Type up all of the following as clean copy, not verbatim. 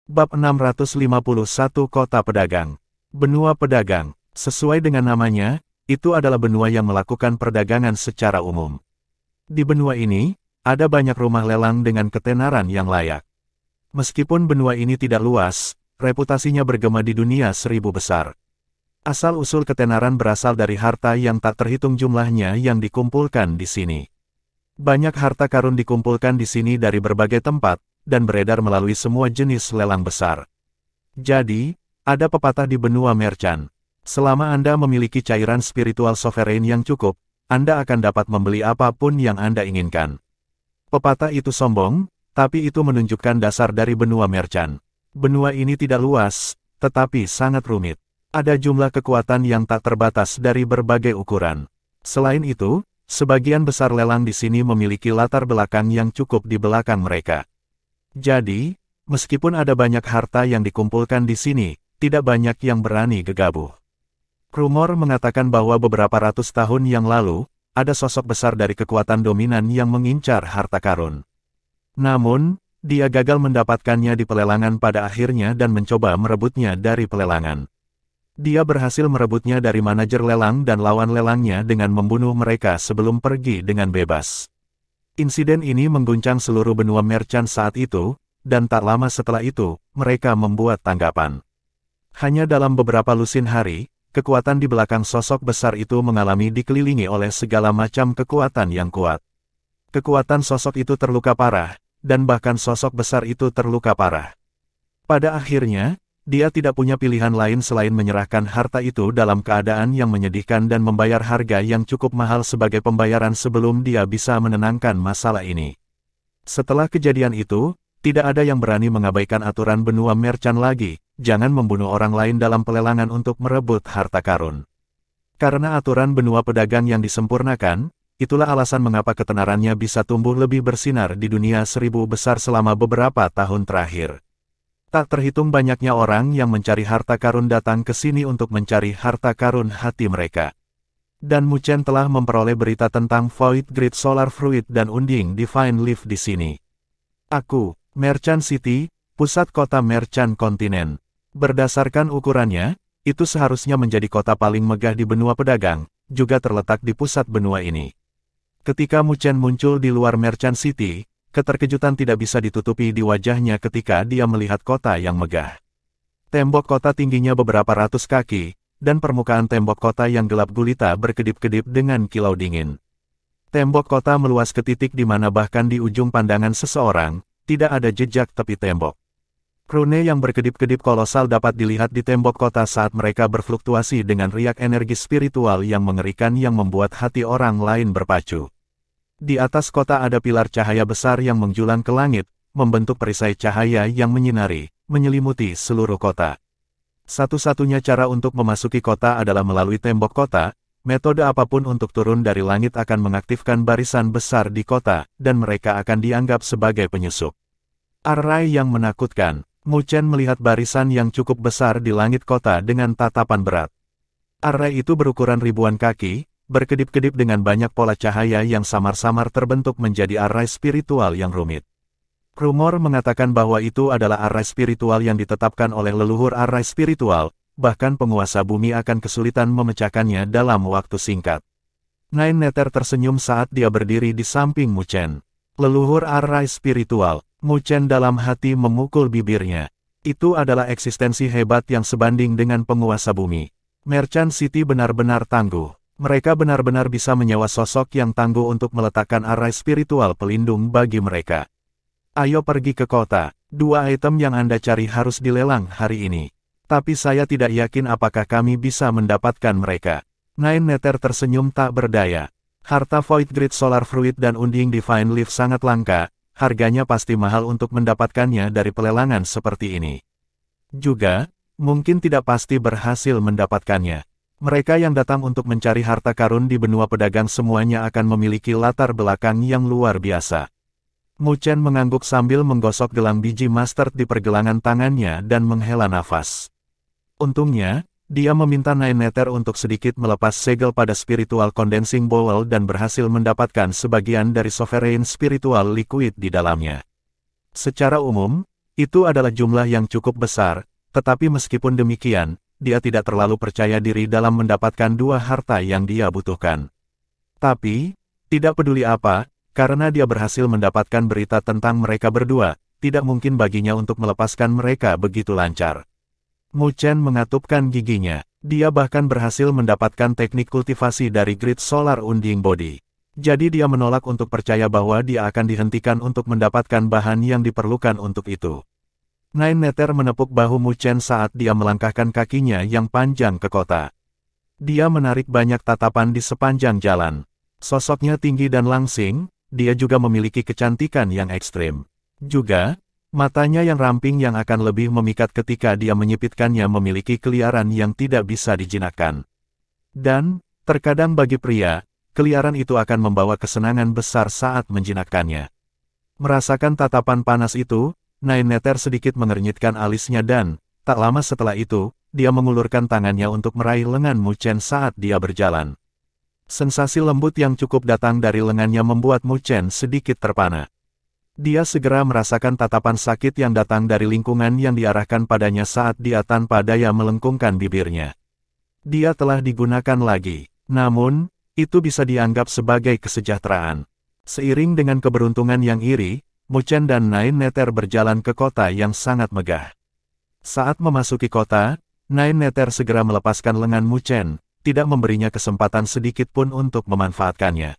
Bab 651 Kota Pedagang. Benua pedagang. Sesuai dengan namanya, itu adalah benua yang melakukan perdagangan secara umum. Di benua ini, ada banyak rumah lelang dengan ketenaran yang layak. Meskipun benua ini tidak luas, reputasinya bergema di dunia seribu besar. Asal-usul ketenaran berasal dari harta yang tak terhitung jumlahnya yang dikumpulkan di sini. Banyak harta karun dikumpulkan di sini dari berbagai tempat, dan beredar melalui semua jenis lelang besar. Jadi, ada pepatah di benua merchant. Selama Anda memiliki cairan spiritual sovereign yang cukup, Anda akan dapat membeli apapun yang Anda inginkan. Pepatah itu sombong, tapi itu menunjukkan dasar dari benua merchant. Benua ini tidak luas, tetapi sangat rumit. Ada jumlah kekuatan yang tak terbatas dari berbagai ukuran. Selain itu, sebagian besar lelang di sini memiliki latar belakang yang cukup di belakang mereka. Jadi, meskipun ada banyak harta yang dikumpulkan di sini, tidak banyak yang berani gegabah. Rumor mengatakan bahwa beberapa ratus tahun yang lalu, ada sosok besar dari kekuatan dominan yang mengincar harta karun. Namun, dia gagal mendapatkannya di pelelangan pada akhirnya dan mencoba merebutnya dari pelelangan. Dia berhasil merebutnya dari manajer lelang dan lawan lelangnya dengan membunuh mereka sebelum pergi dengan bebas. Insiden ini mengguncang seluruh benua merchant saat itu, dan tak lama setelah itu, mereka membuat tanggapan. Hanya dalam beberapa lusin hari, kekuatan di belakang sosok besar itu mengalami dikelilingi oleh segala macam kekuatan yang kuat. Kekuatan sosok itu terluka parah, dan bahkan sosok besar itu terluka parah. Pada akhirnya, dia tidak punya pilihan lain selain menyerahkan harta itu dalam keadaan yang menyedihkan dan membayar harga yang cukup mahal sebagai pembayaran sebelum dia bisa menenangkan masalah ini. Setelah kejadian itu, tidak ada yang berani mengabaikan aturan benua merchant lagi, jangan membunuh orang lain dalam pelelangan untuk merebut harta karun. Karena aturan benua pedagang yang disempurnakan, itulah alasan mengapa ketenarannya bisa tumbuh lebih bersinar di dunia seribu besar selama beberapa tahun terakhir. Tak terhitung banyaknya orang yang mencari harta karun datang ke sini untuk mencari harta karun hati mereka. Dan Muchen telah memperoleh berita tentang Void Grid Solar Fruit dan Unding Divine Leaf di sini. Aku, Merchant City, pusat kota Merchant Kontinen. Berdasarkan ukurannya, itu seharusnya menjadi kota paling megah di benua pedagang, juga terletak di pusat benua ini. Ketika Muchen muncul di luar Merchant City, keterkejutan tidak bisa ditutupi di wajahnya ketika dia melihat kota yang megah. Tembok kota tingginya beberapa ratus kaki, dan permukaan tembok kota yang gelap gulita berkedip-kedip dengan kilau dingin. Tembok kota meluas ke titik di mana bahkan di ujung pandangan seseorang, tidak ada jejak tepi tembok. Rune yang berkedip-kedip kolosal dapat dilihat di tembok kota saat mereka berfluktuasi dengan riak energi spiritual yang mengerikan yang membuat hati orang lain berpacu. Di atas kota ada pilar cahaya besar yang menjulang ke langit, membentuk perisai cahaya yang menyinari, menyelimuti seluruh kota. Satu-satunya cara untuk memasuki kota adalah melalui tembok kota, metode apapun untuk turun dari langit akan mengaktifkan barisan besar di kota, dan mereka akan dianggap sebagai penyusup. Array yang menakutkan, Muchen melihat barisan yang cukup besar di langit kota dengan tatapan berat. Array itu berukuran ribuan kaki, berkedip-kedip dengan banyak pola cahaya yang samar-samar terbentuk menjadi array spiritual yang rumit. Rumor mengatakan bahwa itu adalah array spiritual yang ditetapkan oleh leluhur array spiritual, bahkan penguasa bumi akan kesulitan memecahkannya dalam waktu singkat. Nine Nether tersenyum saat dia berdiri di samping Muchen. Leluhur array spiritual, Muchen dalam hati memukul bibirnya. Itu adalah eksistensi hebat yang sebanding dengan penguasa bumi. Merchant City benar-benar tangguh. Mereka benar-benar bisa menyewa sosok yang tangguh untuk meletakkan array spiritual pelindung bagi mereka. Ayo pergi ke kota. 2 item yang Anda cari harus dilelang hari ini. Tapi saya tidak yakin apakah kami bisa mendapatkan mereka. Nine Nether tersenyum tak berdaya. Harta Void Grid Solar Fruit dan Unding Divine Leaf sangat langka, harganya pasti mahal untuk mendapatkannya dari pelelangan seperti ini. Juga, mungkin tidak pasti berhasil mendapatkannya. Mereka yang datang untuk mencari harta karun di benua pedagang semuanya akan memiliki latar belakang yang luar biasa. Muchen mengangguk sambil menggosok gelang biji mustard di pergelangan tangannya dan menghela nafas. Untungnya, dia meminta Nine Nether untuk sedikit melepas segel pada spiritual condensing bowl dan berhasil mendapatkan sebagian dari sovereign spiritual liquid di dalamnya. Secara umum, Itu adalah jumlah yang cukup besar, tetapi meskipun demikian, dia tidak terlalu percaya diri dalam mendapatkan dua harta yang dia butuhkan. Tapi, tidak peduli apa, karena dia berhasil mendapatkan berita tentang mereka berdua, tidak mungkin baginya untuk melepaskan mereka begitu lancar. Mu Chen mengatupkan giginya. Dia bahkan berhasil mendapatkan teknik kultivasi dari Grid Solar Unding Body. Jadi dia menolak untuk percaya bahwa dia akan dihentikan untuk mendapatkan bahan yang diperlukan untuk itu. Nine Nether menepuk bahu Mu Chen saat dia melangkahkan kakinya yang panjang ke kota. Dia menarik banyak tatapan di sepanjang jalan. Sosoknya tinggi dan langsing, dia juga memiliki kecantikan yang ekstrim. Juga, matanya yang ramping yang akan lebih memikat ketika dia menyipitkannya memiliki keliaran yang tidak bisa dijinakkan. Dan, terkadang bagi pria, keliaran itu akan membawa kesenangan besar saat menjinakkannya. Merasakan tatapan panas itu, Nine Nether sedikit mengernyitkan alisnya dan, tak lama setelah itu, dia mengulurkan tangannya untuk meraih lengan Mu Chen saat dia berjalan. Sensasi lembut yang cukup datang dari lengannya membuat Mu Chen sedikit terpana. Dia segera merasakan tatapan sakit yang datang dari lingkungan yang diarahkan padanya saat dia tanpa daya melengkungkan bibirnya. Dia telah digunakan lagi, namun, itu bisa dianggap sebagai kesejahteraan. Seiring dengan keberuntungan yang iri, Mu Chen dan Nine Nether berjalan ke kota yang sangat megah. Saat memasuki kota, Nine Nether segera melepaskan lengan Mu Chen, tidak memberinya kesempatan sedikit pun untuk memanfaatkannya.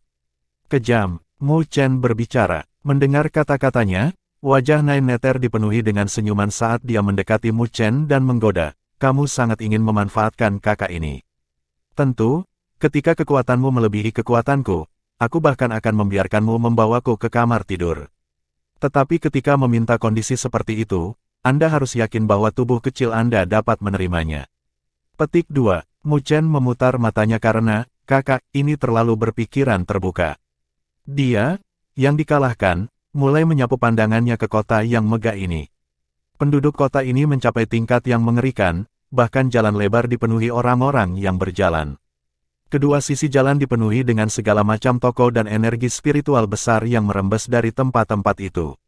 Kejam, Mu Chen berbicara. Mendengar kata-katanya, wajah Nine Nether dipenuhi dengan senyuman saat dia mendekati Mu Chen dan menggoda, "Kamu sangat ingin memanfaatkan kakak ini. Tentu, ketika kekuatanmu melebihi kekuatanku, aku bahkan akan membiarkanmu membawaku ke kamar tidur. Tetapi ketika meminta kondisi seperti itu, Anda harus yakin bahwa tubuh kecil Anda dapat menerimanya." Petik 2. Mu Chen memutar matanya karena, kakak ini terlalu berpikiran terbuka. Dia, yang dikalahkan, mulai menyapu pandangannya ke kota yang megah ini. Penduduk kota ini mencapai tingkat yang mengerikan, bahkan jalan lebar dipenuhi orang-orang yang berjalan. Kedua sisi jalan dipenuhi dengan segala macam toko dan energi spiritual besar yang merembes dari tempat-tempat itu.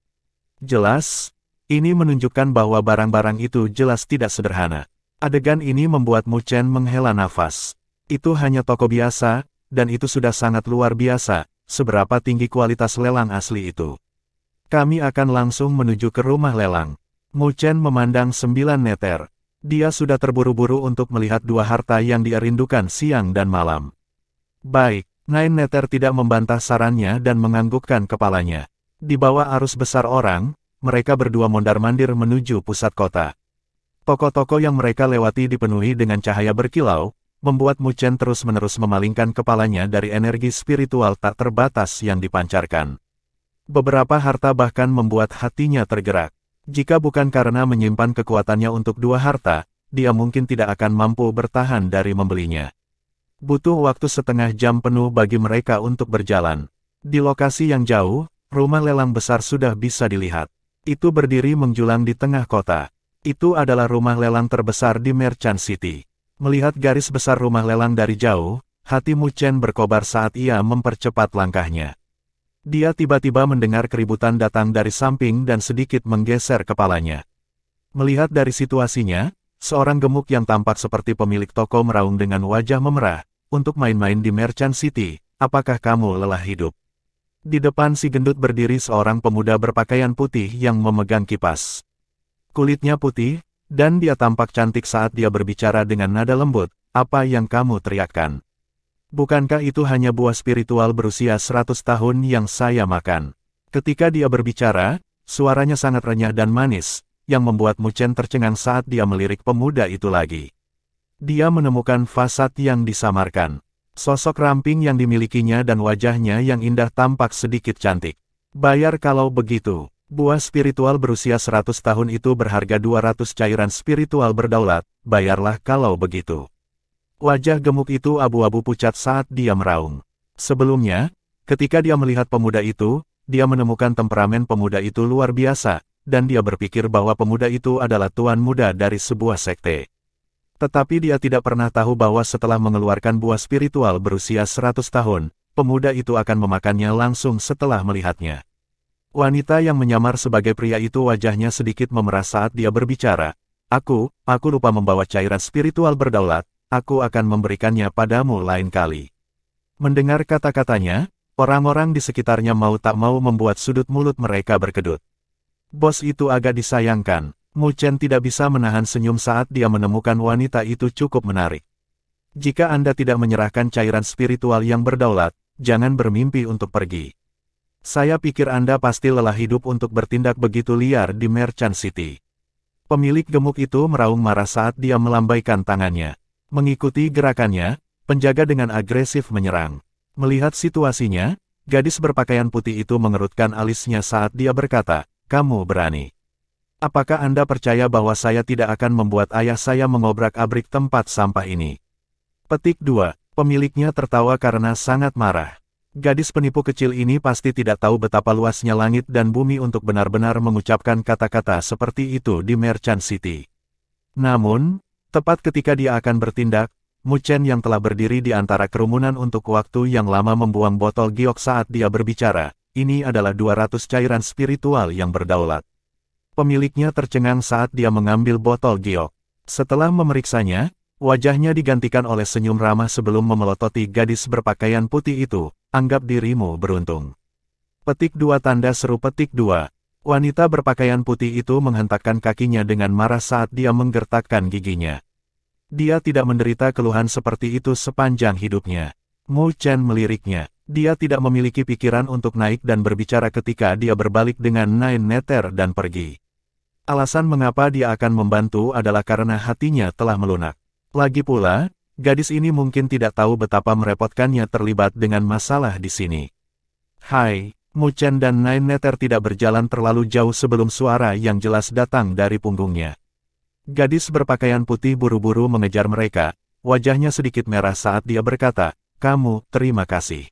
Jelas, ini menunjukkan bahwa barang-barang itu jelas tidak sederhana. Adegan ini membuat Mu Chen menghela nafas. Itu hanya toko biasa, dan itu sudah sangat luar biasa, seberapa tinggi kualitas lelang asli itu. Kami akan langsung menuju ke rumah lelang. Mu Chen memandang 9 Nether. Dia sudah terburu-buru untuk melihat dua harta yang dia rindukan siang dan malam. Baik, Nine Nether tidak membantah sarannya dan menganggukkan kepalanya. Di bawah arus besar orang, mereka berdua mondar-mandir menuju pusat kota. Toko-toko yang mereka lewati dipenuhi dengan cahaya berkilau, membuat Mu Chen terus-menerus memalingkan kepalanya dari energi spiritual tak terbatas yang dipancarkan. Beberapa harta bahkan membuat hatinya tergerak. Jika bukan karena menyimpan kekuatannya untuk dua harta, dia mungkin tidak akan mampu bertahan dari membelinya. Butuh waktu setengah jam penuh bagi mereka untuk berjalan. Di lokasi yang jauh, rumah lelang besar sudah bisa dilihat. Itu berdiri menjulang di tengah kota. Itu adalah rumah lelang terbesar di Merchant City. Melihat garis besar rumah lelang dari jauh, hati Mu Chen berkobar saat ia mempercepat langkahnya. Dia tiba-tiba mendengar keributan datang dari samping dan sedikit menggeser kepalanya. Melihat dari situasinya, seorang gemuk yang tampak seperti pemilik toko meraung dengan wajah memerah, "Untuk main-main di Merchant City, apakah kamu lelah hidup?" Di depan si gendut berdiri seorang pemuda berpakaian putih yang memegang kipas. Kulitnya putih, dan dia tampak cantik saat dia berbicara dengan nada lembut, "Apa yang kamu teriakkan? Bukankah itu hanya buah spiritual berusia 100 tahun yang saya makan?" Ketika dia berbicara, suaranya sangat renyah dan manis, yang membuat Mu Chen tercengang saat dia melirik pemuda itu lagi. Dia menemukan fasad yang disamarkan. Sosok ramping yang dimilikinya dan wajahnya yang indah tampak sedikit cantik. "Bayar kalau begitu." Buah spiritual berusia 100 tahun itu berharga 200 cairan spiritual berdaulat, bayarlah kalau begitu. Wajah gemuk itu abu-abu pucat saat dia meraung. Sebelumnya, ketika dia melihat pemuda itu, dia menemukan temperamen pemuda itu luar biasa, dan dia berpikir bahwa pemuda itu adalah tuan muda dari sebuah sekte. Tetapi dia tidak pernah tahu bahwa setelah mengeluarkan buah spiritual berusia 100 tahun, pemuda itu akan memakannya langsung setelah melihatnya. Wanita yang menyamar sebagai pria itu wajahnya sedikit memerah saat dia berbicara. Aku lupa membawa cairan spiritual berdaulat, aku akan memberikannya padamu lain kali. Mendengar kata-katanya, orang-orang di sekitarnya mau tak mau membuat sudut mulut mereka berkedut. Bos itu agak disayangkan, Mu Chen tidak bisa menahan senyum saat dia menemukan wanita itu cukup menarik. Jika Anda tidak menyerahkan cairan spiritual yang berdaulat, jangan bermimpi untuk pergi. Saya pikir Anda pasti lelah hidup untuk bertindak begitu liar di Merchant City. Pemilik gemuk itu meraung marah saat dia melambaikan tangannya. Mengikuti gerakannya, penjaga dengan agresif menyerang. Melihat situasinya, gadis berpakaian putih itu mengerutkan alisnya saat dia berkata, "Kamu berani. Apakah Anda percaya bahwa saya tidak akan membuat ayah saya mengobrak-abrik tempat sampah ini?" Petik 2. Pemiliknya tertawa karena sangat marah. Gadis penipu kecil ini pasti tidak tahu betapa luasnya langit dan bumi untuk benar-benar mengucapkan kata-kata seperti itu di Merchant City. Namun, tepat ketika dia akan bertindak, Mu Chen yang telah berdiri di antara kerumunan untuk waktu yang lama membuang botol giok saat dia berbicara. Ini adalah 200 cairan spiritual yang berdaulat. Pemiliknya tercengang saat dia mengambil botol giok. Setelah memeriksanya, wajahnya digantikan oleh senyum ramah sebelum memelototi gadis berpakaian putih itu. Anggap dirimu beruntung. Petik 2 tanda seru petik 2. Wanita berpakaian putih itu menghentakkan kakinya dengan marah saat dia menggertakkan giginya. Dia tidak menderita keluhan seperti itu sepanjang hidupnya. Mu Chen meliriknya. Dia tidak memiliki pikiran untuk naik dan berbicara ketika dia berbalik dengan Nine Nether dan pergi. Alasan mengapa dia akan membantu adalah karena hatinya telah melunak. Lagi pula, gadis ini mungkin tidak tahu betapa merepotkannya terlibat dengan masalah di sini. Hai, Mu Chen dan Nine Nether tidak berjalan terlalu jauh sebelum suara yang jelas datang dari punggungnya. Gadis berpakaian putih buru-buru mengejar mereka, wajahnya sedikit merah saat dia berkata, "Kamu, terima kasih."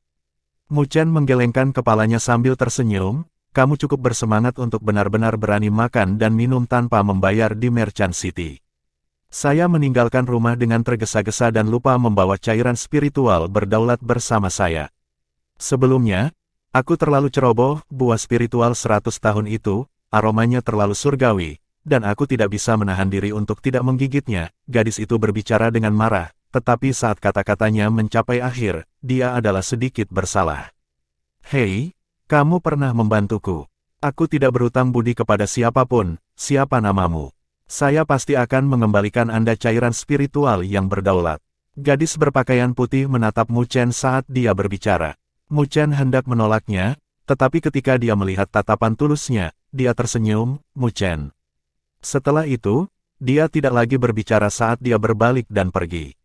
Mu Chen menggelengkan kepalanya sambil tersenyum, "Kamu cukup bersemangat untuk benar-benar berani makan dan minum tanpa membayar di Merchant City. Saya meninggalkan rumah dengan tergesa-gesa dan lupa membawa cairan spiritual berdaulat bersama saya. Sebelumnya, aku terlalu ceroboh, buah spiritual 100 tahun itu, aromanya terlalu surgawi, dan aku tidak bisa menahan diri untuk tidak menggigitnya." Gadis itu berbicara dengan marah, tetapi saat kata-katanya mencapai akhir, dia adalah sedikit bersalah. "Hei, kamu pernah membantuku. Aku tidak berutang budi kepada siapapun, siapa namamu? Saya pasti akan mengembalikan Anda cairan spiritual yang berdaulat." Gadis berpakaian putih menatap Mu Chen saat dia berbicara. Mu Chen hendak menolaknya, tetapi ketika dia melihat tatapan tulusnya, dia tersenyum, "Mu Chen." Setelah itu, dia tidak lagi berbicara saat dia berbalik dan pergi.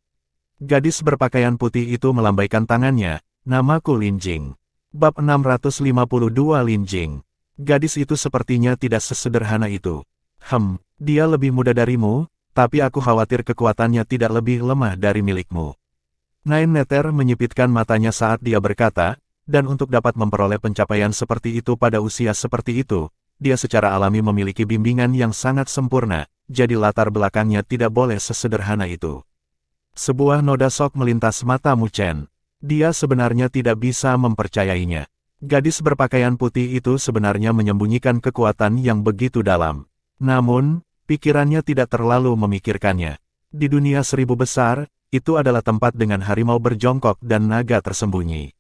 Gadis berpakaian putih itu melambaikan tangannya, "Namaku Lin Jing." Bab 652 Lin Jing. Gadis itu sepertinya tidak sesederhana itu. Dia lebih muda darimu, tapi aku khawatir kekuatannya tidak lebih lemah dari milikmu. Nine Nether menyipitkan matanya saat dia berkata, dan untuk dapat memperoleh pencapaian seperti itu pada usia seperti itu, dia secara alami memiliki bimbingan yang sangat sempurna, jadi latar belakangnya tidak boleh sesederhana itu. Sebuah noda shock melintas mata Mu Chen. Dia sebenarnya tidak bisa mempercayainya. Gadis berpakaian putih itu sebenarnya menyembunyikan kekuatan yang begitu dalam. Namun, pikirannya tidak terlalu memikirkannya. Di dunia 1000 besar, itu adalah tempat dengan harimau berjongkok dan naga tersembunyi.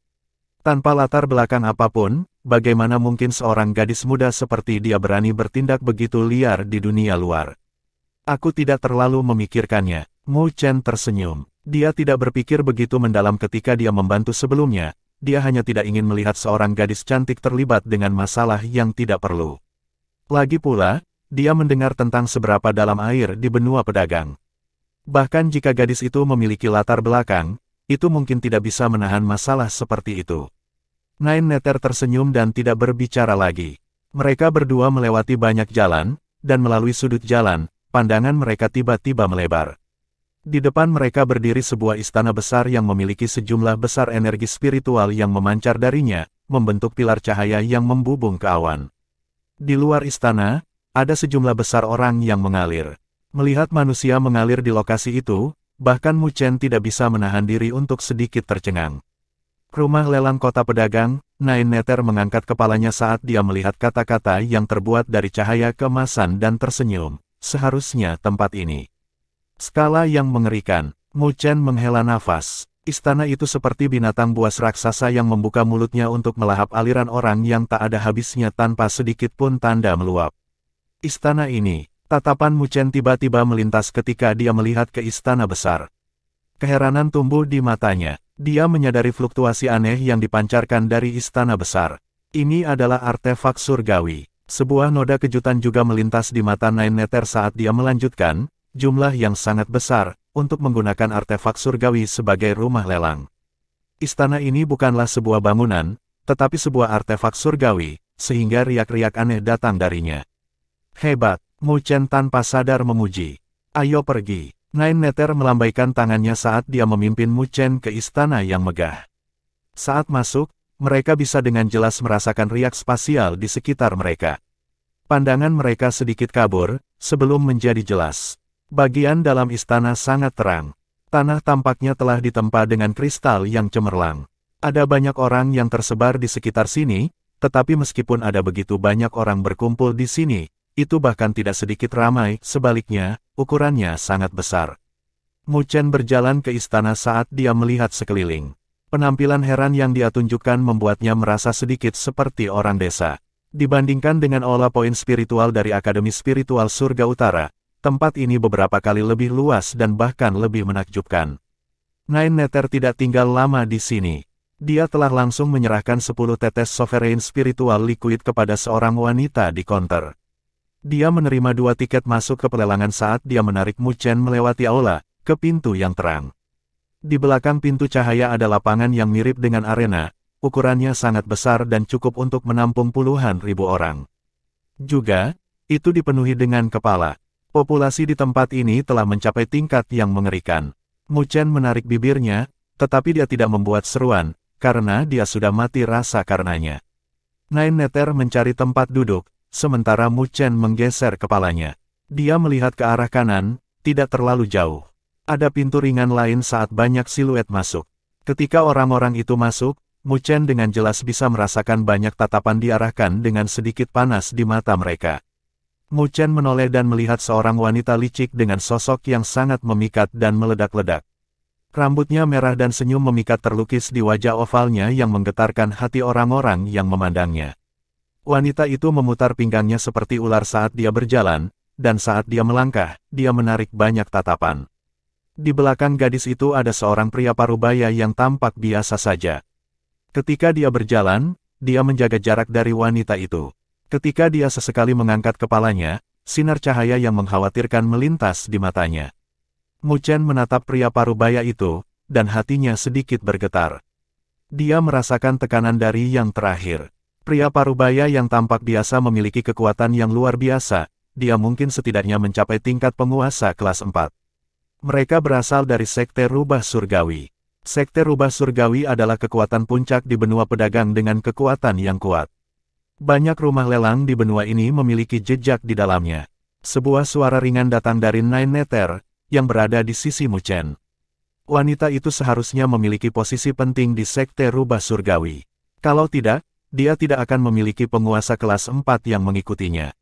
Tanpa latar belakang apapun, bagaimana mungkin seorang gadis muda seperti dia berani bertindak begitu liar di dunia luar? Aku tidak terlalu memikirkannya. Mu Chen tersenyum. Dia tidak berpikir begitu mendalam ketika dia membantu sebelumnya, dia hanya tidak ingin melihat seorang gadis cantik terlibat dengan masalah yang tidak perlu. Lagi pula, dia mendengar tentang seberapa dalam air di benua pedagang. Bahkan jika gadis itu memiliki latar belakang, itu mungkin tidak bisa menahan masalah seperti itu. Nine Nether tersenyum dan tidak berbicara lagi. Mereka berdua melewati banyak jalan, dan melalui sudut jalan, pandangan mereka tiba-tiba melebar. Di depan mereka berdiri sebuah istana besar yang memiliki sejumlah besar energi spiritual yang memancar darinya, membentuk pilar cahaya yang membubung ke awan. Di luar istana, ada sejumlah besar orang yang mengalir. Melihat manusia mengalir di lokasi itu, bahkan Mu Chen tidak bisa menahan diri untuk sedikit tercengang. Rumah lelang kota pedagang, Nine Nether mengangkat kepalanya saat dia melihat kata-kata yang terbuat dari cahaya keemasan dan tersenyum. Seharusnya tempat ini. Skala yang mengerikan. Mu Chen menghela nafas. Istana itu seperti binatang buas raksasa yang membuka mulutnya untuk melahap aliran orang yang tak ada habisnya tanpa sedikit pun tanda meluap. Istana ini. Tatapan Mu Chen tiba-tiba melintas ketika dia melihat ke istana besar. Keheranan tumbuh di matanya. Dia menyadari fluktuasi aneh yang dipancarkan dari istana besar. Ini adalah artefak surgawi. Sebuah noda kejutan juga melintas di mata Nine Nether saat dia melanjutkan, jumlah yang sangat besar, untuk menggunakan artefak surgawi sebagai rumah lelang. Istana ini bukanlah sebuah bangunan, tetapi sebuah artefak surgawi, sehingga riak-riak aneh datang darinya. Hebat, Mu Chen tanpa sadar memuji. Ayo pergi. Nine Nether melambaikan tangannya saat dia memimpin Mu Chen ke istana yang megah. Saat masuk, mereka bisa dengan jelas merasakan riak spasial di sekitar mereka. Pandangan mereka sedikit kabur, sebelum menjadi jelas. Bagian dalam istana sangat terang. Tanah tampaknya telah ditempa dengan kristal yang cemerlang. Ada banyak orang yang tersebar di sekitar sini, tetapi meskipun ada begitu banyak orang berkumpul di sini, itu bahkan tidak sedikit ramai, sebaliknya, ukurannya sangat besar. Mu Chen berjalan ke istana saat dia melihat sekeliling. Penampilan heran yang dia tunjukkan membuatnya merasa sedikit seperti orang desa. Dibandingkan dengan aula poin spiritual dari Akademi Spiritual Surga Utara, tempat ini beberapa kali lebih luas dan bahkan lebih menakjubkan. Nine Nether tidak tinggal lama di sini. Dia telah langsung menyerahkan 10 tetes Sovereign Spiritual Liquid kepada seorang wanita di counter. Dia menerima 2 tiket masuk ke pelelangan saat dia menarik Mu Chen melewati aula, ke pintu yang terang. Di belakang pintu cahaya ada lapangan yang mirip dengan arena, ukurannya sangat besar dan cukup untuk menampung puluhan ribu orang. Juga, itu dipenuhi dengan kepala. Populasi di tempat ini telah mencapai tingkat yang mengerikan. Mu Chen menarik bibirnya, tetapi dia tidak membuat seruan, karena dia sudah mati rasa karenanya. Nine Nether mencari tempat duduk, sementara Mu Chen menggeser kepalanya. Dia melihat ke arah kanan, tidak terlalu jauh. Ada pintu ringan lain saat banyak siluet masuk. Ketika orang-orang itu masuk, Mu Chen dengan jelas bisa merasakan banyak tatapan diarahkan dengan sedikit panas di mata mereka. Mu Chen menoleh dan melihat seorang wanita licik dengan sosok yang sangat memikat dan meledak-ledak. Rambutnya merah dan senyum memikat terlukis di wajah ovalnya yang menggetarkan hati orang-orang yang memandangnya. Wanita itu memutar pinggangnya seperti ular saat dia berjalan, dan saat dia melangkah, dia menarik banyak tatapan. Di belakang gadis itu ada seorang pria parubaya yang tampak biasa saja. Ketika dia berjalan, dia menjaga jarak dari wanita itu. Ketika dia sesekali mengangkat kepalanya, sinar cahaya yang mengkhawatirkan melintas di matanya. Mu Chen menatap pria parubaya itu, dan hatinya sedikit bergetar. Dia merasakan tekanan dari yang terakhir. Pria parubaya yang tampak biasa memiliki kekuatan yang luar biasa, dia mungkin setidaknya mencapai tingkat penguasa kelas 4. Mereka berasal dari Sekte Rubah Surgawi. Sekte Rubah Surgawi adalah kekuatan puncak di benua pedagang dengan kekuatan yang kuat. Banyak rumah lelang di benua ini memiliki jejak di dalamnya. Sebuah suara ringan datang dari Nine Nether, yang berada di sisi Mu Chen. Wanita itu seharusnya memiliki posisi penting di Sekte Rubah Surgawi. Kalau tidak, dia tidak akan memiliki penguasa kelas 4 yang mengikutinya.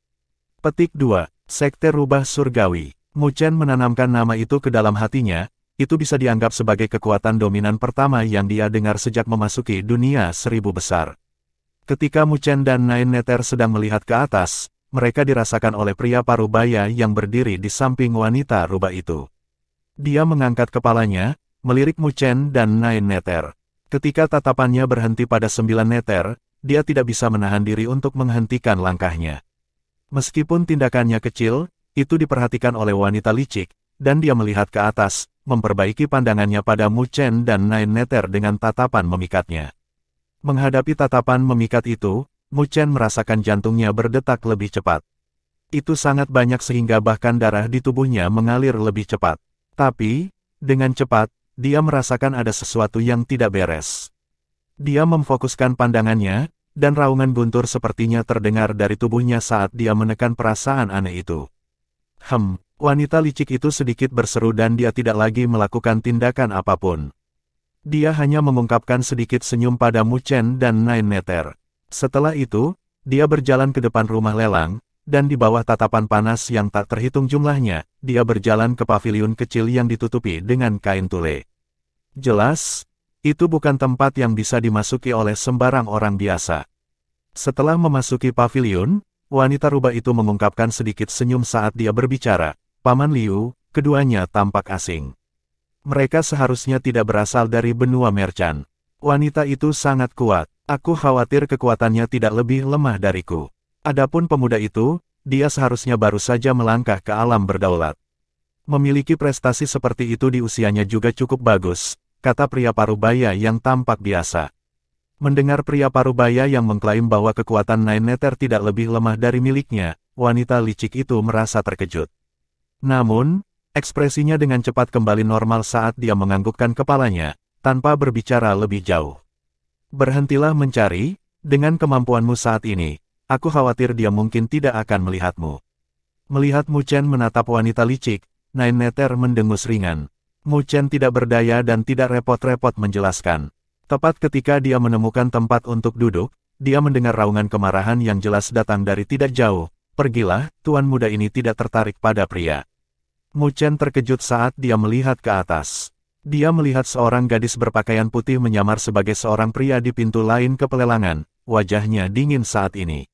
Petik 2. Sekte Rubah Surgawi. Mu Chen menanamkan nama itu ke dalam hatinya, itu bisa dianggap sebagai kekuatan dominan pertama yang dia dengar sejak memasuki dunia 1000 besar. Ketika Mu Chen dan Nine Nether sedang melihat ke atas, mereka dirasakan oleh pria parubaya yang berdiri di samping wanita rubah itu. Dia mengangkat kepalanya, melirik Mu Chen dan Nine Nether. Ketika tatapannya berhenti pada 9 Nether, dia tidak bisa menahan diri untuk menghentikan langkahnya. Meskipun tindakannya kecil, itu diperhatikan oleh wanita licik, dan dia melihat ke atas, memperbaiki pandangannya pada Mu Chen dan Nine Nether dengan tatapan memikatnya. Menghadapi tatapan memikat itu, Mu Chen merasakan jantungnya berdetak lebih cepat. Itu sangat banyak sehingga bahkan darah di tubuhnya mengalir lebih cepat. Tapi, dengan cepat, dia merasakan ada sesuatu yang tidak beres. Dia memfokuskan pandangannya, dan raungan guntur sepertinya terdengar dari tubuhnya saat dia menekan perasaan aneh itu. Wanita licik itu sedikit berseru dan dia tidak lagi melakukan tindakan apapun. Dia hanya mengungkapkan sedikit senyum pada Mu Chen dan Nine Nether. Setelah itu, dia berjalan ke depan rumah lelang, dan di bawah tatapan panas yang tak terhitung jumlahnya, dia berjalan ke paviliun kecil yang ditutupi dengan kain tule. Jelas, itu bukan tempat yang bisa dimasuki oleh sembarang orang biasa. Setelah memasuki paviliun, wanita rubah itu mengungkapkan sedikit senyum saat dia berbicara. Paman Liu, keduanya tampak asing. Mereka seharusnya tidak berasal dari benua mercan. Wanita itu sangat kuat. Aku khawatir kekuatannya tidak lebih lemah dariku. Adapun pemuda itu, dia seharusnya baru saja melangkah ke alam berdaulat. Memiliki prestasi seperti itu di usianya juga cukup bagus, kata pria parubaya yang tampak biasa. Mendengar pria parubaya yang mengklaim bahwa kekuatan Nine Nether tidak lebih lemah dari miliknya, wanita licik itu merasa terkejut. Namun, ekspresinya dengan cepat kembali normal saat dia menganggukkan kepalanya, tanpa berbicara lebih jauh. Berhentilah mencari, dengan kemampuanmu saat ini, aku khawatir dia mungkin tidak akan melihatmu. Melihat Mu Chen menatap wanita licik, Nine Nether mendengus ringan. Mu Chen tidak berdaya dan tidak repot-repot menjelaskan. Tepat ketika dia menemukan tempat untuk duduk, dia mendengar raungan kemarahan yang jelas datang dari tidak jauh. Pergilah, tuan muda ini tidak tertarik pada pria. Mu Chen terkejut saat dia melihat ke atas. Dia melihat seorang gadis berpakaian putih menyamar sebagai seorang pria di pintu lain ke pelelangan, wajahnya dingin saat ini.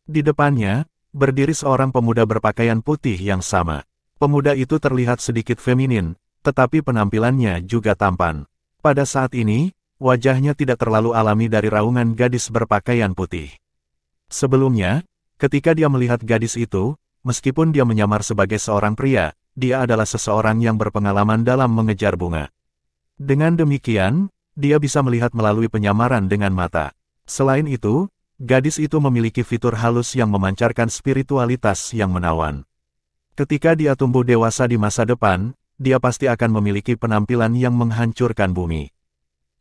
Di depannya, berdiri seorang pemuda berpakaian putih yang sama. Pemuda itu terlihat sedikit feminin, tetapi penampilannya juga tampan. Pada saat ini, wajahnya tidak terlalu alami dari raungan gadis berpakaian putih. Sebelumnya, ketika dia melihat gadis itu, meskipun dia menyamar sebagai seorang pria, dia adalah seseorang yang berpengalaman dalam mengejar bunga. Dengan demikian, dia bisa melihat melalui penyamaran dengan mata. Selain itu, gadis itu memiliki fitur halus yang memancarkan spiritualitas yang menawan. Ketika dia tumbuh dewasa di masa depan, dia pasti akan memiliki penampilan yang menghancurkan bumi.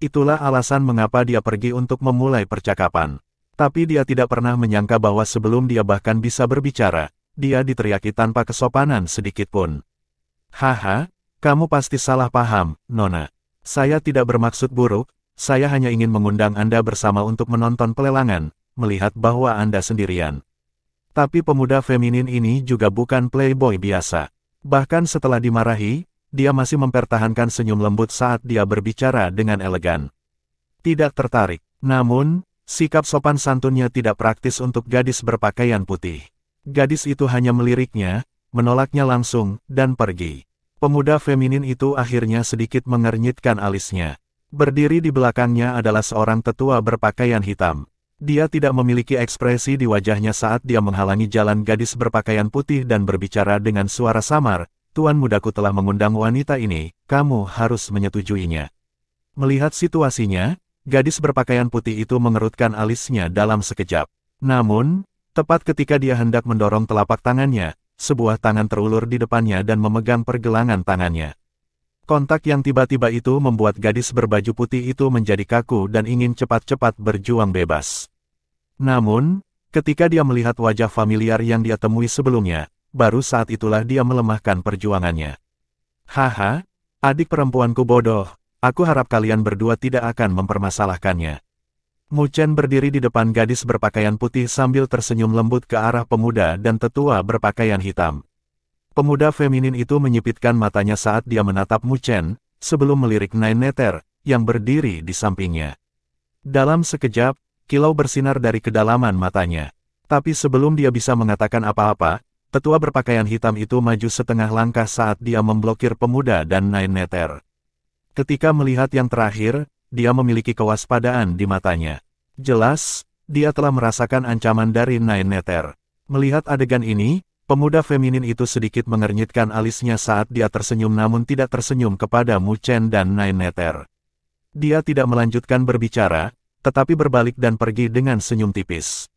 Itulah alasan mengapa dia pergi untuk memulai percakapan. Tapi dia tidak pernah menyangka bahwa sebelum dia bahkan bisa berbicara, dia diteriaki tanpa kesopanan sedikitpun. Haha, kamu pasti salah paham, Nona. Saya tidak bermaksud buruk, saya hanya ingin mengundang Anda bersama untuk menonton pelelangan, melihat bahwa Anda sendirian. Tapi pemuda feminin ini juga bukan playboy biasa. Bahkan setelah dimarahi, dia masih mempertahankan senyum lembut saat dia berbicara dengan elegan. Tidak tertarik, namun, sikap sopan santunnya tidak praktis untuk gadis berpakaian putih. Gadis itu hanya meliriknya, menolaknya langsung, dan pergi. Pemuda feminin itu akhirnya sedikit mengernyitkan alisnya. Berdiri di belakangnya adalah seorang tetua berpakaian hitam. Dia tidak memiliki ekspresi di wajahnya saat dia menghalangi jalan gadis berpakaian putih dan berbicara dengan suara samar, "Tuan mudaku telah mengundang wanita ini, kamu harus menyetujuinya." Melihat situasinya, gadis berpakaian putih itu mengerutkan alisnya dalam sekejap. Namun, tepat ketika dia hendak mendorong telapak tangannya, sebuah tangan terulur di depannya dan memegang pergelangan tangannya. Kontak yang tiba-tiba itu membuat gadis berbaju putih itu menjadi kaku dan ingin cepat-cepat berjuang bebas. Namun, ketika dia melihat wajah familiar yang dia temui sebelumnya, baru saat itulah dia melemahkan perjuangannya. Haha, adik perempuanku bodoh, aku harap kalian berdua tidak akan mempermasalahkannya. Mu Chen berdiri di depan gadis berpakaian putih sambil tersenyum lembut ke arah pemuda dan tetua berpakaian hitam. Pemuda feminin itu menyipitkan matanya saat dia menatap Mu Chen, sebelum melirik Nine Nether, yang berdiri di sampingnya. Dalam sekejap, kilau bersinar dari kedalaman matanya. Tapi sebelum dia bisa mengatakan apa-apa, tetua berpakaian hitam itu maju setengah langkah saat dia memblokir pemuda dan Nine Nether. Ketika melihat yang terakhir, dia memiliki kewaspadaan di matanya. Jelas, dia telah merasakan ancaman dari Nine Nether. Melihat adegan ini, pemuda feminin itu sedikit mengernyitkan alisnya saat dia tersenyum namun tidak tersenyum kepada Mu Chen dan Nine Nether. Dia tidak melanjutkan berbicara, tetapi berbalik dan pergi dengan senyum tipis.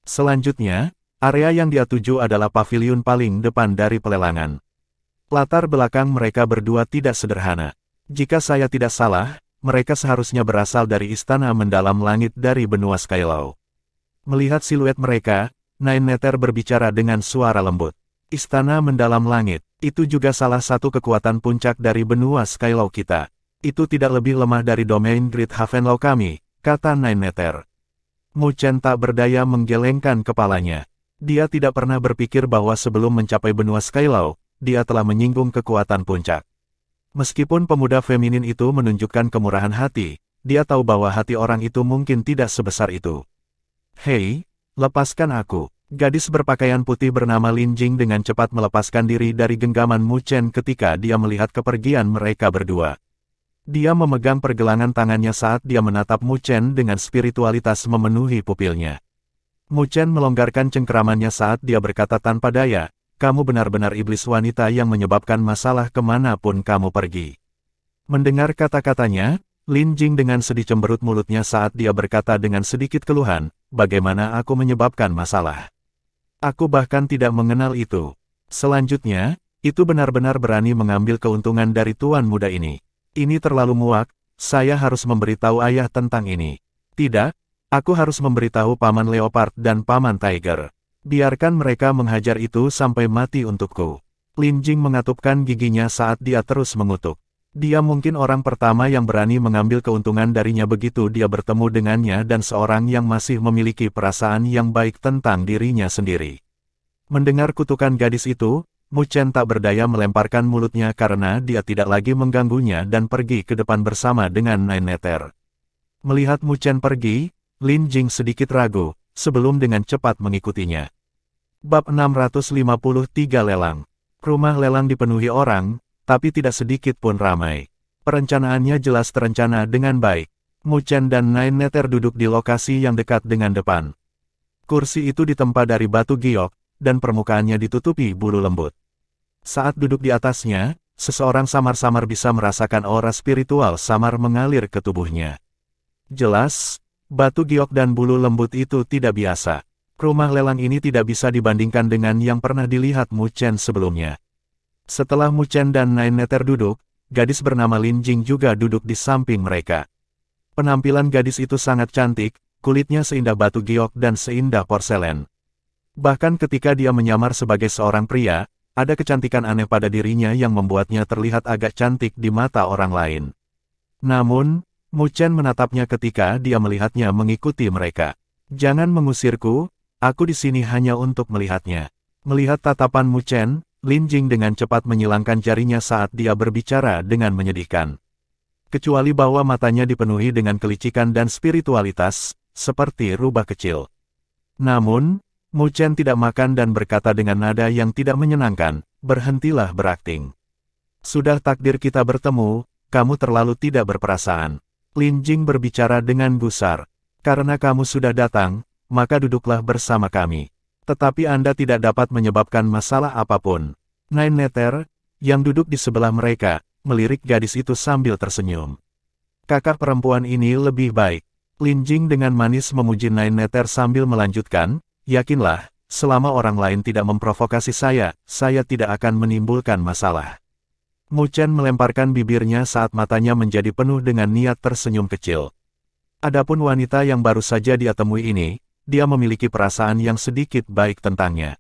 Selanjutnya, area yang dia tuju adalah paviliun paling depan dari pelelangan. Latar belakang mereka berdua tidak sederhana. Jika saya tidak salah, mereka seharusnya berasal dari istana mendalam langit dari benua Skylaw. Melihat siluet mereka, Nine Nether berbicara dengan suara lembut. Istana mendalam langit, itu juga salah satu kekuatan puncak dari benua Skylaw kita. Itu tidak lebih lemah dari domain Great Havenlaw kami, kata Nine Nether. Mu Chen tak berdaya menggelengkan kepalanya. Dia tidak pernah berpikir bahwa sebelum mencapai benua Skylaw, dia telah menyinggung kekuatan puncak. Meskipun pemuda feminin itu menunjukkan kemurahan hati, dia tahu bahwa hati orang itu mungkin tidak sebesar itu. Hei, lepaskan aku. Gadis berpakaian putih bernama Lin Jing dengan cepat melepaskan diri dari genggaman Mu Chen ketika dia melihat kepergian mereka berdua. Dia memegang pergelangan tangannya saat dia menatap Mu Chen dengan spiritualitas memenuhi pupilnya. Mu Chen melonggarkan cengkeramannya saat dia berkata tanpa daya, kamu benar-benar iblis wanita yang menyebabkan masalah kemanapun kamu pergi. Mendengar kata-katanya, Lin Jing dengan sedih cemberut mulutnya saat dia berkata dengan sedikit keluhan, bagaimana aku menyebabkan masalah? Aku bahkan tidak mengenal itu. Selanjutnya, itu benar-benar berani mengambil keuntungan dari tuan muda ini. Ini terlalu muak, saya harus memberitahu ayah tentang ini. Tidak, aku harus memberitahu Paman Leopard dan Paman Tiger. Biarkan mereka menghajar itu sampai mati untukku. Lin Jing mengatupkan giginya saat dia terus mengutuk. Dia mungkin orang pertama yang berani mengambil keuntungan darinya begitu dia bertemu dengannya dan seorang yang masih memiliki perasaan yang baik tentang dirinya sendiri. Mendengar kutukan gadis itu, Mu Chen tak berdaya melemparkan mulutnya karena dia tidak lagi mengganggunya dan pergi ke depan bersama dengan Nine Nether. Melihat Mu Chen pergi, Lin Jing sedikit ragu, sebelum dengan cepat mengikutinya. Bab 653 Lelang. Rumah lelang dipenuhi orang, tapi tidak sedikit pun ramai. Perencanaannya jelas terencana dengan baik. Mu Chen dan Nine Nether duduk di lokasi yang dekat dengan depan. Kursi itu ditempa dari batu giok, dan permukaannya ditutupi bulu lembut. Saat duduk di atasnya, seseorang samar-samar bisa merasakan aura spiritual samar mengalir ke tubuhnya. Jelas, batu giok dan bulu lembut itu tidak biasa. Rumah lelang ini tidak bisa dibandingkan dengan yang pernah dilihat Mu Chen sebelumnya. Setelah Mu Chen dan Nine Nether duduk, gadis bernama Lin Jing juga duduk di samping mereka. Penampilan gadis itu sangat cantik, kulitnya seindah batu giok dan seindah porselen. Bahkan ketika dia menyamar sebagai seorang pria, ada kecantikan aneh pada dirinya yang membuatnya terlihat agak cantik di mata orang lain. Namun, Mu Chen menatapnya ketika dia melihatnya mengikuti mereka. Jangan mengusirku, aku di sini hanya untuk melihatnya. Melihat tatapan Mu Chen, Lin Jing dengan cepat menyilangkan jarinya saat dia berbicara dengan menyedihkan. Kecuali bahwa matanya dipenuhi dengan kelicikan dan spiritualitas, seperti rubah kecil. Namun, Mu Chen tidak makan dan berkata dengan nada yang tidak menyenangkan, berhentilah berakting. Sudah takdir kita bertemu, kamu terlalu tidak berperasaan. Lin Jing berbicara dengan gusar. Karena kamu sudah datang, maka duduklah bersama kami. Tetapi Anda tidak dapat menyebabkan masalah apapun. Nine Nether, yang duduk di sebelah mereka, melirik gadis itu sambil tersenyum. Kakak perempuan ini lebih baik. Lin Jing dengan manis memuji Nine Nether sambil melanjutkan, yakinlah, selama orang lain tidak memprovokasi saya tidak akan menimbulkan masalah. Mu Chen melemparkan bibirnya saat matanya menjadi penuh dengan niat tersenyum kecil. Adapun wanita yang baru saja dia temui ini, dia memiliki perasaan yang sedikit baik tentangnya.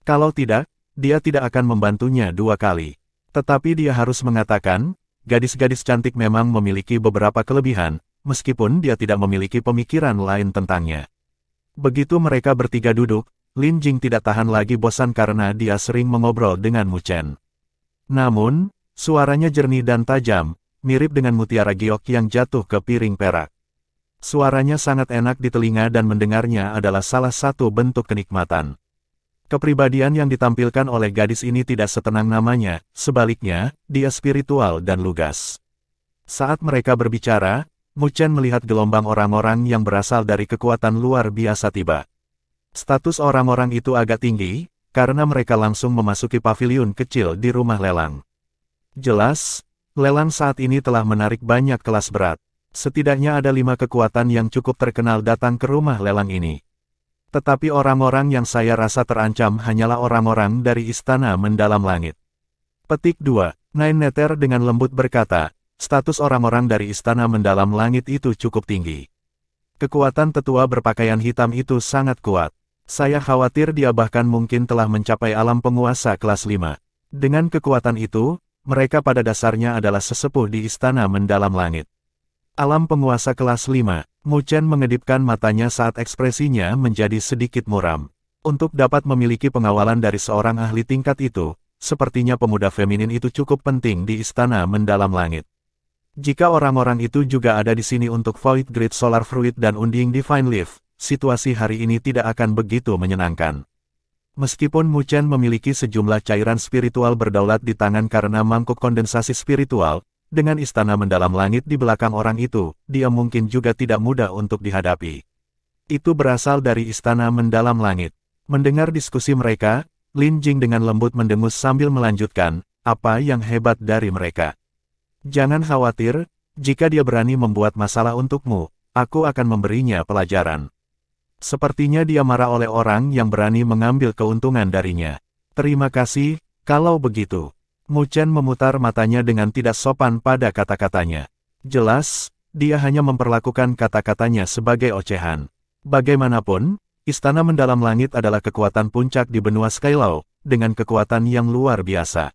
Kalau tidak, dia tidak akan membantunya dua kali. Tetapi dia harus mengatakan, gadis-gadis cantik memang memiliki beberapa kelebihan, meskipun dia tidak memiliki pemikiran lain tentangnya. Begitu mereka bertiga duduk, Lin Jing tidak tahan lagi bosan karena dia sering mengobrol dengan Mu Chen. Namun, suaranya jernih dan tajam, mirip dengan mutiara giok yang jatuh ke piring perak. Suaranya sangat enak di telinga dan mendengarnya adalah salah satu bentuk kenikmatan. Kepribadian yang ditampilkan oleh gadis ini tidak setenang namanya, sebaliknya, dia spiritual dan lugas. Saat mereka berbicara, Mu Chen melihat gelombang orang-orang yang berasal dari kekuatan luar biasa tiba. Status orang-orang itu agak tinggi, karena mereka langsung memasuki paviliun kecil di rumah lelang. Jelas, lelang saat ini telah menarik banyak kelas berat. Setidaknya ada 5 kekuatan yang cukup terkenal datang ke rumah lelang ini. Tetapi orang-orang yang saya rasa terancam hanyalah orang-orang dari istana mendalam langit. Petik 2. Nine Nether dengan lembut berkata, status orang-orang dari istana mendalam langit itu cukup tinggi. Kekuatan tetua berpakaian hitam itu sangat kuat. Saya khawatir dia bahkan mungkin telah mencapai alam penguasa kelas 5. Dengan kekuatan itu, mereka pada dasarnya adalah sesepuh di istana mendalam langit. Alam penguasa kelas 5, Mu Chen mengedipkan matanya saat ekspresinya menjadi sedikit muram. Untuk dapat memiliki pengawalan dari seorang ahli tingkat itu, sepertinya pemuda feminin itu cukup penting di istana mendalam langit. Jika orang-orang itu juga ada di sini untuk Void Grid Solar Fruit dan Undying Divine Leaf, situasi hari ini tidak akan begitu menyenangkan. Meskipun Mu Chen memiliki sejumlah cairan spiritual berdaulat di tangan karena mangkuk kondensasi spiritual, dengan istana mendalam langit di belakang orang itu, dia mungkin juga tidak mudah untuk dihadapi. Itu berasal dari istana mendalam langit. Mendengar diskusi mereka, Lin Jing dengan lembut mendengus sambil melanjutkan, apa yang hebat dari mereka. Jangan khawatir, jika dia berani membuat masalah untukmu, aku akan memberinya pelajaran. Sepertinya dia marah oleh orang yang berani mengambil keuntungan darinya. Terima kasih, kalau begitu. Mu Chen memutar matanya dengan tidak sopan pada kata-katanya. Jelas, dia hanya memperlakukan kata-katanya sebagai ocehan. Bagaimanapun, istana mendalam langit adalah kekuatan puncak di benua Skylaw, dengan kekuatan yang luar biasa.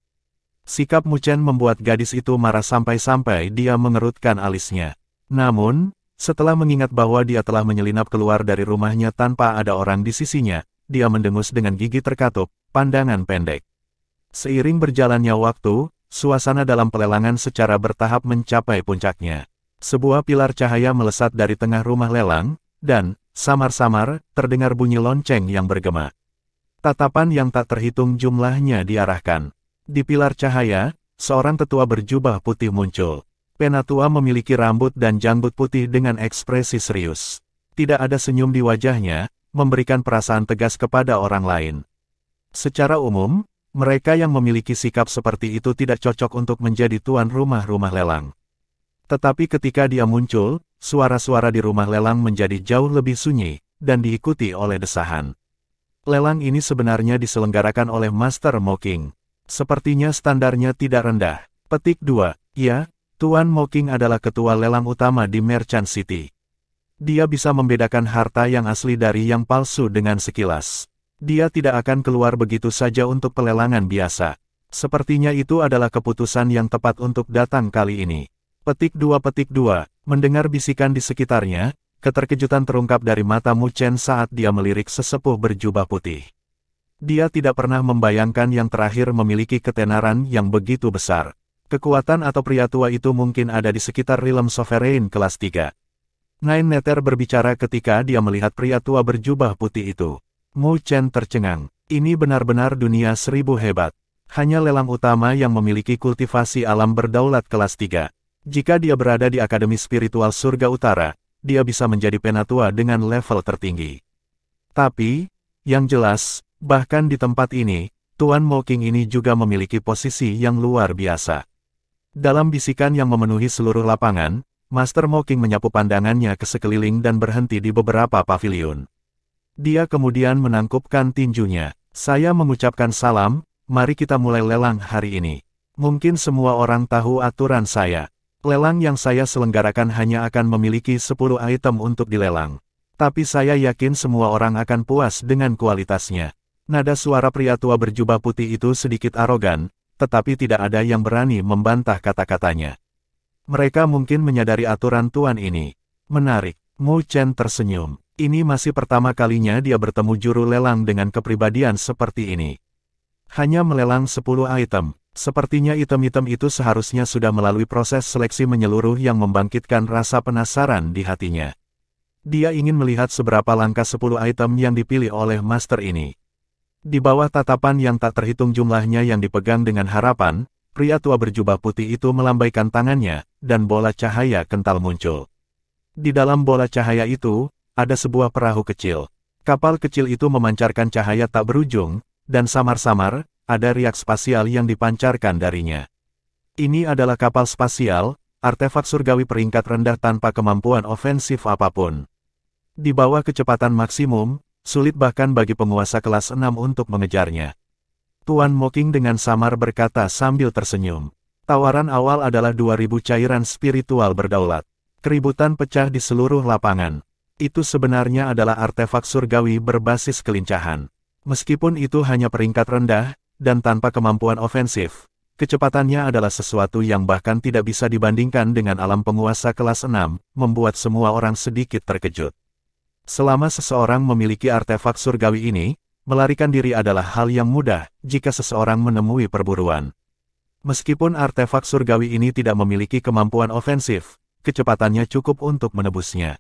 Sikap Mu Chen membuat gadis itu marah sampai-sampai dia mengerutkan alisnya. Namun, setelah mengingat bahwa dia telah menyelinap keluar dari rumahnya tanpa ada orang di sisinya, dia mendengus dengan gigi terkatup, pandangan pendek. Seiring berjalannya waktu, suasana dalam pelelangan secara bertahap mencapai puncaknya. Sebuah pilar cahaya melesat dari tengah rumah lelang, dan, samar-samar, terdengar bunyi lonceng yang bergema. Tatapan yang tak terhitung jumlahnya diarahkan. Di pilar cahaya, seorang tetua berjubah putih muncul. Penatua memiliki rambut dan janggut putih dengan ekspresi serius. Tidak ada senyum di wajahnya, memberikan perasaan tegas kepada orang lain. Secara umum, mereka yang memiliki sikap seperti itu tidak cocok untuk menjadi tuan rumah lelang. Tetapi ketika dia muncul, suara-suara di rumah lelang menjadi jauh lebih sunyi, dan diikuti oleh desahan. Lelang ini sebenarnya diselenggarakan oleh Master Mocking. Sepertinya standarnya tidak rendah. Petik 2. Ya, Tuan Mocking adalah ketua lelang utama di Merchant City. Dia bisa membedakan harta yang asli dari yang palsu dengan sekilas. Dia tidak akan keluar begitu saja untuk pelelangan biasa. Sepertinya itu adalah keputusan yang tepat untuk datang kali ini. Petik 2. Mendengar bisikan di sekitarnya, keterkejutan terungkap dari mata Mu Chen saat dia melirik sesepuh berjubah putih. Dia tidak pernah membayangkan yang terakhir memiliki ketenaran yang begitu besar. Kekuatan atau pria tua itu mungkin ada di sekitar Realm Sovereign kelas 3. Nine Nether berbicara ketika dia melihat pria tua berjubah putih itu. Mu Chen tercengang. Ini benar-benar dunia 1000 hebat. Hanya lelang utama yang memiliki kultivasi alam berdaulat kelas 3. Jika dia berada di Akademi Spiritual Surga Utara, dia bisa menjadi penatua dengan level tertinggi. Tapi, yang jelas, bahkan di tempat ini, Tuan Mocking ini juga memiliki posisi yang luar biasa. Dalam bisikan yang memenuhi seluruh lapangan, Master Mocking menyapu pandangannya ke sekeliling dan berhenti di beberapa pavilion. Dia kemudian menangkupkan tinjunya. Saya mengucapkan salam, mari kita mulai lelang hari ini. Mungkin semua orang tahu aturan saya. Lelang yang saya selenggarakan hanya akan memiliki 10 item untuk dilelang. Tapi saya yakin semua orang akan puas dengan kualitasnya. Nada suara pria tua berjubah putih itu sedikit arogan, tetapi tidak ada yang berani membantah kata-katanya. Mereka mungkin menyadari aturan tuan ini. Menarik, Mu Chen tersenyum. Ini masih pertama kalinya dia bertemu juru lelang dengan kepribadian seperti ini. Hanya melelang 10 item, sepertinya item-item itu seharusnya sudah melalui proses seleksi menyeluruh yang membangkitkan rasa penasaran di hatinya. Dia ingin melihat seberapa langka 10 item yang dipilih oleh master ini. Di bawah tatapan yang tak terhitung jumlahnya yang dipegang dengan harapan, pria tua berjubah putih itu melambaikan tangannya, dan bola cahaya kental muncul. Di dalam bola cahaya itu, ada sebuah perahu kecil. Kapal kecil itu memancarkan cahaya tak berujung, dan samar-samar, ada riak spasial yang dipancarkan darinya. Ini adalah kapal spasial, artefak surgawi peringkat rendah tanpa kemampuan ofensif apapun. Di bawah kecepatan maksimum, sulit bahkan bagi penguasa kelas 6 untuk mengejarnya. Tuan Mocking dengan samar berkata sambil tersenyum. Tawaran awal adalah 2000 cairan spiritual berdaulat. Keributan pecah di seluruh lapangan. Itu sebenarnya adalah artefak surgawi berbasis kelincahan. Meskipun itu hanya peringkat rendah, dan tanpa kemampuan ofensif, Kecepatannya adalah sesuatu yang bahkan tidak bisa dibandingkan dengan alam penguasa kelas 6, membuat semua orang sedikit terkejut. Selama seseorang memiliki artefak surgawi ini, melarikan diri adalah hal yang mudah jika seseorang menemui perburuan. Meskipun artefak surgawi ini tidak memiliki kemampuan ofensif, kecepatannya cukup untuk menebusnya.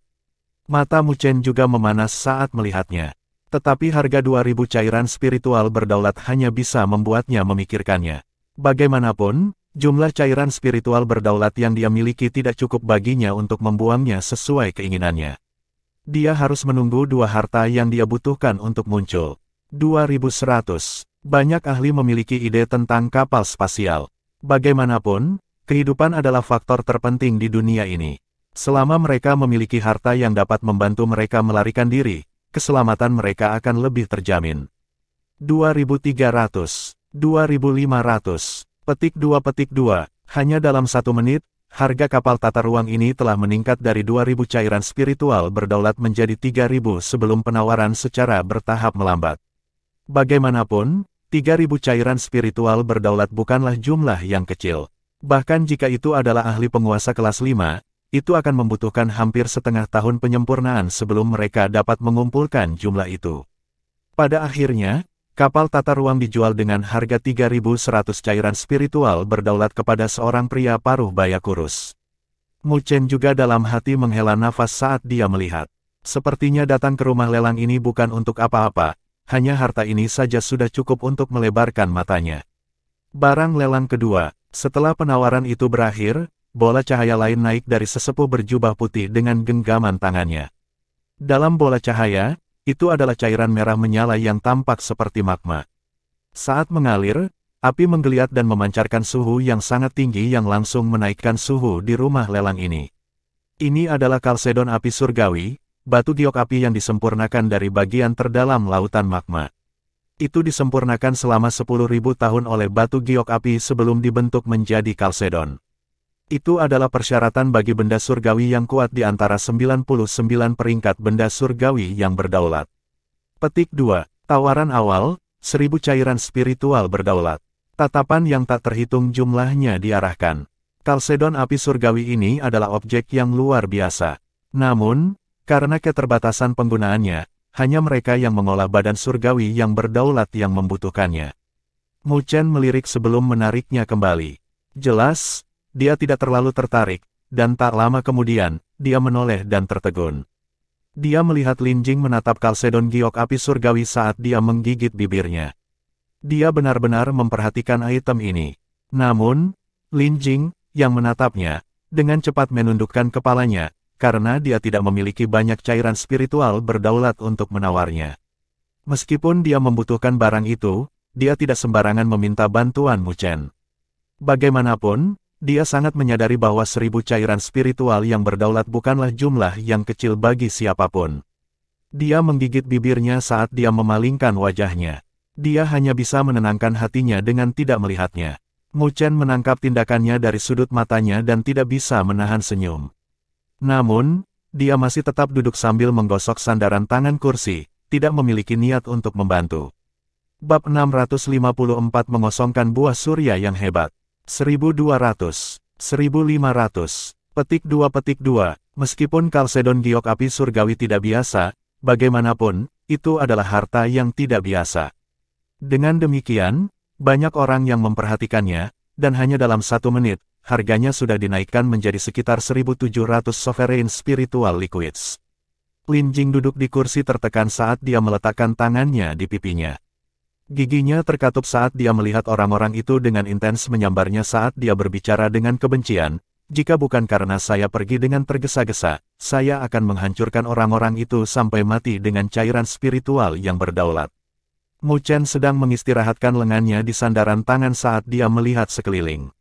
Mata Mu Chen juga memanas saat melihatnya. Tetapi harga 2000 cairan spiritual berdaulat hanya bisa membuatnya memikirkannya. Bagaimanapun, jumlah cairan spiritual berdaulat yang dia miliki tidak cukup baginya untuk membuangnya sesuai keinginannya. Dia harus menunggu dua harta yang dia butuhkan untuk muncul. 2100. Banyak ahli memiliki ide tentang kapal spasial. Bagaimanapun, kehidupan adalah faktor terpenting di dunia ini. Selama mereka memiliki harta yang dapat membantu mereka melarikan diri, keselamatan mereka akan lebih terjamin. 2300. 2500. Petik 2. Hanya dalam 1 menit, harga kapal tata ruang ini telah meningkat dari 2000 cairan spiritual berdaulat menjadi 3000 sebelum penawaran secara bertahap melambat. Bagaimanapun, 3000 cairan spiritual berdaulat bukanlah jumlah yang kecil. Bahkan jika itu adalah ahli penguasa kelas 5, itu akan membutuhkan hampir setengah tahun penyempurnaan sebelum mereka dapat mengumpulkan jumlah itu. Pada akhirnya, kapal tata ruang dijual dengan harga 3100 cairan spiritual berdaulat kepada seorang pria paruh baya kurus. Mu Chen juga dalam hati menghela nafas saat dia melihat. Sepertinya datang ke rumah lelang ini bukan untuk apa-apa, hanya harta ini saja sudah cukup untuk melebarkan matanya. Barang lelang kedua. Setelah penawaran itu berakhir, bola cahaya lain naik dari sesepuh berjubah putih dengan genggaman tangannya. Dalam bola cahaya, itu adalah cairan merah menyala yang tampak seperti magma. Saat mengalir, api menggeliat dan memancarkan suhu yang sangat tinggi yang langsung menaikkan suhu di rumah lelang ini. Ini adalah kalsedon api surgawi, batu giok api yang disempurnakan dari bagian terdalam lautan magma. Itu disempurnakan selama 10.000 tahun oleh batu giok api sebelum dibentuk menjadi kalsedon. Itu adalah persyaratan bagi benda surgawi yang kuat di antara 99 peringkat benda surgawi yang berdaulat. Petik 2. Tawaran awal, 1000 cairan spiritual berdaulat. Tatapan yang tak terhitung jumlahnya diarahkan. Kalsedon api surgawi ini adalah objek yang luar biasa. Namun, karena keterbatasan penggunaannya, hanya mereka yang mengolah badan surgawi yang berdaulat yang membutuhkannya. Mu Chen melirik sebelum menariknya kembali. Jelas, dia tidak terlalu tertarik, dan tak lama kemudian, dia menoleh dan tertegun. Dia melihat Lin Jing menatap kalsedon giok api surgawi saat dia menggigit bibirnya. Dia benar-benar memperhatikan item ini. Namun, Lin Jing, yang menatapnya, dengan cepat menundukkan kepalanya, karena dia tidak memiliki banyak cairan spiritual berdaulat untuk menawarnya. Meskipun dia membutuhkan barang itu, dia tidak sembarangan meminta bantuan Mu Chen. Bagaimanapun, dia sangat menyadari bahwa 1000 cairan spiritual yang berdaulat bukanlah jumlah yang kecil bagi siapapun. Dia menggigit bibirnya saat dia memalingkan wajahnya. Dia hanya bisa menenangkan hatinya dengan tidak melihatnya. Mu Chen menangkap tindakannya dari sudut matanya dan tidak bisa menahan senyum. Namun, dia masih tetap duduk sambil menggosok sandaran tangan kursi, tidak memiliki niat untuk membantu. Bab 654 mengosongkan buah surya yang hebat. 1200, 1500, petik 2. Meskipun kalsedon giok api surgawi tidak biasa, bagaimanapun, itu adalah harta yang tidak biasa. Dengan demikian, banyak orang yang memperhatikannya, dan hanya dalam 1 menit, harganya sudah dinaikkan menjadi sekitar 1700 sovereign spiritual liquids. Lin Jing duduk di kursi tertekan saat dia meletakkan tangannya di pipinya. Giginya terkatup saat dia melihat orang-orang itu dengan intens menyambarnya saat dia berbicara dengan kebencian. Jika bukan karena saya pergi dengan tergesa-gesa, saya akan menghancurkan orang-orang itu sampai mati dengan cairan spiritual yang berdaulat. Mu Chen sedang mengistirahatkan lengannya di sandaran tangan saat dia melihat sekeliling.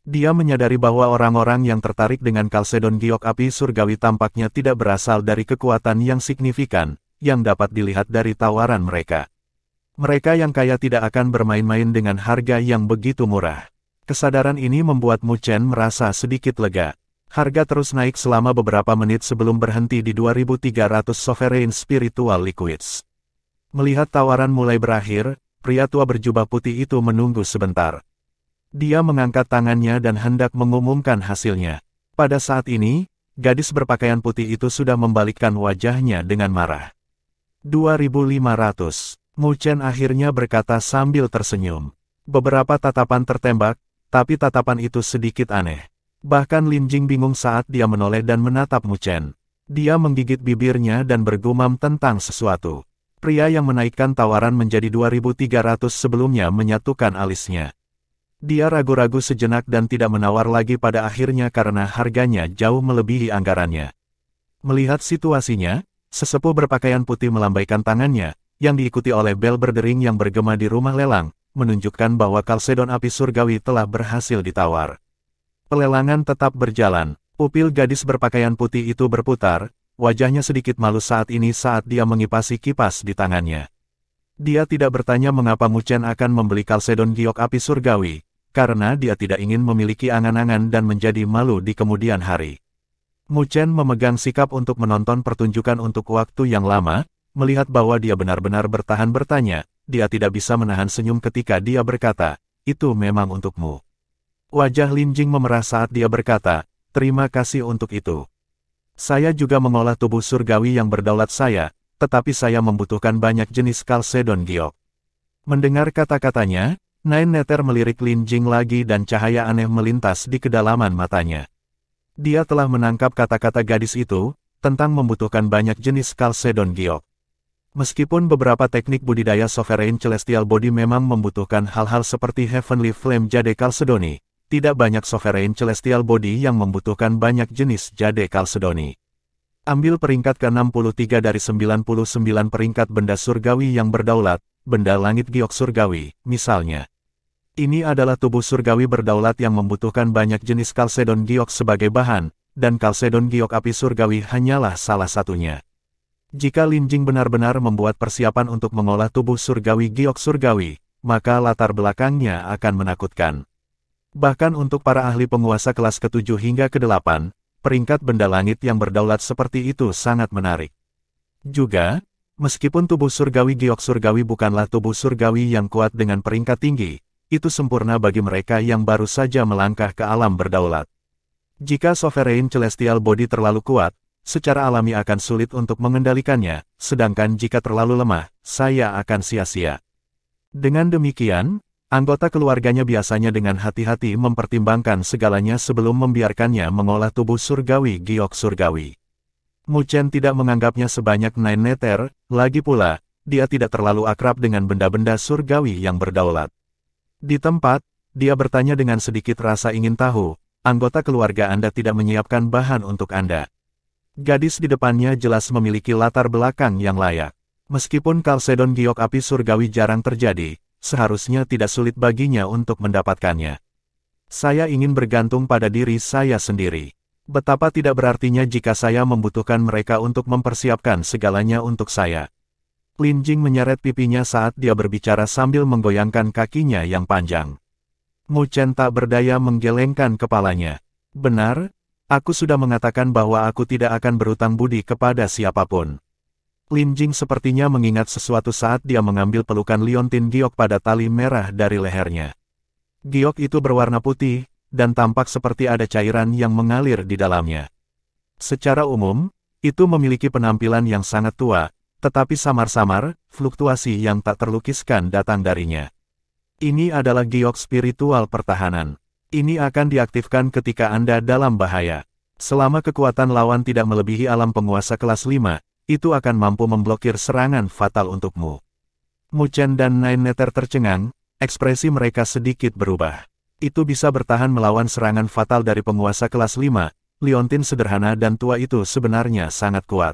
Dia menyadari bahwa orang-orang yang tertarik dengan kalsedon giok api surgawi tampaknya tidak berasal dari kekuatan yang signifikan, yang dapat dilihat dari tawaran mereka. Mereka yang kaya tidak akan bermain-main dengan harga yang begitu murah. Kesadaran ini membuat Mu Chen merasa sedikit lega. Harga terus naik selama beberapa menit sebelum berhenti di 2300 sovereign spiritual liquids. Melihat tawaran mulai berakhir, pria tua berjubah putih itu menunggu sebentar. Dia mengangkat tangannya dan hendak mengumumkan hasilnya. Pada saat ini, gadis berpakaian putih itu sudah membalikkan wajahnya dengan marah. 2500. Mu Chen akhirnya berkata sambil tersenyum. Beberapa tatapan tertembak, tapi tatapan itu sedikit aneh. Bahkan Lin Jing bingung saat dia menoleh dan menatap Mu Chen. Dia menggigit bibirnya dan bergumam tentang sesuatu. Pria yang menaikkan tawaran menjadi 2.300 sebelumnya menyatukan alisnya. Dia ragu-ragu sejenak dan tidak menawar lagi pada akhirnya karena harganya jauh melebihi anggarannya. Melihat situasinya, sesepuh berpakaian putih melambaikan tangannya, yang diikuti oleh bel berdering yang bergema di rumah lelang, menunjukkan bahwa Kalsedon api surgawi telah berhasil ditawar. Pelelangan tetap berjalan. Pupil gadis berpakaian putih itu berputar, wajahnya sedikit malu saat ini saat dia mengipasi kipas di tangannya. Dia tidak bertanya mengapa Mu Chen akan membeli Kalsedon giok api surgawi, karena dia tidak ingin memiliki angan-angan dan menjadi malu di kemudian hari. Mu Chen memegang sikap untuk menonton pertunjukan untuk waktu yang lama, melihat bahwa dia benar-benar bertahan bertanya, dia tidak bisa menahan senyum ketika dia berkata, itu memang untukmu. Wajah Lin Jing memerah saat dia berkata, terima kasih untuk itu. Saya juga mengolah tubuh surgawi yang berdaulat saya, tetapi saya membutuhkan banyak jenis Kalsedon giok. Mendengar kata-katanya, Nine Nether melirik Lin Jing lagi dan cahaya aneh melintas di kedalaman matanya. Dia telah menangkap kata-kata gadis itu, tentang membutuhkan banyak jenis Kalsedon giok. Meskipun beberapa teknik budidaya Sovereign Celestial Body memang membutuhkan hal-hal seperti Heavenly Flame Jade Kalsedoni, tidak banyak Sovereign Celestial Body yang membutuhkan banyak jenis Jade Kalsedoni. Ambil peringkat ke-63 dari 99 peringkat benda surgawi yang berdaulat, benda langit giok surgawi, misalnya. Ini adalah tubuh surgawi berdaulat yang membutuhkan banyak jenis Kalsedon giok sebagai bahan, dan Kalsedon giok api surgawi hanyalah salah satunya. Jika Lin Jing benar-benar membuat persiapan untuk mengolah tubuh surgawi giok surgawi, maka latar belakangnya akan menakutkan. Bahkan untuk para ahli penguasa kelas ke-7 hingga ke-8, peringkat benda langit yang berdaulat seperti itu sangat menarik. Juga, meskipun tubuh surgawi giok surgawi bukanlah tubuh surgawi yang kuat dengan peringkat tinggi, itu sempurna bagi mereka yang baru saja melangkah ke alam berdaulat. Jika Sovereign Celestial Body terlalu kuat, secara alami akan sulit untuk mengendalikannya, sedangkan jika terlalu lemah, saya akan sia-sia. Dengan demikian, anggota keluarganya biasanya dengan hati-hati mempertimbangkan segalanya sebelum membiarkannya mengolah tubuh surgawi giok surgawi. Mu Chen tidak menganggapnya sebanyak Nine Nether, lagi pula, dia tidak terlalu akrab dengan benda-benda surgawi yang berdaulat. Di tempat, dia bertanya dengan sedikit rasa ingin tahu, anggota keluarga Anda tidak menyiapkan bahan untuk Anda. Gadis di depannya jelas memiliki latar belakang yang layak. Meskipun Kalsedon giok api surgawi jarang terjadi, seharusnya tidak sulit baginya untuk mendapatkannya. Saya ingin bergantung pada diri saya sendiri. Betapa tidak berartinya jika saya membutuhkan mereka untuk mempersiapkan segalanya untuk saya. Lin Jing menyeret pipinya saat dia berbicara sambil menggoyangkan kakinya yang panjang. Mu Chen tak berdaya menggelengkan kepalanya. Benar, aku sudah mengatakan bahwa aku tidak akan berutang budi kepada siapapun. Lin Jing sepertinya mengingat sesuatu saat dia mengambil pelukan liontin giok pada tali merah dari lehernya. Giok itu berwarna putih, dan tampak seperti ada cairan yang mengalir di dalamnya. Secara umum, itu memiliki penampilan yang sangat tua, tetapi samar-samar, fluktuasi yang tak terlukiskan datang darinya. Ini adalah giok spiritual pertahanan. Ini akan diaktifkan ketika Anda dalam bahaya. Selama kekuatan lawan tidak melebihi alam penguasa kelas 5, itu akan mampu memblokir serangan fatal untukmu. Mu Chen dan Nine Nether tercengang, ekspresi mereka sedikit berubah. Itu bisa bertahan melawan serangan fatal dari penguasa kelas 5, liontin sederhana dan tua itu sebenarnya sangat kuat.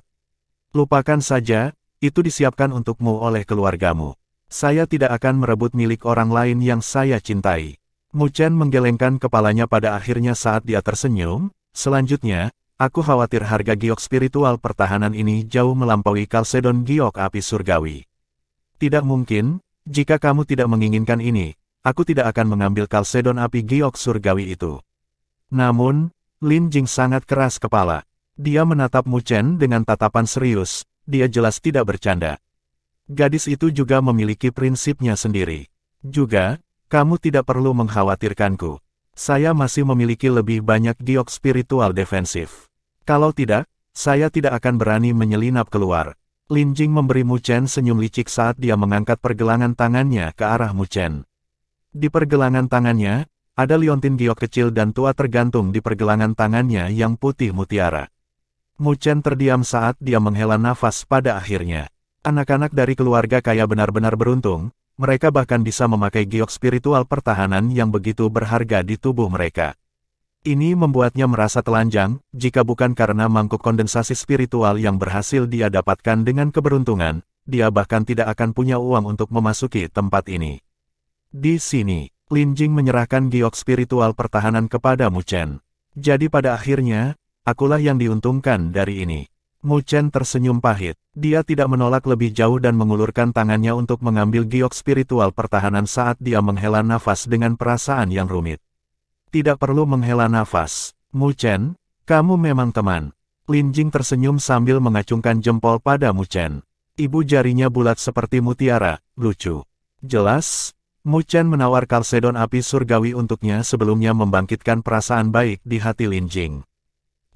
Lupakan saja, itu disiapkan untukmu oleh keluargamu. Saya tidak akan merebut milik orang lain yang saya cintai. Mu Chen menggelengkan kepalanya pada akhirnya saat dia tersenyum. Selanjutnya, aku khawatir harga giok spiritual pertahanan ini jauh melampaui Kalsedon giok api surgawi. Tidak mungkin, jika kamu tidak menginginkan ini, aku tidak akan mengambil Kalsedon api giok surgawi itu. Namun, Lin Jing sangat keras kepala. Dia menatap Mu Chen dengan tatapan serius, dia jelas tidak bercanda. Gadis itu juga memiliki prinsipnya sendiri. Juga, Kamu tidak perlu mengkhawatirkanku. Saya masih memiliki lebih banyak giok spiritual defensif. Kalau tidak, saya tidak akan berani menyelinap keluar. Lin Jing memberi Mu Chen senyum licik saat dia mengangkat pergelangan tangannya ke arah Mu Chen. Di pergelangan tangannya, ada liontin giok kecil dan tua tergantung di pergelangan tangannya yang putih mutiara. Mu Chen terdiam saat dia menghela nafas pada akhirnya. Anak-anak dari keluarga kaya benar-benar beruntung, mereka bahkan bisa memakai giok spiritual pertahanan yang begitu berharga di tubuh mereka. Ini membuatnya merasa telanjang, jika bukan karena mangkuk kondensasi spiritual yang berhasil dia dapatkan dengan keberuntungan, dia bahkan tidak akan punya uang untuk memasuki tempat ini. Di sini, Lin Jing menyerahkan giok spiritual pertahanan kepada Mu Chen. Jadi pada akhirnya, akulah yang diuntungkan dari ini. Mu Chen tersenyum pahit. Dia tidak menolak lebih jauh dan mengulurkan tangannya untuk mengambil giok spiritual pertahanan saat dia menghela nafas dengan perasaan yang rumit. Tidak perlu menghela nafas. Mu Chen, kamu memang teman. Lin Jing tersenyum sambil mengacungkan jempol pada Mu Chen. Ibu jarinya bulat seperti mutiara, lucu. Jelas, Mu Chen menawar kalsedon api surgawi untuknya sebelumnya membangkitkan perasaan baik di hati Lin Jing.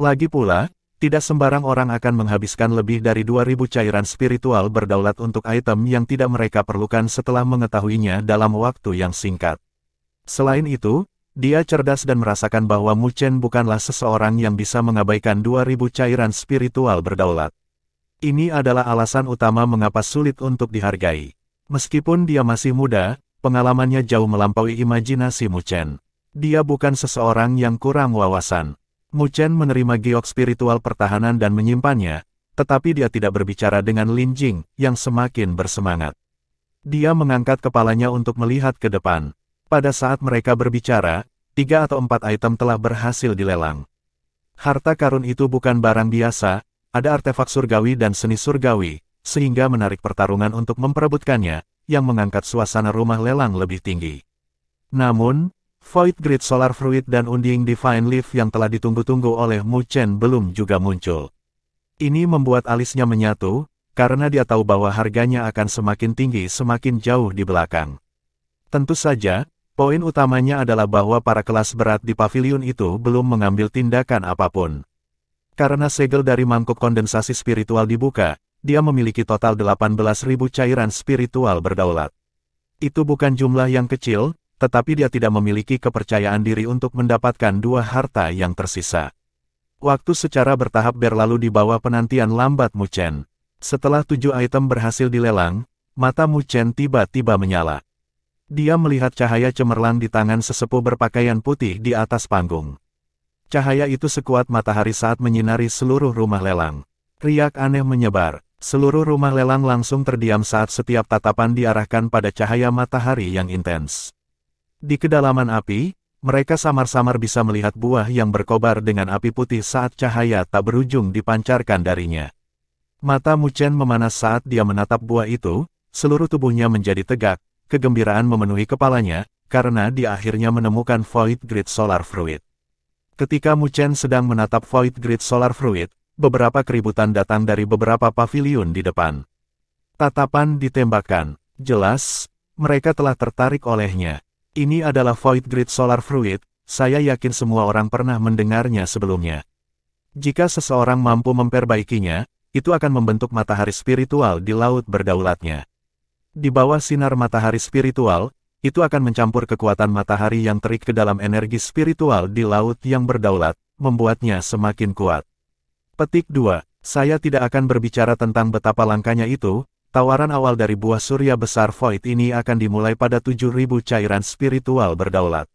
Lagi pula, tidak sembarang orang akan menghabiskan lebih dari 2000 cairan spiritual berdaulat untuk item yang tidak mereka perlukan setelah mengetahuinya dalam waktu yang singkat. Selain itu, dia cerdas dan merasakan bahwa Mu Chen bukanlah seseorang yang bisa mengabaikan 2000 cairan spiritual berdaulat. Ini adalah alasan utama mengapa sulit untuk dihargai. Meskipun dia masih muda, pengalamannya jauh melampaui imajinasi Mu Chen. Dia bukan seseorang yang kurang wawasan. Mu Chen menerima giok spiritual pertahanan dan menyimpannya, tetapi dia tidak berbicara dengan Lin Jing, yang semakin bersemangat. Dia mengangkat kepalanya untuk melihat ke depan. Pada saat mereka berbicara, 3 atau 4 item telah berhasil dilelang. Harta karun itu bukan barang biasa, ada artefak surgawi dan seni surgawi, sehingga menarik pertarungan untuk memperebutkannya, yang mengangkat suasana rumah lelang lebih tinggi. Namun, Void Grid Solar Fruit dan Undying Divine Leaf yang telah ditunggu-tunggu oleh Mu Chen belum juga muncul. Ini membuat alisnya menyatu, karena dia tahu bahwa harganya akan semakin tinggi semakin jauh di belakang. Tentu saja, poin utamanya adalah bahwa para kelas berat di pavilion itu belum mengambil tindakan apapun. Karena segel dari mangkuk kondensasi spiritual dibuka, dia memiliki total 18.000 cairan spiritual berdaulat. Itu bukan jumlah yang kecil, tetapi dia tidak memiliki kepercayaan diri untuk mendapatkan 2 harta yang tersisa. Waktu secara bertahap berlalu di bawah penantian lambat Mu Chen. Setelah 7 item berhasil dilelang, mata Mu Chen tiba-tiba menyala. Dia melihat cahaya cemerlang di tangan sesepuh berpakaian putih di atas panggung. Cahaya itu sekuat matahari saat menyinari seluruh rumah lelang. Riak aneh menyebar. Seluruh rumah lelang langsung terdiam saat setiap tatapan diarahkan pada cahaya matahari yang intens. Di kedalaman api, mereka samar-samar bisa melihat buah yang berkobar dengan api putih saat cahaya tak berujung dipancarkan darinya. Mata Mu Chen memanas saat dia menatap buah itu, seluruh tubuhnya menjadi tegak. Kegembiraan memenuhi kepalanya, karena dia akhirnya menemukan Void Grid Solar Fruit. Ketika Mu Chen sedang menatap Void Grid Solar Fruit, beberapa keributan datang dari beberapa pavilion di depan. Tatapan ditembakkan. Jelas, mereka telah tertarik olehnya. Ini adalah Void Grid Solar Fruit, saya yakin semua orang pernah mendengarnya sebelumnya. Jika seseorang mampu memperbaikinya, itu akan membentuk matahari spiritual di laut berdaulatnya. Di bawah sinar matahari spiritual, itu akan mencampur kekuatan matahari yang terik ke dalam energi spiritual di laut yang berdaulat, membuatnya semakin kuat. Petik 2. Saya tidak akan berbicara tentang betapa langkanya itu, tawaran awal dari buah surya besar Void ini akan dimulai pada 7.000 cairan spiritual berdaulat.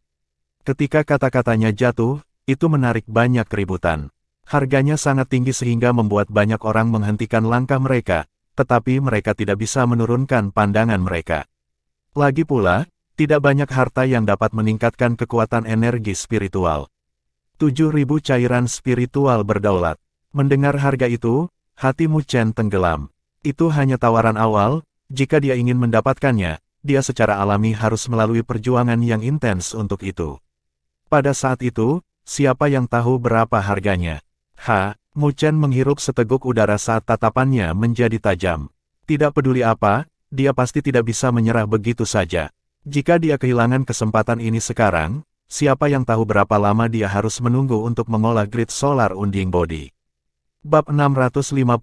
Ketika kata-katanya jatuh, itu menarik banyak keributan. Harganya sangat tinggi sehingga membuat banyak orang menghentikan langkah mereka, tetapi mereka tidak bisa menurunkan pandangan mereka. Lagi pula, tidak banyak harta yang dapat meningkatkan kekuatan energi spiritual. 7.000 cairan spiritual berdaulat. Mendengar harga itu, hati Mu Chen tenggelam. Itu hanya tawaran awal, jika dia ingin mendapatkannya, dia secara alami harus melalui perjuangan yang intens untuk itu. Pada saat itu, siapa yang tahu berapa harganya? Mu Chen menghirup seteguk udara saat tatapannya menjadi tajam. Tidak peduli apa, dia pasti tidak bisa menyerah begitu saja. Jika dia kehilangan kesempatan ini sekarang, siapa yang tahu berapa lama dia harus menunggu untuk mengolah grid solar unding body. Bab 655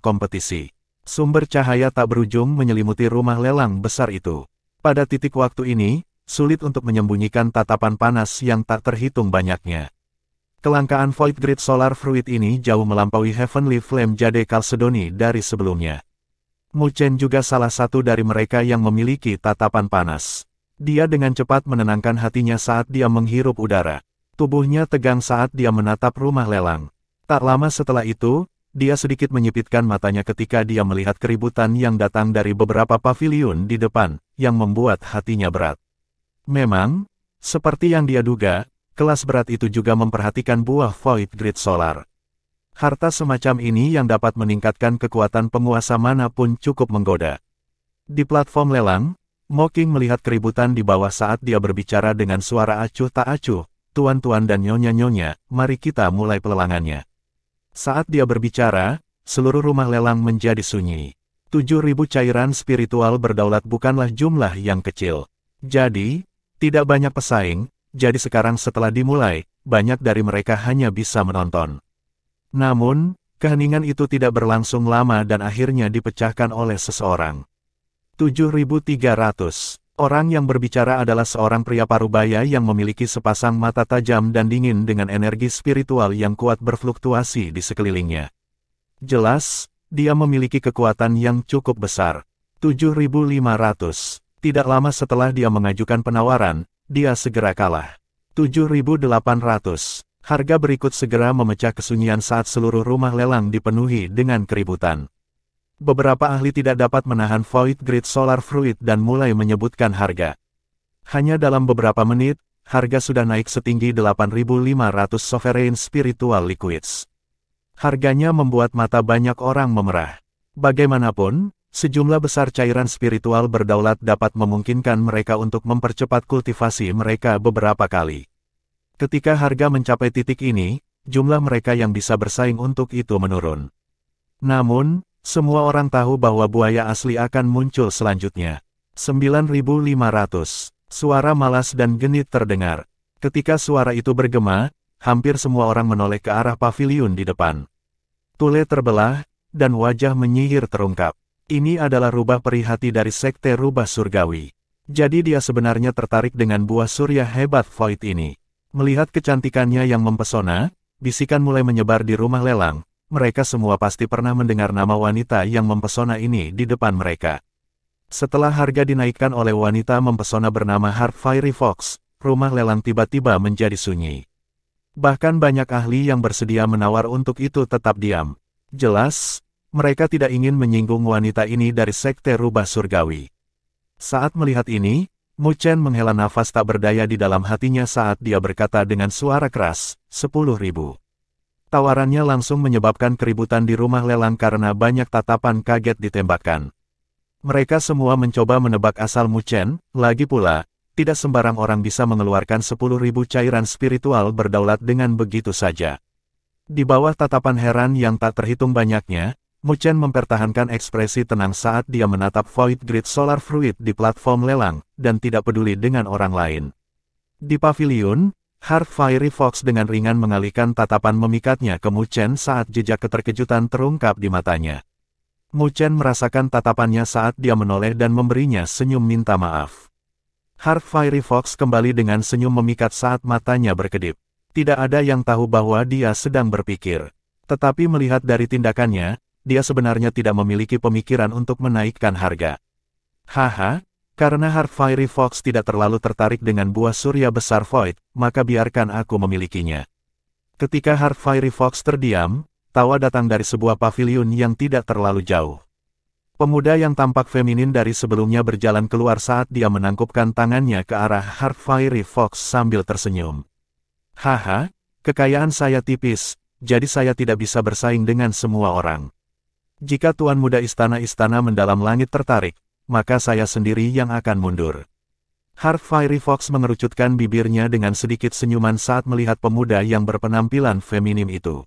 Kompetisi. Sumber cahaya tak berujung menyelimuti rumah lelang besar itu. Pada titik waktu ini, sulit untuk menyembunyikan tatapan panas yang tak terhitung banyaknya. Kelangkaan Void Grid Solar Fruit ini jauh melampaui Heavenly Flame Jade Chalcedony dari sebelumnya. Mu Chen juga salah satu dari mereka yang memiliki tatapan panas. Dia dengan cepat menenangkan hatinya saat dia menghirup udara. Tubuhnya tegang saat dia menatap rumah lelang. Tak lama setelah itu, dia sedikit menyipitkan matanya ketika dia melihat keributan yang datang dari beberapa paviliun di depan, yang membuat hatinya berat. Memang, seperti yang dia duga, kelas berat itu juga memperhatikan buah Void Grid Solar. Harta semacam ini yang dapat meningkatkan kekuatan penguasa mana pun cukup menggoda. Di platform lelang, Mocking melihat keributan di bawah saat dia berbicara dengan suara acuh tak acuh, "Tuan-tuan dan nyonya-nyonya, mari kita mulai pelelangannya." Saat dia berbicara, seluruh rumah lelang menjadi sunyi. 7.000 cairan spiritual berdaulat bukanlah jumlah yang kecil. Jadi, tidak banyak pesaing, jadi sekarang setelah dimulai, banyak dari mereka hanya bisa menonton. Namun, keheningan itu tidak berlangsung lama dan akhirnya dipecahkan oleh seseorang. 7.300. Orang yang berbicara adalah seorang pria parubaya yang memiliki sepasang mata tajam dan dingin dengan energi spiritual yang kuat berfluktuasi di sekelilingnya. Jelas, dia memiliki kekuatan yang cukup besar. 7.500. Tidak lama setelah dia mengajukan penawaran, dia segera kalah. 7.800. Harga berikut segera memecah kesunyian saat seluruh rumah lelang dipenuhi dengan keributan. Beberapa ahli tidak dapat menahan Void Grid Solar Fruit dan mulai menyebutkan harga. Hanya dalam beberapa menit, harga sudah naik setinggi 8.500 Sovereign Spiritual Liquids. Harganya membuat mata banyak orang memerah. Bagaimanapun, sejumlah besar cairan spiritual berdaulat dapat memungkinkan mereka untuk mempercepat kultivasi mereka beberapa kali. Ketika harga mencapai titik ini, jumlah mereka yang bisa bersaing untuk itu menurun. Namun, semua orang tahu bahwa buaya asli akan muncul selanjutnya. 9.500. Suara malas dan genit terdengar. Ketika suara itu bergema, hampir semua orang menoleh ke arah paviliun di depan. Tule terbelah, dan wajah menyihir terungkap. Ini adalah rubah peri hati dari sekte rubah surgawi. Jadi dia sebenarnya tertarik dengan buah surya hebat Void ini. Melihat kecantikannya yang mempesona, bisikan mulai menyebar di rumah lelang. Mereka semua pasti pernah mendengar nama wanita yang mempesona ini di depan mereka. Setelah harga dinaikkan oleh wanita mempesona bernama Heart Fiery Fox, rumah lelang tiba-tiba menjadi sunyi. Bahkan banyak ahli yang bersedia menawar untuk itu tetap diam. Jelas, mereka tidak ingin menyinggung wanita ini dari sekte rubah surgawi. Saat melihat ini, Mu Chen menghela nafas tak berdaya di dalam hatinya saat dia berkata dengan suara keras, 10.000. Tawarannya langsung menyebabkan keributan di rumah lelang karena banyak tatapan kaget ditembakkan. Mereka semua mencoba menebak asal Mu Chen, lagi pula, tidak sembarang orang bisa mengeluarkan 10.000 cairan spiritual berdaulat dengan begitu saja. Di bawah tatapan heran yang tak terhitung banyaknya, Mu Chen mempertahankan ekspresi tenang saat dia menatap Void Grid Solar Fruit di platform lelang, dan tidak peduli dengan orang lain. Di paviliun, Heart Fiery Fox dengan ringan mengalihkan tatapan memikatnya ke Mu Chen saat jejak keterkejutan terungkap di matanya. Mu Chen merasakan tatapannya saat dia menoleh dan memberinya senyum minta maaf. Heart Fiery Fox kembali dengan senyum memikat saat matanya berkedip. Tidak ada yang tahu bahwa dia sedang berpikir. Tetapi melihat dari tindakannya, dia sebenarnya tidak memiliki pemikiran untuk menaikkan harga. Haha. Karena Heart Fiery Fox tidak terlalu tertarik dengan buah surya besar Void, maka biarkan aku memilikinya. Ketika Heart Fiery Fox terdiam, tawa datang dari sebuah paviliun yang tidak terlalu jauh. Pemuda yang tampak feminin dari sebelumnya berjalan keluar saat dia menangkupkan tangannya ke arah Heart Fiery Fox sambil tersenyum. Haha, kekayaan saya tipis, jadi saya tidak bisa bersaing dengan semua orang. Jika Tuan Muda Istana-Istana Mendalam Langit tertarik, maka saya sendiri yang akan mundur. Heart Fiery Fox mengerucutkan bibirnya dengan sedikit senyuman saat melihat pemuda yang berpenampilan feminim itu.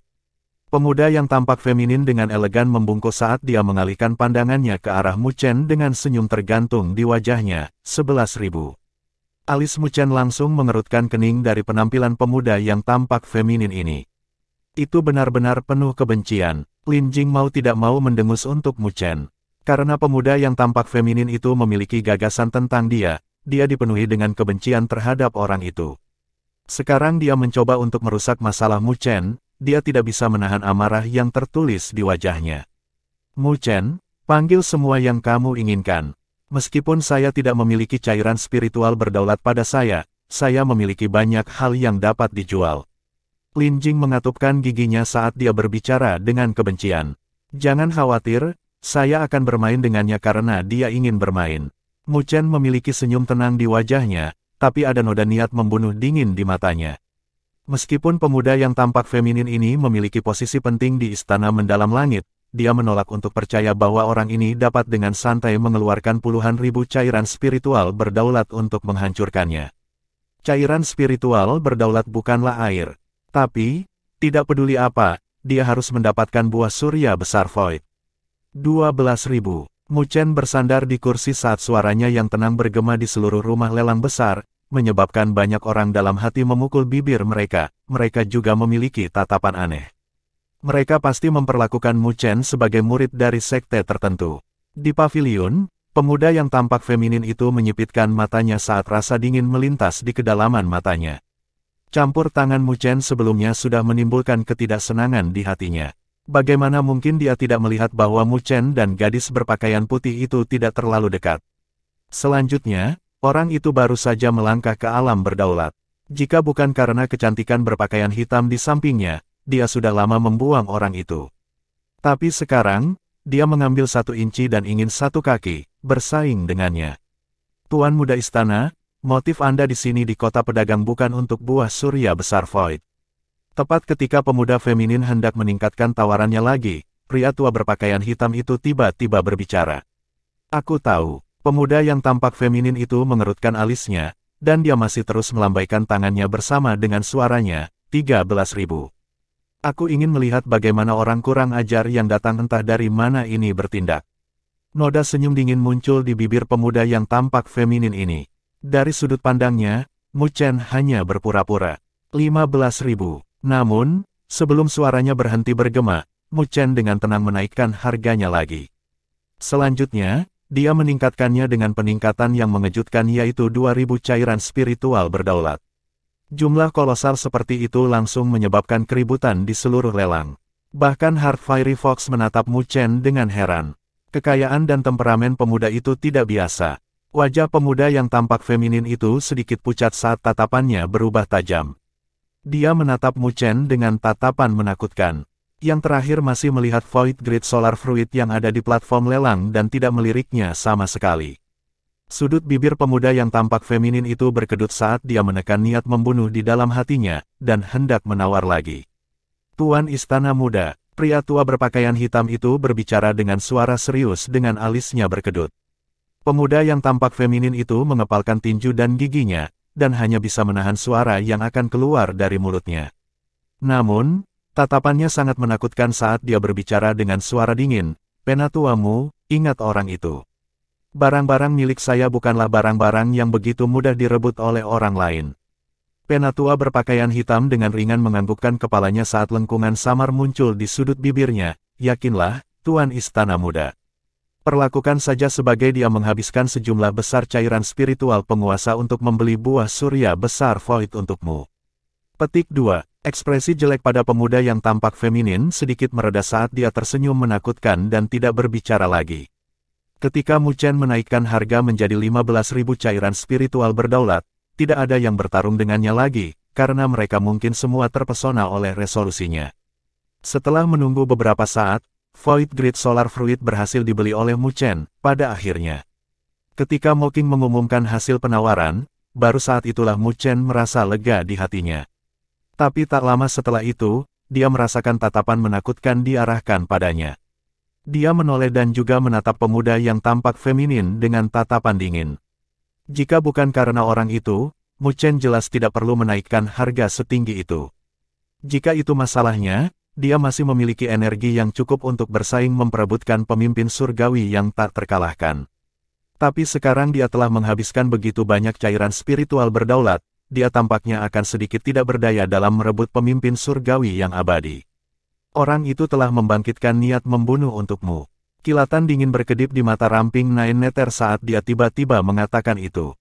Pemuda yang tampak feminin dengan elegan membungkuk saat dia mengalihkan pandangannya ke arah Mu Chen dengan senyum tergantung di wajahnya. 11.000. Alis Mu Chen langsung mengerutkan kening dari penampilan pemuda yang tampak feminin ini. Itu benar-benar penuh kebencian. Lin Jingmao tidak mau mendengus untuk Mu Chen. Karena pemuda yang tampak feminin itu memiliki gagasan tentang dia dipenuhi dengan kebencian terhadap orang itu. Sekarang dia mencoba untuk merusak masalah Mu Chen, dia tidak bisa menahan amarah yang tertulis di wajahnya. Mu Chen, panggil semua yang kamu inginkan. Meskipun saya tidak memiliki cairan spiritual berdaulat pada saya memiliki banyak hal yang dapat dijual. Lin Jing mengatupkan giginya saat dia berbicara dengan kebencian. Jangan khawatir, saya akan bermain dengannya karena dia ingin bermain. Mu Chen memiliki senyum tenang di wajahnya, tapi ada noda niat membunuh dingin di matanya. Meskipun pemuda yang tampak feminin ini memiliki posisi penting di istana mendalam langit, dia menolak untuk percaya bahwa orang ini dapat dengan santai mengeluarkan puluhan ribu cairan spiritual berdaulat untuk menghancurkannya. Cairan spiritual berdaulat bukanlah air. Tapi, tidak peduli apa, dia harus mendapatkan buah surya besar Void. 12.000. Mu Chen bersandar di kursi saat suaranya yang tenang bergema di seluruh rumah lelang besar, menyebabkan banyak orang dalam hati memukul bibir mereka. Mereka juga memiliki tatapan aneh. Mereka pasti memperlakukan Mu Chen sebagai murid dari sekte tertentu. Di pavilion, pemuda yang tampak feminin itu menyipitkan matanya saat rasa dingin melintas di kedalaman matanya. Campur tangan Mu Chen sebelumnya sudah menimbulkan ketidaksenangan di hatinya. Bagaimana mungkin dia tidak melihat bahwa Mu Chen dan gadis berpakaian putih itu tidak terlalu dekat. Selanjutnya, orang itu baru saja melangkah ke alam berdaulat. Jika bukan karena kecantikan berpakaian hitam di sampingnya, dia sudah lama membuang orang itu. Tapi sekarang, dia mengambil 1 inci dan ingin 1 kaki, bersaing dengannya. Tuan muda istana, motif Anda di sini di kota pedagang bukan untuk buah surya besar Void. Tepat ketika pemuda feminin hendak meningkatkan tawarannya lagi, pria tua berpakaian hitam itu tiba-tiba berbicara. Aku tahu, pemuda yang tampak feminin itu mengerutkan alisnya, dan dia masih terus melambaikan tangannya bersama dengan suaranya, 13.000. Aku ingin melihat bagaimana orang kurang ajar yang datang entah dari mana ini bertindak. Noda senyum dingin muncul di bibir pemuda yang tampak feminin ini. Dari sudut pandangnya, Mu Chen hanya berpura-pura. 15.000. Namun, sebelum suaranya berhenti bergema, Mu Chen dengan tenang menaikkan harganya lagi. Selanjutnya, dia meningkatkannya dengan peningkatan yang mengejutkan yaitu 2.000 cairan spiritual berdaulat. Jumlah kolosal seperti itu langsung menyebabkan keributan di seluruh lelang. Bahkan Heart Fiery Fox menatap Mu Chen dengan heran. Kekayaan dan temperamen pemuda itu tidak biasa. Wajah pemuda yang tampak feminin itu sedikit pucat saat tatapannya berubah tajam. Dia menatap Mu Chen dengan tatapan menakutkan. Yang terakhir masih melihat Void Grid Solar Fruit yang ada di platform lelang dan tidak meliriknya sama sekali. Sudut bibir pemuda yang tampak feminin itu berkedut saat dia menekan niat membunuh di dalam hatinya, dan hendak menawar lagi. Tuan Istana Muda, pria tua berpakaian hitam itu berbicara dengan suara serius dengan alisnya berkedut. Pemuda yang tampak feminin itu mengepalkan tinju dan giginya, dan hanya bisa menahan suara yang akan keluar dari mulutnya. Namun, tatapannya sangat menakutkan saat dia berbicara dengan suara dingin. Penatuamu, ingat orang itu. Barang-barang milik saya bukanlah barang-barang yang begitu mudah direbut oleh orang lain. Penatua berpakaian hitam dengan ringan menganggukkan kepalanya saat lengkungan samar muncul di sudut bibirnya. Yakinlah, Tuan Istana Muda. Perlakukan saja sebagai dia menghabiskan sejumlah besar cairan spiritual penguasa untuk membeli buah surya besar Void untukmu. Petik 2. Ekspresi jelek pada pemuda yang tampak feminin sedikit mereda saat dia tersenyum menakutkan dan tidak berbicara lagi. Ketika Mu Chen menaikkan harga menjadi 15.000 cairan spiritual berdaulat, tidak ada yang bertarung dengannya lagi, karena mereka mungkin semua terpesona oleh resolusinya. Setelah menunggu beberapa saat, Void Grid Solar Fruit berhasil dibeli oleh Mu Chen, pada akhirnya. Ketika Mocking mengumumkan hasil penawaran, baru saat itulah Mu Chen merasa lega di hatinya. Tapi tak lama setelah itu, dia merasakan tatapan menakutkan diarahkan padanya. Dia menoleh dan juga menatap pemuda yang tampak feminin dengan tatapan dingin. Jika bukan karena orang itu, Mu Chen jelas tidak perlu menaikkan harga setinggi itu. Jika itu masalahnya, dia masih memiliki energi yang cukup untuk bersaing memperebutkan pemimpin surgawi yang tak terkalahkan. Tapi sekarang dia telah menghabiskan begitu banyak cairan spiritual berdaulat, dia tampaknya akan sedikit tidak berdaya dalam merebut pemimpin surgawi yang abadi. Orang itu telah membangkitkan niat membunuh untukmu. Kilatan dingin berkedip di mata ramping Nine Nether saat dia tiba-tiba mengatakan itu.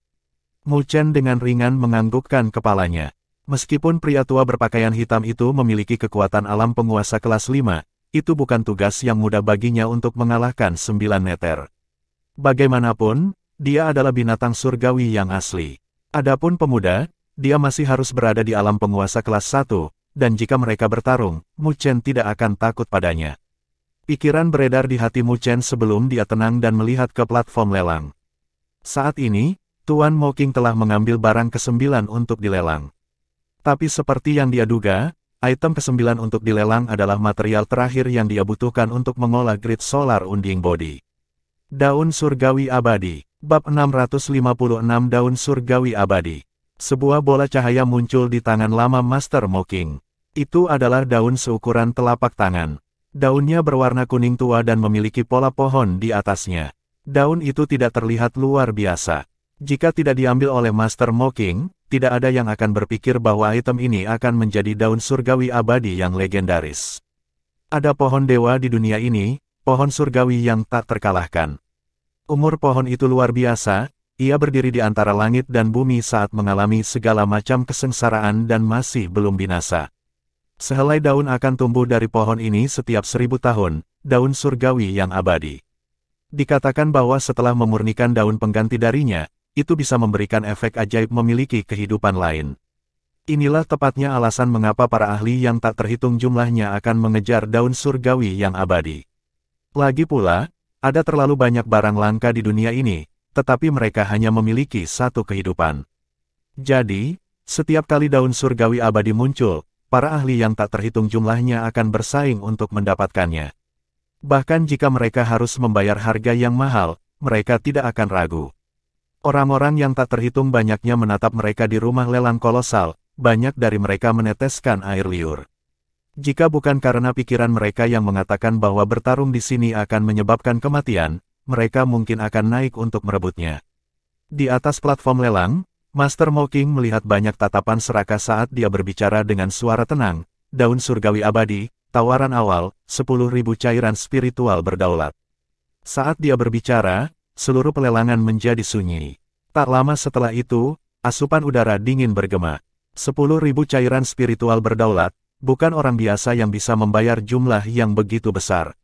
Mu Chen dengan ringan menganggukkan kepalanya. Meskipun pria tua berpakaian hitam itu memiliki kekuatan alam penguasa kelas 5, itu bukan tugas yang mudah baginya untuk mengalahkan 9 Nether. Bagaimanapun, dia adalah binatang surgawi yang asli. Adapun pemuda, dia masih harus berada di alam penguasa kelas 1, dan jika mereka bertarung, Mu Chen tidak akan takut padanya. Pikiran beredar di hati Mu Chen sebelum dia tenang dan melihat ke platform lelang. Saat ini, Tuan Mocking telah mengambil barang ke-9 untuk dilelang. Tapi seperti yang dia duga, item ke-9 untuk dilelang adalah material terakhir yang dia butuhkan untuk mengolah Grid Solar Unding Body. Daun Surgawi Abadi. Bab 656 Daun Surgawi Abadi. Sebuah bola cahaya muncul di tangan lama Master Mocking. Itu adalah daun seukuran telapak tangan. Daunnya berwarna kuning tua dan memiliki pola pohon di atasnya. Daun itu tidak terlihat luar biasa. Jika tidak diambil oleh Master Mocking, tidak ada yang akan berpikir bahwa item ini akan menjadi daun surgawi abadi yang legendaris. Ada pohon dewa di dunia ini, pohon surgawi yang tak terkalahkan. Umur pohon itu luar biasa, ia berdiri di antara langit dan bumi saat mengalami segala macam kesengsaraan dan masih belum binasa. Sehelai daun akan tumbuh dari pohon ini setiap 1000 tahun, daun surgawi yang abadi. Dikatakan bahwa setelah memurnikan daun pengganti darinya, itu bisa memberikan efek ajaib memiliki kehidupan lain. Inilah tepatnya alasan mengapa para ahli yang tak terhitung jumlahnya akan mengejar daun surgawi yang abadi. Lagi pula, ada terlalu banyak barang langka di dunia ini, tetapi mereka hanya memiliki satu kehidupan. Jadi, setiap kali daun surgawi abadi muncul, para ahli yang tak terhitung jumlahnya akan bersaing untuk mendapatkannya. Bahkan jika mereka harus membayar harga yang mahal, mereka tidak akan ragu. Orang-orang yang tak terhitung banyaknya menatap mereka di rumah lelang kolosal, banyak dari mereka meneteskan air liur. Jika bukan karena pikiran mereka yang mengatakan bahwa bertarung di sini akan menyebabkan kematian, mereka mungkin akan naik untuk merebutnya. Di atas platform lelang, Master Mocking melihat banyak tatapan serakah saat dia berbicara dengan suara tenang, daun surgawi abadi, tawaran awal, 10.000 cairan spiritual berdaulat. Saat dia berbicara, seluruh pelelangan menjadi sunyi. Tak lama setelah itu, asupan udara dingin bergema. 10.000 cairan spiritual berdaulat, bukan orang biasa yang bisa membayar jumlah yang begitu besar.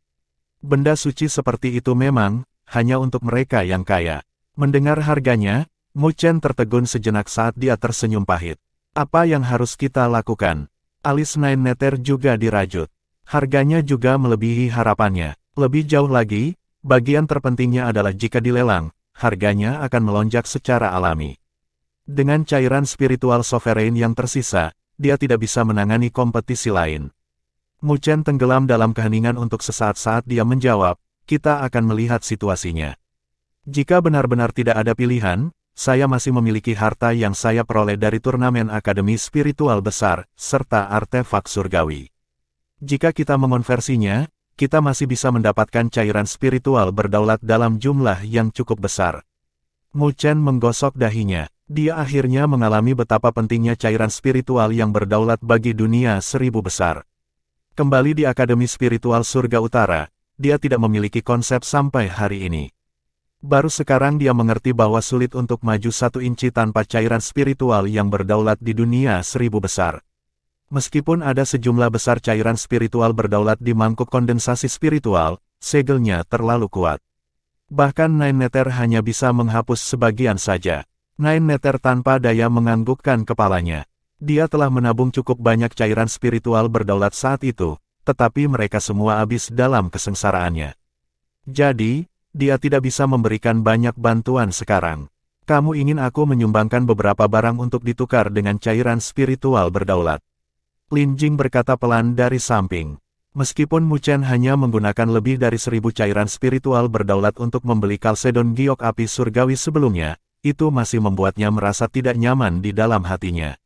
Benda suci seperti itu memang, hanya untuk mereka yang kaya. Mendengar harganya, Mu Chen tertegun sejenak saat dia tersenyum pahit. Apa yang harus kita lakukan? Alis Nine Nether juga dirajut. Harganya juga melebihi harapannya. Lebih jauh lagi, bagian terpentingnya adalah jika dilelang, harganya akan melonjak secara alami. Dengan cairan spiritual sovereign yang tersisa, dia tidak bisa menangani kompetisi lain. Mu Chen tenggelam dalam keheningan untuk sesaat saat dia menjawab, kita akan melihat situasinya. Jika benar-benar tidak ada pilihan, saya masih memiliki harta yang saya peroleh dari turnamen akademi spiritual besar, serta artefak surgawi. Jika kita mengonversinya, kita masih bisa mendapatkan cairan spiritual berdaulat dalam jumlah yang cukup besar. Mu Chen menggosok dahinya. Dia akhirnya mengalami betapa pentingnya cairan spiritual yang berdaulat bagi dunia 1000 besar. Kembali di Akademi Spiritual Surga Utara, dia tidak memiliki konsep sampai hari ini. Baru sekarang dia mengerti bahwa sulit untuk maju 1 inci tanpa cairan spiritual yang berdaulat di dunia 1000 besar. Meskipun ada sejumlah besar cairan spiritual berdaulat di mangkuk kondensasi spiritual, segelnya terlalu kuat. Bahkan Nine Nether hanya bisa menghapus sebagian saja. Nine Nether tanpa daya menganggukkan kepalanya. Dia telah menabung cukup banyak cairan spiritual berdaulat saat itu, tetapi mereka semua habis dalam kesengsaraannya. Jadi, dia tidak bisa memberikan banyak bantuan sekarang. Kamu ingin aku menyumbangkan beberapa barang untuk ditukar dengan cairan spiritual berdaulat? Lin Jing berkata pelan dari samping. Meskipun Mu Chen hanya menggunakan lebih dari 1000 cairan spiritual berdaulat untuk membeli Kalsedon Giok Api Surgawi sebelumnya, itu masih membuatnya merasa tidak nyaman di dalam hatinya.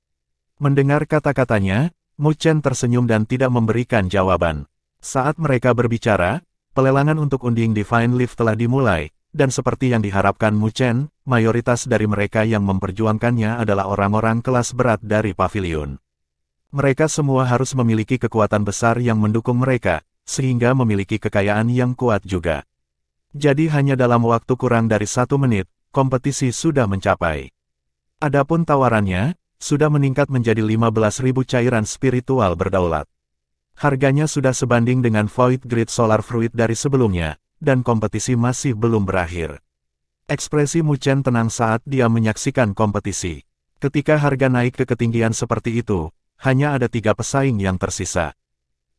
Mendengar kata-katanya, Mu Chen tersenyum dan tidak memberikan jawaban. Saat mereka berbicara, pelelangan untuk undian Divine Leaf telah dimulai, dan seperti yang diharapkan Mu Chen, mayoritas dari mereka yang memperjuangkannya adalah orang-orang kelas berat dari pavilion. Mereka semua harus memiliki kekuatan besar yang mendukung mereka, sehingga memiliki kekayaan yang kuat juga. Jadi hanya dalam waktu kurang dari 1 menit, kompetisi sudah mencapai. Adapun tawarannya, sudah meningkat menjadi 15.000 cairan spiritual berdaulat. Harganya sudah sebanding dengan Void Grid Solar Fruit dari sebelumnya, dan kompetisi masih belum berakhir. Ekspresi Mu Chen tenang saat dia menyaksikan kompetisi. Ketika harga naik ke ketinggian seperti itu, hanya ada 3 pesaing yang tersisa.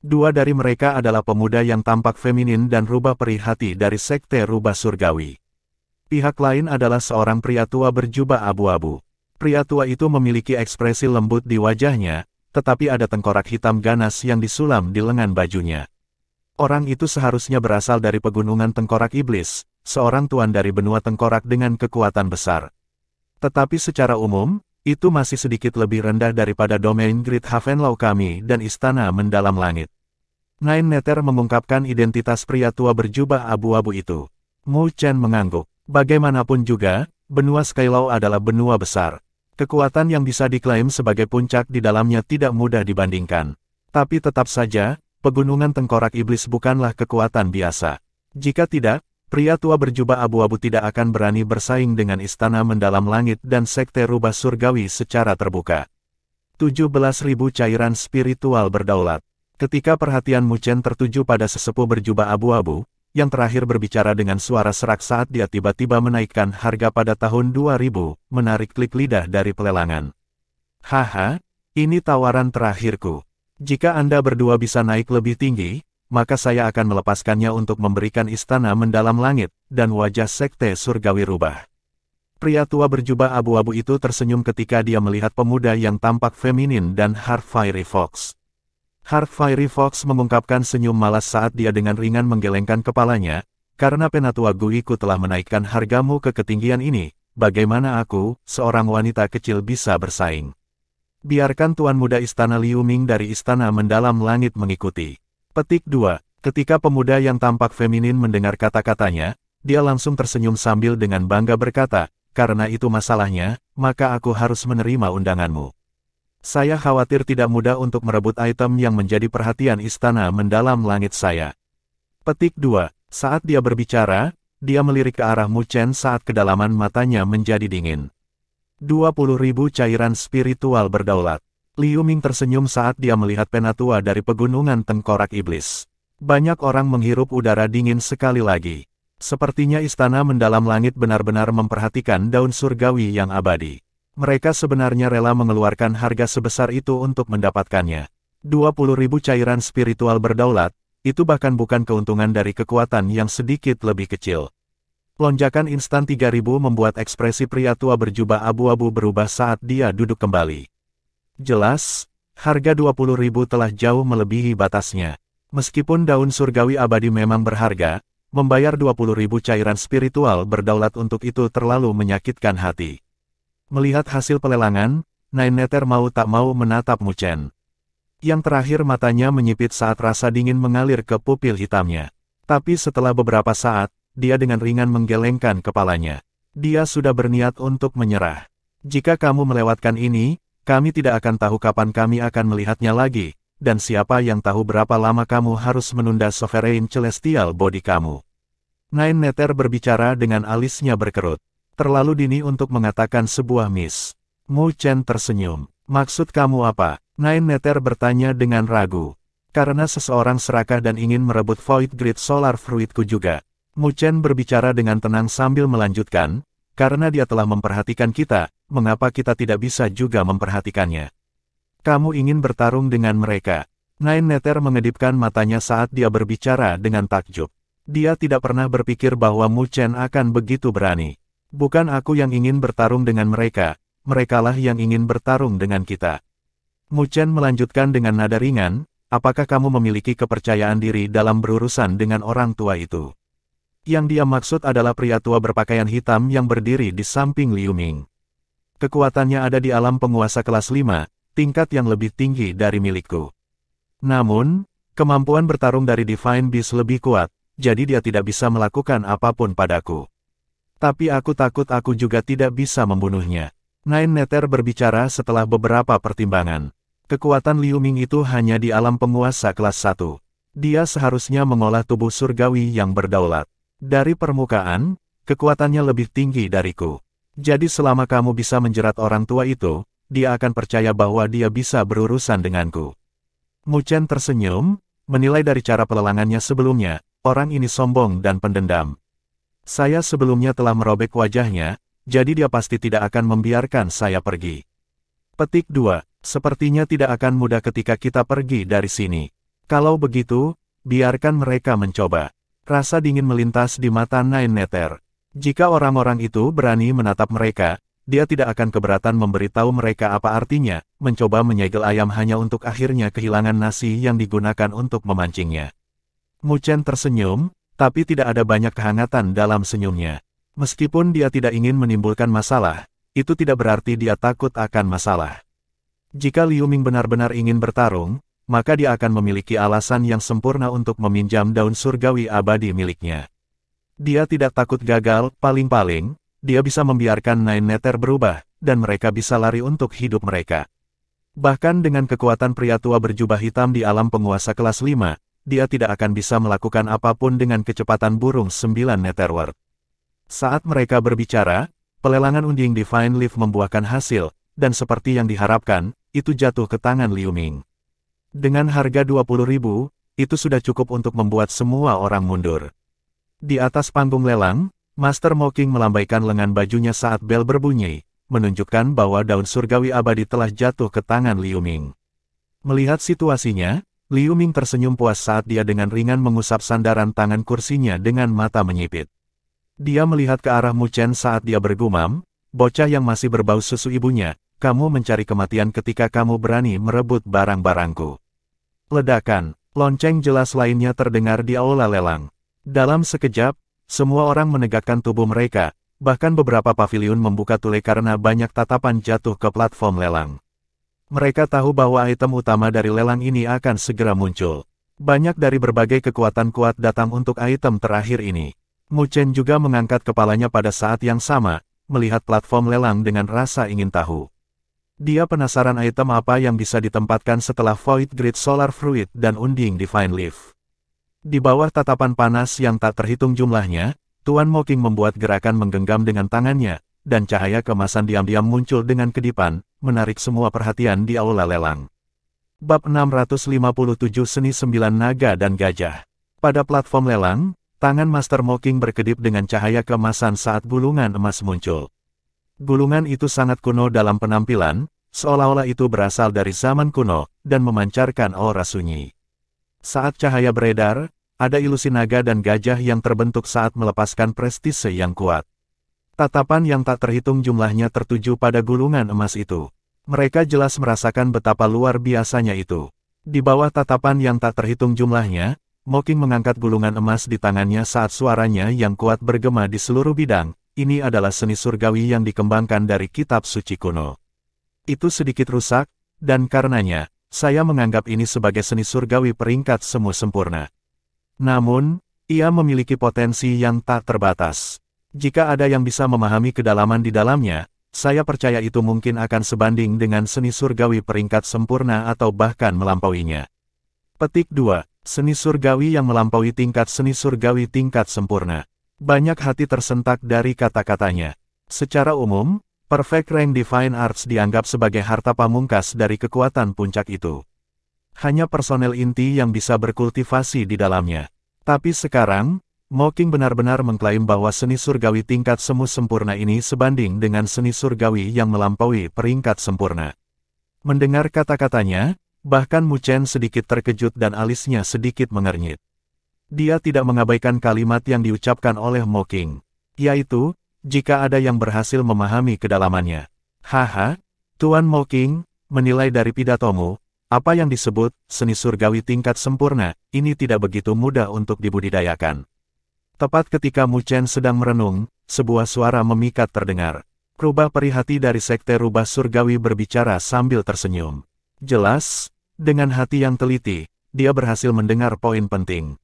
2 dari mereka adalah pemuda yang tampak feminin dan rubah peri hati dari Sekte Rubah Surgawi. Pihak lain adalah seorang pria tua berjubah abu-abu. Pria tua itu memiliki ekspresi lembut di wajahnya, tetapi ada tengkorak hitam ganas yang disulam di lengan bajunya. Orang itu seharusnya berasal dari pegunungan Tengkorak Iblis, seorang tuan dari benua tengkorak dengan kekuatan besar. Tetapi secara umum, itu masih sedikit lebih rendah daripada domain Great Havenlaw kami dan Istana Mendalam Langit. Nine Nether mengungkapkan identitas pria tua berjubah abu-abu itu. Mu Chen mengangguk. Bagaimanapun juga, benua Skylaw adalah benua besar. Kekuatan yang bisa diklaim sebagai puncak di dalamnya tidak mudah dibandingkan. Tapi tetap saja, pegunungan Tengkorak Iblis bukanlah kekuatan biasa. Jika tidak, pria tua berjubah abu-abu tidak akan berani bersaing dengan Istana Mendalam Langit dan Sekte Rubah Surgawi secara terbuka. 17.000 cairan spiritual berdaulat. Ketika perhatian Mu Chen tertuju pada sesepuh berjubah abu-abu, yang terakhir berbicara dengan suara serak saat dia tiba-tiba menaikkan harga pada tahun 2000, menarik klik lidah dari pelelangan. Haha, ini tawaran terakhirku. Jika Anda berdua bisa naik lebih tinggi, maka saya akan melepaskannya untuk memberikan Istana Mendalam Langit, dan wajah Sekte Surgawi rubah. Pria tua berjubah abu-abu itu tersenyum ketika dia melihat pemuda yang tampak feminin dan Heart Fiery Fox. Heart Fiery Fox mengungkapkan senyum malas saat dia dengan ringan menggelengkan kepalanya, karena Penatua Guiku telah menaikkan hargamu ke ketinggian ini, bagaimana aku, seorang wanita kecil bisa bersaing? Biarkan Tuan Muda Istana Liu Ming dari Istana Mendalam Langit mengikuti. Petik 2. Ketika pemuda yang tampak feminin mendengar kata-katanya, dia langsung tersenyum sambil dengan bangga berkata, karena itu masalahnya, maka aku harus menerima undanganmu. Saya khawatir tidak mudah untuk merebut item yang menjadi perhatian Istana Mendalam Langit saya. Petik 2. Saat dia berbicara, dia melirik ke arah Mu Chen saat kedalaman matanya menjadi dingin. 20.000 cairan spiritual berdaulat. Liu Ming tersenyum saat dia melihat Penatua dari pegunungan Tengkorak Iblis. Banyak orang menghirup udara dingin sekali lagi. Sepertinya Istana Mendalam Langit benar-benar memperhatikan daun surgawi yang abadi. Mereka sebenarnya rela mengeluarkan harga sebesar itu untuk mendapatkannya. 20.000 cairan spiritual berdaulat, itu bahkan bukan keuntungan dari kekuatan yang sedikit lebih kecil. Lonjakan instan 3.000 membuat ekspresi pria tua berjubah abu-abu berubah saat dia duduk kembali. Jelas, harga 20.000 telah jauh melebihi batasnya. Meskipun daun surgawi abadi memang berharga, membayar 20.000 cairan spiritual berdaulat untuk itu terlalu menyakitkan hati. Melihat hasil pelelangan, Nine Nether mau tak mau menatap Mu Chen. Yang terakhir matanya menyipit saat rasa dingin mengalir ke pupil hitamnya. Tapi setelah beberapa saat, dia dengan ringan menggelengkan kepalanya. Dia sudah berniat untuk menyerah. Jika kamu melewatkan ini, kami tidak akan tahu kapan kami akan melihatnya lagi, dan siapa yang tahu berapa lama kamu harus menunda Sovereign Celestial Body kamu. Nine Nether berbicara dengan alisnya berkerut. Terlalu dini untuk mengatakan sebuah miss. Mu Chen tersenyum. Maksud kamu apa? Nine Nether bertanya dengan ragu. Karena seseorang serakah dan ingin merebut Void Grid Solar Fruitku juga. Mu Chen berbicara dengan tenang sambil melanjutkan, karena dia telah memperhatikan kita, mengapa kita tidak bisa juga memperhatikannya? Kamu ingin bertarung dengan mereka. Nine Nether mengedipkan matanya saat dia berbicara dengan takjub. Dia tidak pernah berpikir bahwa Mu Chen akan begitu berani. Bukan aku yang ingin bertarung dengan mereka, merekalah yang ingin bertarung dengan kita. Mu Chen melanjutkan dengan nada ringan, apakah kamu memiliki kepercayaan diri dalam berurusan dengan orang tua itu? Yang dia maksud adalah pria tua berpakaian hitam yang berdiri di samping Liu Ming. Kekuatannya ada di alam penguasa kelas 5, tingkat yang lebih tinggi dari milikku. Namun, kemampuan bertarung dari Divine Beast lebih kuat, jadi dia tidak bisa melakukan apapun padaku. Tapi aku takut aku juga tidak bisa membunuhnya. Nine Nether berbicara setelah beberapa pertimbangan. Kekuatan Liu Ming itu hanya di alam penguasa kelas 1. Dia seharusnya mengolah tubuh surgawi yang berdaulat. Dari permukaan, kekuatannya lebih tinggi dariku. Jadi selama kamu bisa menjerat orang tua itu, dia akan percaya bahwa dia bisa berurusan denganku. Mu Chen tersenyum, menilai dari cara pelelangannya sebelumnya, orang ini sombong dan pendendam. Saya sebelumnya telah merobek wajahnya, jadi dia pasti tidak akan membiarkan saya pergi. Petik 2. Sepertinya tidak akan mudah ketika kita pergi dari sini. Kalau begitu, biarkan mereka mencoba. Rasa dingin melintas di mata Nine Nether. Jika orang-orang itu berani menatap mereka, dia tidak akan keberatan memberitahu mereka apa artinya, mencoba menyegel ayam hanya untuk akhirnya kehilangan nasi yang digunakan untuk memancingnya. Mu Chen tersenyum, tapi tidak ada banyak kehangatan dalam senyumnya. Meskipun dia tidak ingin menimbulkan masalah, itu tidak berarti dia takut akan masalah. Jika Liu Ming benar-benar ingin bertarung, maka dia akan memiliki alasan yang sempurna untuk meminjam daun surgawi abadi miliknya. Dia tidak takut gagal, paling-paling, dia bisa membiarkan Nine Nether berubah, dan mereka bisa lari untuk hidup mereka. Bahkan dengan kekuatan pria tua berjubah hitam di alam penguasa kelas 5, dia tidak akan bisa melakukan apapun dengan kecepatan burung 9 Netherworld. Saat mereka berbicara, pelelangan unding Divine Leaf membuahkan hasil, dan seperti yang diharapkan, itu jatuh ke tangan Liu Ming. Dengan harga 20.000, itu sudah cukup untuk membuat semua orang mundur. Di atas panggung lelang, Master Mocking melambaikan lengan bajunya saat bel berbunyi, menunjukkan bahwa daun surgawi abadi telah jatuh ke tangan Liu Ming. Melihat situasinya, Liu Ming tersenyum puas saat dia dengan ringan mengusap sandaran tangan kursinya dengan mata menyipit. Dia melihat ke arah Mu Chen saat dia bergumam, bocah yang masih berbau susu ibunya, kamu mencari kematian ketika kamu berani merebut barang-barangku. Ledakan, lonceng jelas lainnya terdengar di aula lelang. Dalam sekejap, semua orang menegakkan tubuh mereka, bahkan beberapa paviliun membuka tule karena banyak tatapan jatuh ke platform lelang. Mereka tahu bahwa item utama dari lelang ini akan segera muncul. Banyak dari berbagai kekuatan kuat datang untuk item terakhir ini. Mu Chen juga mengangkat kepalanya pada saat yang sama, melihat platform lelang dengan rasa ingin tahu. Dia penasaran item apa yang bisa ditempatkan setelah Void Grid Solar Fruit dan unding Divine Leaf. Di bawah tatapan panas yang tak terhitung jumlahnya, Tuan Mocking membuat gerakan menggenggam dengan tangannya, dan cahaya kemasan diam-diam muncul dengan kedipan, menarik semua perhatian di aula lelang. Bab 657 Seni 9 Naga dan Gajah. Pada platform lelang, tangan Master Mocking berkedip dengan cahaya kemasan saat gulungan emas muncul. Gulungan itu sangat kuno dalam penampilan, seolah-olah itu berasal dari zaman kuno, dan memancarkan aura sunyi. Saat cahaya beredar, ada ilusi naga dan gajah yang terbentuk saat melepaskan prestise yang kuat. Tatapan yang tak terhitung jumlahnya tertuju pada gulungan emas itu. Mereka jelas merasakan betapa luar biasanya itu. Di bawah tatapan yang tak terhitung jumlahnya, Mocking mengangkat gulungan emas di tangannya saat suaranya yang kuat bergema di seluruh bidang. Ini adalah seni surgawi yang dikembangkan dari kitab suci kuno. Itu sedikit rusak, dan karenanya, saya menganggap ini sebagai seni surgawi peringkat semu sempurna. Namun, ia memiliki potensi yang tak terbatas. Jika ada yang bisa memahami kedalaman di dalamnya, saya percaya itu mungkin akan sebanding dengan seni surgawi peringkat sempurna atau bahkan melampauinya. Petik 2. Seni surgawi yang melampaui tingkat seni surgawi tingkat sempurna. Banyak hati tersentak dari kata-katanya. Secara umum, Perfect Rank Divine Arts dianggap sebagai harta pamungkas dari kekuatan puncak itu. Hanya personel inti yang bisa berkultivasi di dalamnya. Tapi sekarang, Mocking benar-benar mengklaim bahwa seni surgawi tingkat semu sempurna ini sebanding dengan seni surgawi yang melampaui peringkat sempurna. Mendengar kata-katanya, bahkan Mu Chen sedikit terkejut dan alisnya sedikit mengernyit. Dia tidak mengabaikan kalimat yang diucapkan oleh Mocking, yaitu, jika ada yang berhasil memahami kedalamannya. Haha, Tuan Mocking, menilai dari pidatomu, apa yang disebut seni surgawi tingkat sempurna, ini tidak begitu mudah untuk dibudidayakan. Tepat ketika Mu Chen sedang merenung, sebuah suara memikat terdengar. Rubah perihati dari sekte rubah surgawi berbicara sambil tersenyum. Jelas, dengan hati yang teliti, dia berhasil mendengar poin penting.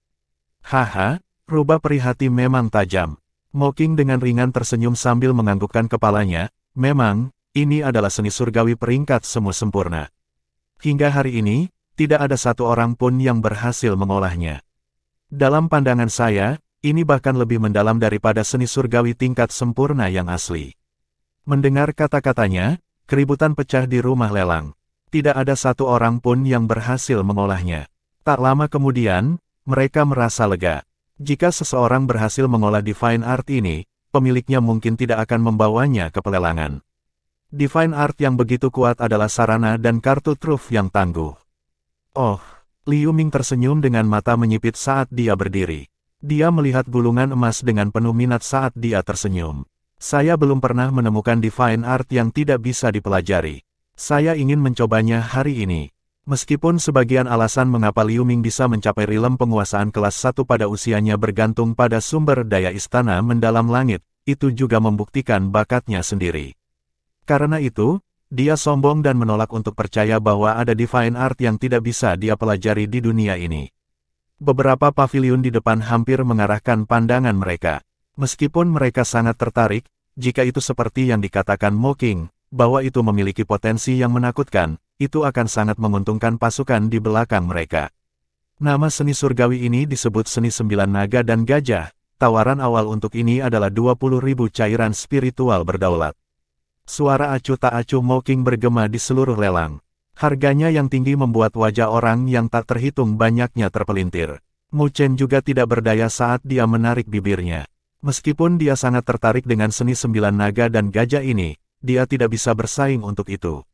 Haha, rubah peri hati memang tajam. Mocking dengan ringan tersenyum sambil menganggukkan kepalanya. Memang, ini adalah seni surgawi peringkat semu sempurna. Hingga hari ini, tidak ada satu orang pun yang berhasil mengolahnya. Dalam pandangan saya, ini bahkan lebih mendalam daripada seni surgawi tingkat sempurna yang asli. Mendengar kata-katanya, keributan pecah di rumah lelang. Tidak ada satu orang pun yang berhasil mengolahnya. Tak lama kemudian, mereka merasa lega. Jika seseorang berhasil mengolah Divine Art ini, pemiliknya mungkin tidak akan membawanya ke pelelangan. Divine Art yang begitu kuat adalah sarana dan kartu truf yang tangguh. Oh, Liu Ming tersenyum dengan mata menyipit saat dia berdiri. Dia melihat gulungan emas dengan penuh minat saat dia tersenyum. Saya belum pernah menemukan Divine Art yang tidak bisa dipelajari. Saya ingin mencobanya hari ini. Meskipun sebagian alasan mengapa Liu Ming bisa mencapai rilem penguasaan kelas 1 pada usianya bergantung pada sumber daya istana mendalam langit, itu juga membuktikan bakatnya sendiri. Karena itu, dia sombong dan menolak untuk percaya bahwa ada Divine Art yang tidak bisa dia pelajari di dunia ini. Beberapa pavilion di depan hampir mengarahkan pandangan mereka. Meskipun mereka sangat tertarik, jika itu seperti yang dikatakan Mocking, bahwa itu memiliki potensi yang menakutkan, itu akan sangat menguntungkan pasukan di belakang mereka. Nama seni surgawi ini disebut seni 9 naga dan gajah. Tawaran awal untuk ini adalah 20.000 cairan spiritual berdaulat. Suara acuh tak acuh Mocking bergema di seluruh lelang. Harganya yang tinggi membuat wajah orang yang tak terhitung banyaknya terpelintir. Mu Chen juga tidak berdaya saat dia menarik bibirnya. Meskipun dia sangat tertarik dengan seni 9 naga dan gajah ini, dia tidak bisa bersaing untuk itu.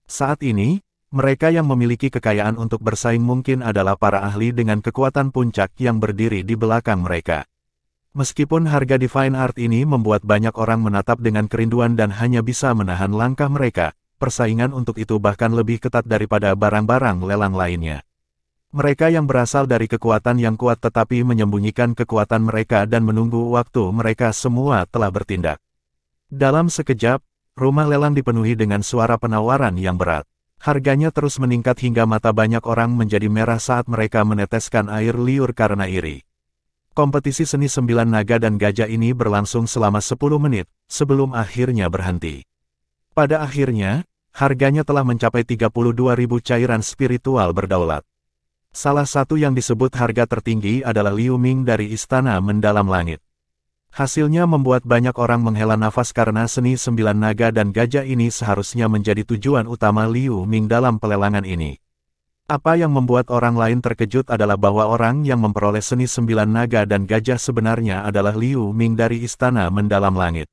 Saat ini, mereka yang memiliki kekayaan untuk bersaing mungkin adalah para ahli dengan kekuatan puncak yang berdiri di belakang mereka. Meskipun harga Divine Art ini membuat banyak orang menatap dengan kerinduan dan hanya bisa menahan langkah mereka, persaingan untuk itu bahkan lebih ketat daripada barang-barang lelang lainnya. Mereka yang berasal dari kekuatan yang kuat tetapi menyembunyikan kekuatan mereka dan menunggu waktu mereka semua telah bertindak. Dalam sekejap, rumah lelang dipenuhi dengan suara penawaran yang berat. Harganya terus meningkat hingga mata banyak orang menjadi merah saat mereka meneteskan air liur karena iri. Kompetisi seni 9 naga dan gajah ini berlangsung selama 10 menit, sebelum akhirnya berhenti. Pada akhirnya, harganya telah mencapai 32.000 cairan spiritual berdaulat. Salah satu yang disebut harga tertinggi adalah Liu Ming dari Istana Mendalam Langit. Hasilnya membuat banyak orang menghela nafas karena seni 9 naga dan gajah ini seharusnya menjadi tujuan utama Liu Ming dalam pelelangan ini. Apa yang membuat orang lain terkejut adalah bahwa orang yang memperoleh seni 9 naga dan gajah sebenarnya adalah Liu Ming dari Istana Mendalam Langit.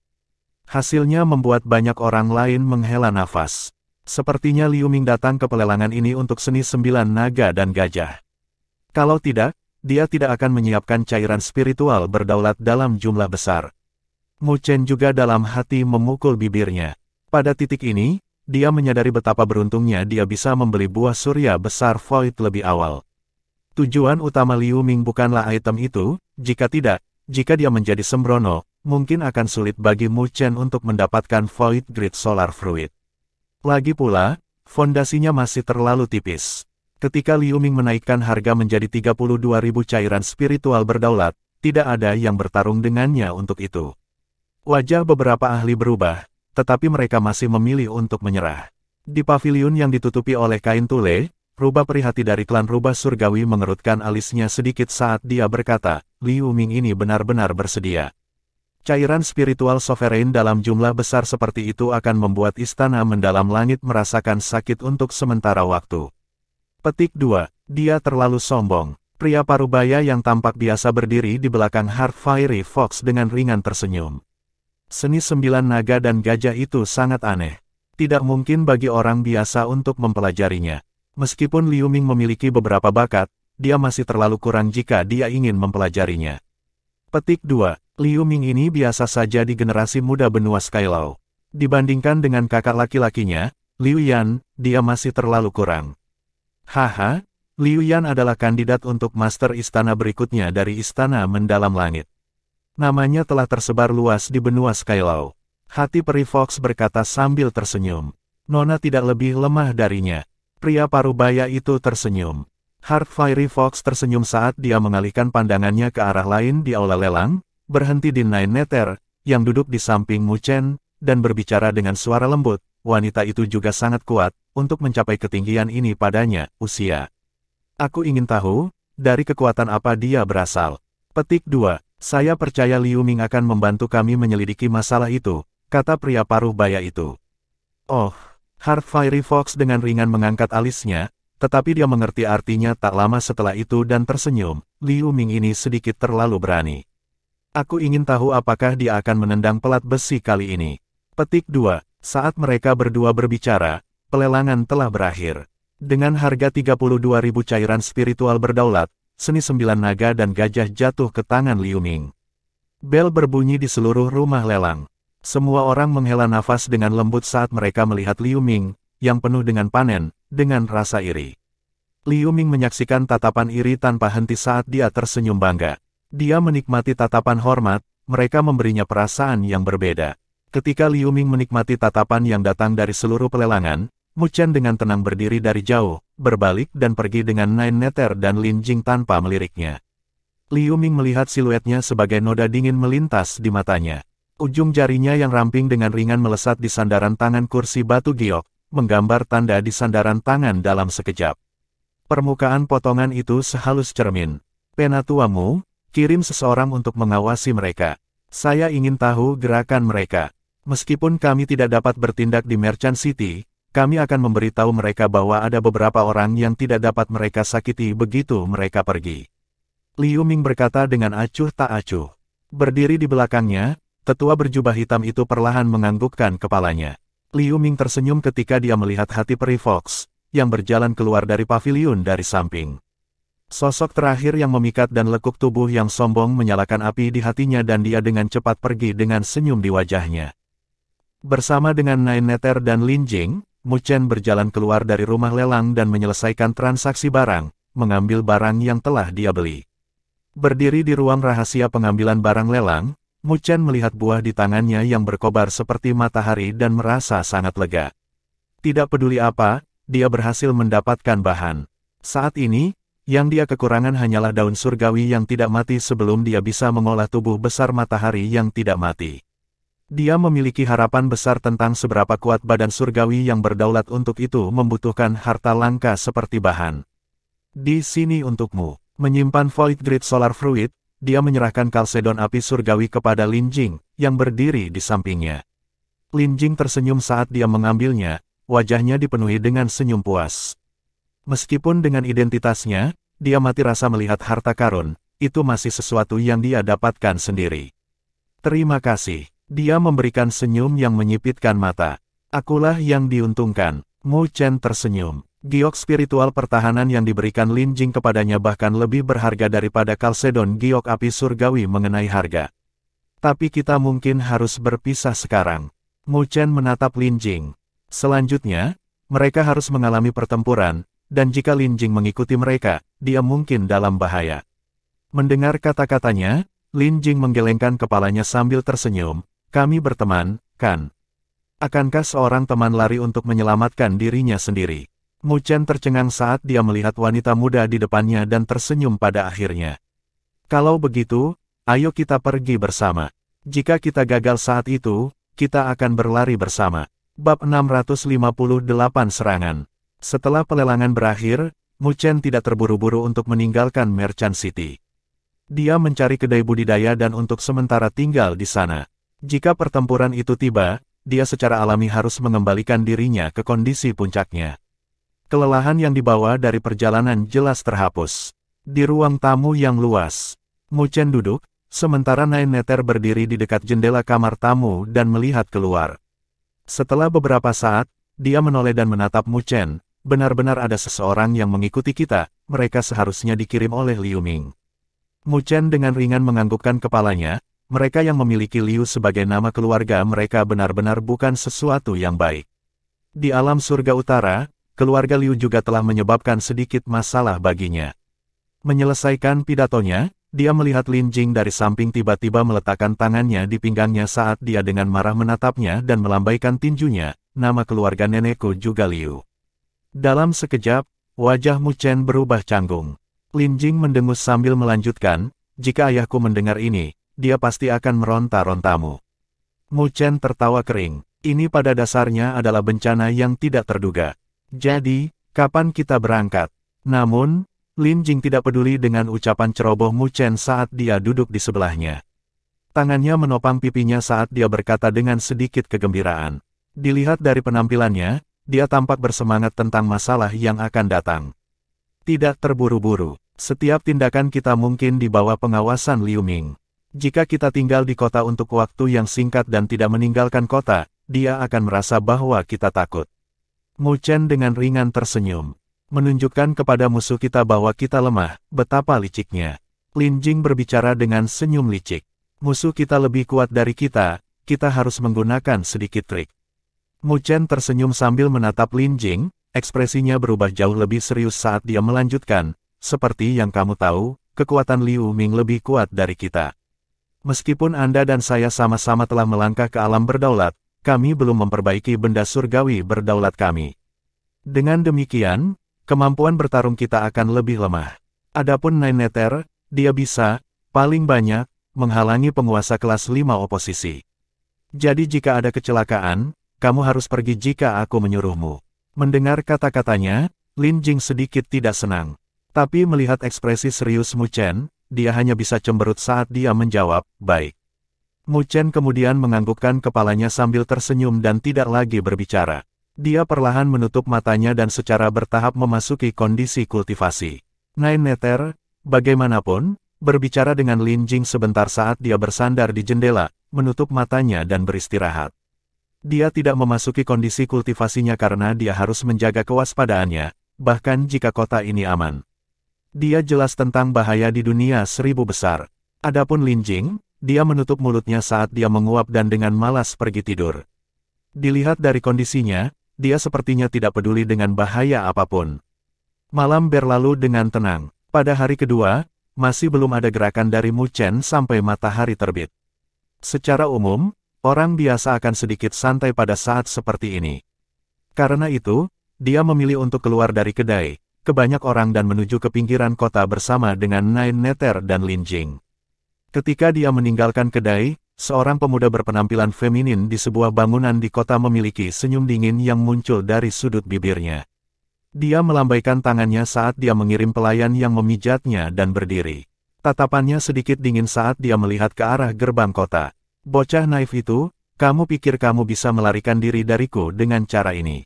Hasilnya membuat banyak orang lain menghela nafas. Sepertinya Liu Ming datang ke pelelangan ini untuk seni 9 naga dan gajah. Kalau tidak, dia tidak akan menyiapkan cairan spiritual berdaulat dalam jumlah besar. Mu Chen juga dalam hati memukul bibirnya. Pada titik ini, dia menyadari betapa beruntungnya dia bisa membeli buah surya besar Void lebih awal. Tujuan utama Liu Ming bukanlah item itu, jika dia menjadi sembrono, mungkin akan sulit bagi Mu Chen untuk mendapatkan Void Grid Solar Fruit. Lagi pula, fondasinya masih terlalu tipis. Ketika Liu Ming menaikkan harga menjadi 32.000 cairan spiritual berdaulat, tidak ada yang bertarung dengannya untuk itu. Wajah beberapa ahli berubah, tetapi mereka masih memilih untuk menyerah. Di pavilion yang ditutupi oleh kain tule, rubah perihati dari klan rubah surgawi mengerutkan alisnya sedikit saat dia berkata, Liu Ming ini benar-benar bersedia. Cairan spiritual sovereign dalam jumlah besar seperti itu akan membuat Istana Mendalam Langit merasakan sakit untuk sementara waktu. Petik 2. Dia terlalu sombong. Pria parubaya yang tampak biasa berdiri di belakang Heart Fiery Fox dengan ringan tersenyum. Seni 9 naga dan gajah itu sangat aneh. Tidak mungkin bagi orang biasa untuk mempelajarinya. Meskipun Liu Ming memiliki beberapa bakat, dia masih terlalu kurang jika dia ingin mempelajarinya. Petik 2. Liu Ming ini biasa saja di generasi muda benua Skylaw. Dibandingkan dengan kakak laki-lakinya, Liu Yan, dia masih terlalu kurang. Haha, Liu Yan adalah kandidat untuk master istana berikutnya dari Istana Mendalam Langit. Namanya telah tersebar luas di benua Skylaw. Hati peri Fox berkata sambil tersenyum. Nona tidak lebih lemah darinya. Pria parubaya itu tersenyum. Heart Fiery Fox tersenyum saat dia mengalihkan pandangannya ke arah lain di aula lelang, berhenti di Nine Nether, yang duduk di samping Mu Chen, dan berbicara dengan suara lembut. Wanita itu juga sangat kuat, untuk mencapai ketinggian ini padanya, usia. Aku ingin tahu, dari kekuatan apa dia berasal. Petik 2. Saya percaya Liu Ming akan membantu kami menyelidiki masalah itu, kata pria paruh baya itu. Oh, Heart Fiery Fox dengan ringan mengangkat alisnya, tetapi dia mengerti artinya tak lama setelah itu dan tersenyum. Liu Ming ini sedikit terlalu berani. Aku ingin tahu apakah dia akan menendang pelat besi kali ini. Petik 2. Saat mereka berdua berbicara, pelelangan telah berakhir. Dengan harga 32.000 cairan spiritual berdaulat, seni 9 naga dan gajah jatuh ke tangan Liu Ming. Bel berbunyi di seluruh rumah lelang. Semua orang menghela nafas dengan lembut saat mereka melihat Liu Ming, yang penuh dengan panen, dengan rasa iri. Liu Ming menyaksikan tatapan iri tanpa henti saat dia tersenyum bangga. Dia menikmati tatapan hormat, mereka memberinya perasaan yang berbeda. Ketika Liu Ming menikmati tatapan yang datang dari seluruh pelelangan, Mu Chen dengan tenang berdiri dari jauh, berbalik dan pergi dengan Nine Nether dan Lin Jing tanpa meliriknya. Liu Ming melihat siluetnya sebagai noda dingin melintas di matanya. Ujung jarinya yang ramping dengan ringan melesat di sandaran tangan kursi batu giok, menggambar tanda di sandaran tangan dalam sekejap. Permukaan potongan itu sehalus cermin. Penatuamu, kirim seseorang untuk mengawasi mereka. Saya ingin tahu gerakan mereka. Meskipun kami tidak dapat bertindak di Merchant City, kami akan memberitahu mereka bahwa ada beberapa orang yang tidak dapat mereka sakiti begitu mereka pergi. Liu Ming berkata dengan acuh tak acuh. Berdiri di belakangnya, tetua berjubah hitam itu perlahan menganggukkan kepalanya. Liu Ming tersenyum ketika dia melihat hati peri Fox, yang berjalan keluar dari paviliun dari samping. Sosok terakhir yang memikat dan lekuk tubuh yang sombong menyalakan api di hatinya dan dia dengan cepat pergi dengan senyum di wajahnya. Bersama dengan Nine Nether dan Lin Jing, Mu Chen berjalan keluar dari rumah lelang dan menyelesaikan transaksi barang, mengambil barang yang telah dia beli. Berdiri di ruang rahasia pengambilan barang lelang, Mu Chen melihat buah di tangannya yang berkobar seperti matahari dan merasa sangat lega. Tidak peduli apa, dia berhasil mendapatkan bahan. Saat ini, yang dia kekurangan hanyalah daun surgawi yang tidak mati sebelum dia bisa mengolah tubuh besar matahari yang tidak mati. Dia memiliki harapan besar tentang seberapa kuat badan surgawi yang berdaulat untuk itu membutuhkan harta langka seperti bahan. Di sini untukmu. Menyimpan Void Grid Solar Fruit, dia menyerahkan kalsedon api surgawi kepada Lin Jing, yang berdiri di sampingnya. Lin Jing tersenyum saat dia mengambilnya, wajahnya dipenuhi dengan senyum puas. Meskipun dengan identitasnya, dia mati rasa melihat harta karun, itu masih sesuatu yang dia dapatkan sendiri. Terima kasih. Dia memberikan senyum yang menyipitkan mata. Akulah yang diuntungkan. Mu Chen tersenyum. Giok spiritual pertahanan yang diberikan Lin Jing kepadanya bahkan lebih berharga daripada kalsedon giok api surgawi mengenai harga. Tapi kita mungkin harus berpisah sekarang. Mu Chen menatap Lin Jing. Selanjutnya, mereka harus mengalami pertempuran, dan jika Lin Jing mengikuti mereka, dia mungkin dalam bahaya. Mendengar kata-katanya, Lin Jing menggelengkan kepalanya sambil tersenyum. Kami berteman, kan? Akankah seorang teman lari untuk menyelamatkan dirinya sendiri? Mu Chen tercengang saat dia melihat wanita muda di depannya dan tersenyum pada akhirnya. Kalau begitu, ayo kita pergi bersama. Jika kita gagal saat itu, kita akan berlari bersama. Bab 658 Serangan. Setelah pelelangan berakhir, Mu Chen tidak terburu-buru untuk meninggalkan Merchant City. Dia mencari kedai budidaya dan untuk sementara tinggal di sana. Jika pertempuran itu tiba, dia secara alami harus mengembalikan dirinya ke kondisi puncaknya. Kelelahan yang dibawa dari perjalanan jelas terhapus. Di ruang tamu yang luas, Mu Chen duduk, sementara Nine Nether berdiri di dekat jendela kamar tamu dan melihat keluar. Setelah beberapa saat, dia menoleh dan menatap Mu Chen. Benar-benar ada seseorang yang mengikuti kita, mereka seharusnya dikirim oleh Liu Ming. Mu Chen dengan ringan menganggukkan kepalanya. Mereka yang memiliki Liu sebagai nama keluarga mereka benar-benar bukan sesuatu yang baik. Di alam surga utara, keluarga Liu juga telah menyebabkan sedikit masalah baginya. Menyelesaikan pidatonya, dia melihat Lin Jing dari samping tiba-tiba meletakkan tangannya di pinggangnya saat dia dengan marah menatapnya dan melambaikan tinjunya. Nama keluarga nenekku juga Liu. Dalam sekejap, wajah Mu Chen berubah canggung. Lin Jing mendengus sambil melanjutkan, jika ayahku mendengar ini, dia pasti akan meronta-rontamu. Mu Chen tertawa kering. Ini pada dasarnya adalah bencana yang tidak terduga. Jadi, kapan kita berangkat? Namun, Lin Jing tidak peduli dengan ucapan ceroboh Mu Chen saat dia duduk di sebelahnya. Tangannya menopang pipinya saat dia berkata dengan sedikit kegembiraan. Dilihat dari penampilannya, dia tampak bersemangat tentang masalah yang akan datang. Tidak terburu-buru. Setiap tindakan kita mungkin di bawah pengawasan Liu Ming. Jika kita tinggal di kota untuk waktu yang singkat dan tidak meninggalkan kota, dia akan merasa bahwa kita takut. Mu Chen dengan ringan tersenyum. Menunjukkan kepada musuh kita bahwa kita lemah, betapa liciknya. Lin Jing berbicara dengan senyum licik. Musuh kita lebih kuat dari kita harus menggunakan sedikit trik. Mu Chen tersenyum sambil menatap Lin Jing, ekspresinya berubah jauh lebih serius saat dia melanjutkan, seperti yang kamu tahu, kekuatan Liu Ming lebih kuat dari kita. Meskipun Anda dan saya sama-sama telah melangkah ke alam berdaulat, kami belum memperbaiki benda surgawi berdaulat kami. Dengan demikian, kemampuan bertarung kita akan lebih lemah. Adapun Nine Nether, dia bisa, paling banyak, menghalangi penguasa kelas 5 oposisi. Jadi jika ada kecelakaan, kamu harus pergi jika aku menyuruhmu. Mendengar kata-katanya, Lin Jing sedikit tidak senang. Tapi melihat ekspresi serius Mu Chen, dia hanya bisa cemberut saat dia menjawab, baik. Mu Chen kemudian menganggukkan kepalanya sambil tersenyum dan tidak lagi berbicara. Dia perlahan menutup matanya dan secara bertahap memasuki kondisi kultivasi. Nine Nether, bagaimanapun, berbicara dengan Lin Jing sebentar saat dia bersandar di jendela, menutup matanya dan beristirahat. Dia tidak memasuki kondisi kultivasinya karena dia harus menjaga kewaspadaannya, bahkan jika kota ini aman. Dia jelas tentang bahaya di dunia 1000 besar. Adapun Lin Jing, dia menutup mulutnya saat dia menguap dan dengan malas pergi tidur. Dilihat dari kondisinya, dia sepertinya tidak peduli dengan bahaya apapun. Malam berlalu dengan tenang. Pada hari kedua, masih belum ada gerakan dari Mu Chen sampai matahari terbit. Secara umum, orang biasa akan sedikit santai pada saat seperti ini. Karena itu, dia memilih untuk keluar dari kedai, ke banyak orang dan menuju ke pinggiran kota bersama dengan Nine Nether dan Lin Jing. Ketika dia meninggalkan kedai, seorang pemuda berpenampilan feminin di sebuah bangunan di kota memiliki senyum dingin yang muncul dari sudut bibirnya. Dia melambaikan tangannya saat dia mengirim pelayan yang memijatnya dan berdiri. Tatapannya sedikit dingin saat dia melihat ke arah gerbang kota. Bocah naif itu, kamu pikir kamu bisa melarikan diri dariku dengan cara ini?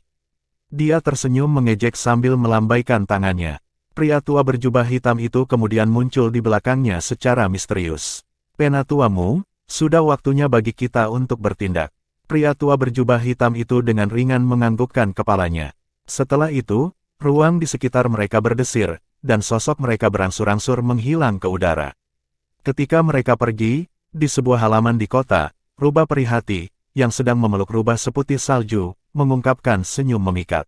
Dia tersenyum mengejek sambil melambaikan tangannya. Pria tua berjubah hitam itu kemudian muncul di belakangnya secara misterius. Penatuamu, sudah waktunya bagi kita untuk bertindak. Pria tua berjubah hitam itu dengan ringan menganggukkan kepalanya. Setelah itu, ruang di sekitar mereka berdesir, dan sosok mereka berangsur-angsur menghilang ke udara. Ketika mereka pergi, di sebuah halaman di kota, rubah perihati, yang sedang memeluk rubah seputih salju, mengungkapkan senyum memikat.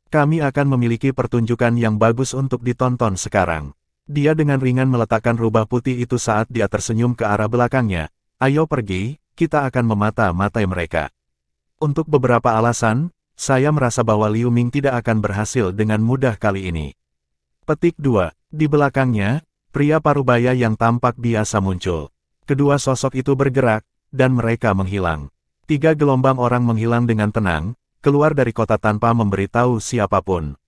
Kami akan memiliki pertunjukan yang bagus untuk ditonton sekarang. Dia dengan ringan meletakkan rubah putih itu saat dia tersenyum ke arah belakangnya. Ayo pergi, kita akan memata-matai mereka. Untuk beberapa alasan, saya merasa bahwa Liu Ming tidak akan berhasil dengan mudah kali ini. Petik 2. Di belakangnya, pria parubaya yang tampak biasa muncul. Kedua sosok itu bergerak, dan mereka menghilang. 3 gelombang orang menghilang dengan tenang, keluar dari kota tanpa memberitahu siapapun.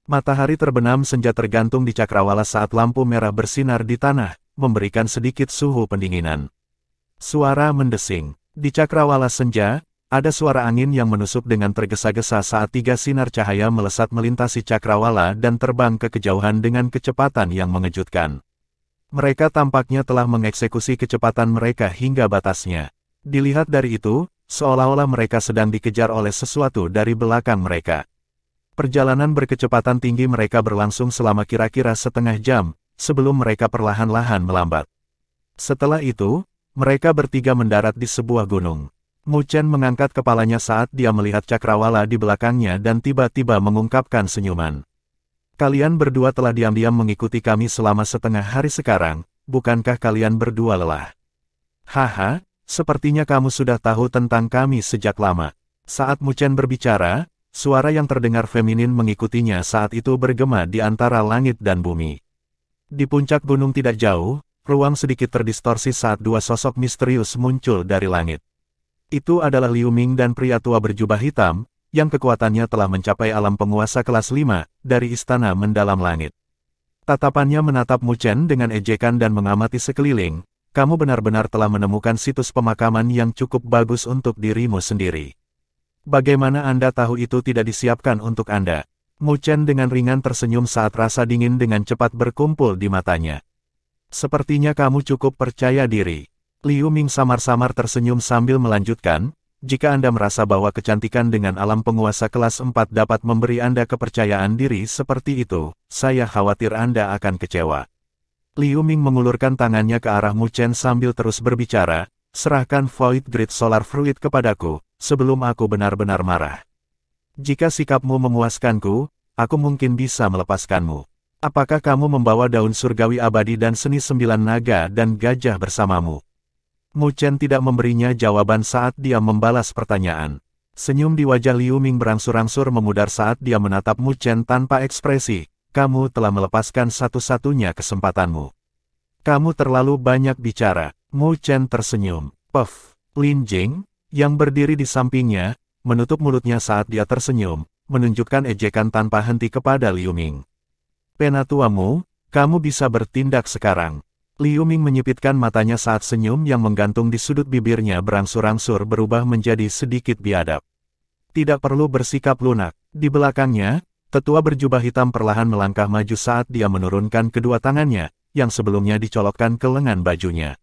Matahari terbenam senja tergantung di cakrawala saat lampu merah bersinar di tanah, memberikan sedikit suhu pendinginan. Suara mendesing. Di cakrawala senja, ada suara angin yang menusuk dengan tergesa-gesa saat 3 sinar cahaya melesat melintasi cakrawala dan terbang ke kejauhan dengan kecepatan yang mengejutkan. Mereka tampaknya telah mengeksekusi kecepatan mereka hingga batasnya. Dilihat dari itu, seolah-olah mereka sedang dikejar oleh sesuatu dari belakang mereka. Perjalanan berkecepatan tinggi mereka berlangsung selama kira-kira setengah jam, sebelum mereka perlahan-lahan melambat. Setelah itu, mereka bertiga mendarat di sebuah gunung. Mu Chen mengangkat kepalanya saat dia melihat cakrawala di belakangnya dan tiba-tiba mengungkapkan senyuman. Kalian berdua telah diam-diam mengikuti kami selama setengah hari sekarang, bukankah kalian berdua lelah? Haha, sepertinya kamu sudah tahu tentang kami sejak lama. Saat Mu Chen berbicara, suara yang terdengar feminin mengikutinya saat itu bergema di antara langit dan bumi. Di puncak gunung tidak jauh, ruang sedikit terdistorsi saat dua sosok misterius muncul dari langit. Itu adalah Liu Ming dan pria tua berjubah hitam, yang kekuatannya telah mencapai alam penguasa kelas 5, dari istana mendalam langit. Tatapannya menatap Mu Chen dengan ejekan dan mengamati sekeliling. Kamu benar-benar telah menemukan situs pemakaman yang cukup bagus untuk dirimu sendiri. Bagaimana Anda tahu itu tidak disiapkan untuk Anda? Mu Chen dengan ringan tersenyum saat rasa dingin dengan cepat berkumpul di matanya. Sepertinya kamu cukup percaya diri. Liu Ming samar-samar tersenyum sambil melanjutkan, jika Anda merasa bahwa kecantikan dengan alam penguasa kelas 4 dapat memberi Anda kepercayaan diri seperti itu, saya khawatir Anda akan kecewa. Liu Ming mengulurkan tangannya ke arah Mu Chen sambil terus berbicara, serahkan Void Grid Solar Fruit kepadaku, sebelum aku benar-benar marah. Jika sikapmu memuaskanku, aku mungkin bisa melepaskanmu. Apakah kamu membawa daun surgawi abadi dan seni 9 naga dan gajah bersamamu? Mu Chen tidak memberinya jawaban saat dia membalas pertanyaan. Senyum di wajah Liu Ming berangsur-angsur memudar saat dia menatap Mu Chen tanpa ekspresi. Kamu telah melepaskan satu-satunya kesempatanmu. Kamu terlalu banyak bicara. Mu Chen tersenyum. Puff. Lin Jing, yang berdiri di sampingnya, menutup mulutnya saat dia tersenyum, menunjukkan ejekan tanpa henti kepada Liu Ming. Penatuamu, kamu bisa bertindak sekarang. Liu Ming menyipitkan matanya saat senyum yang menggantung di sudut bibirnya berangsur-angsur berubah menjadi sedikit biadab. Tidak perlu bersikap lunak. Di belakangnya, tetua berjubah hitam perlahan melangkah maju saat dia menurunkan kedua tangannya, yang sebelumnya dicolokkan ke lengan bajunya.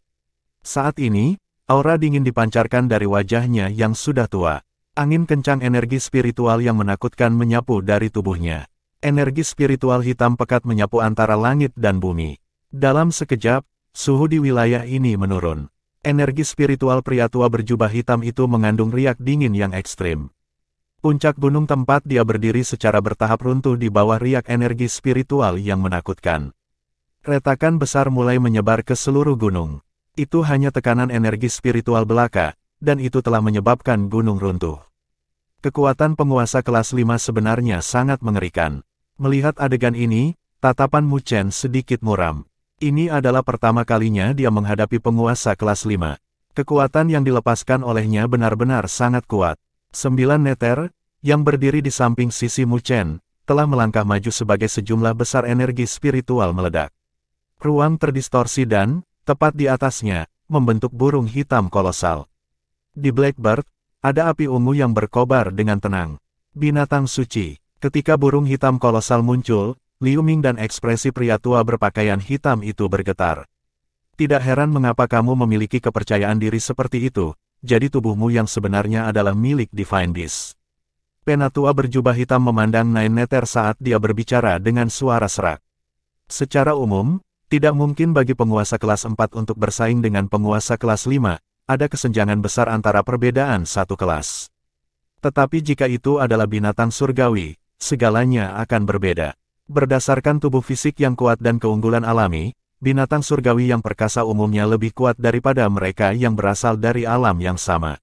Saat ini, aura dingin dipancarkan dari wajahnya yang sudah tua. Angin kencang energi spiritual yang menakutkan menyapu dari tubuhnya. Energi spiritual hitam pekat menyapu antara langit dan bumi. Dalam sekejap, suhu di wilayah ini menurun. Energi spiritual pria tua berjubah hitam itu mengandung riak dingin yang ekstrim. Puncak gunung tempat dia berdiri secara bertahap runtuh di bawah riak energi spiritual yang menakutkan. Retakan besar mulai menyebar ke seluruh gunung. Itu hanya tekanan energi spiritual belaka, dan itu telah menyebabkan gunung runtuh. Kekuatan penguasa kelas 5 sebenarnya sangat mengerikan. Melihat adegan ini, tatapan Mu Chen sedikit muram. Ini adalah pertama kalinya dia menghadapi penguasa kelas 5. Kekuatan yang dilepaskan olehnya benar-benar sangat kuat. 9 neter, yang berdiri di samping sisi Mu Chen, telah melangkah maju sebagai sejumlah besar energi spiritual meledak. Ruang terdistorsi dan, tepat di atasnya, membentuk burung hitam kolosal. Di Blackbird, ada api ungu yang berkobar dengan tenang. Binatang suci. Ketika burung hitam kolosal muncul, Liu Ming dan ekspresi pria tua berpakaian hitam itu bergetar. Tidak heran mengapa kamu memiliki kepercayaan diri seperti itu, jadi tubuhmu yang sebenarnya adalah milik Divine Beast. Penatua berjubah hitam memandang Nine Nether saat dia berbicara dengan suara serak. Secara umum, tidak mungkin bagi penguasa kelas 4 untuk bersaing dengan penguasa kelas 5, ada kesenjangan besar antara perbedaan satu kelas. Tetapi jika itu adalah binatang surgawi, segalanya akan berbeda. Berdasarkan tubuh fisik yang kuat dan keunggulan alami, binatang surgawi yang perkasa umumnya lebih kuat daripada mereka yang berasal dari alam yang sama.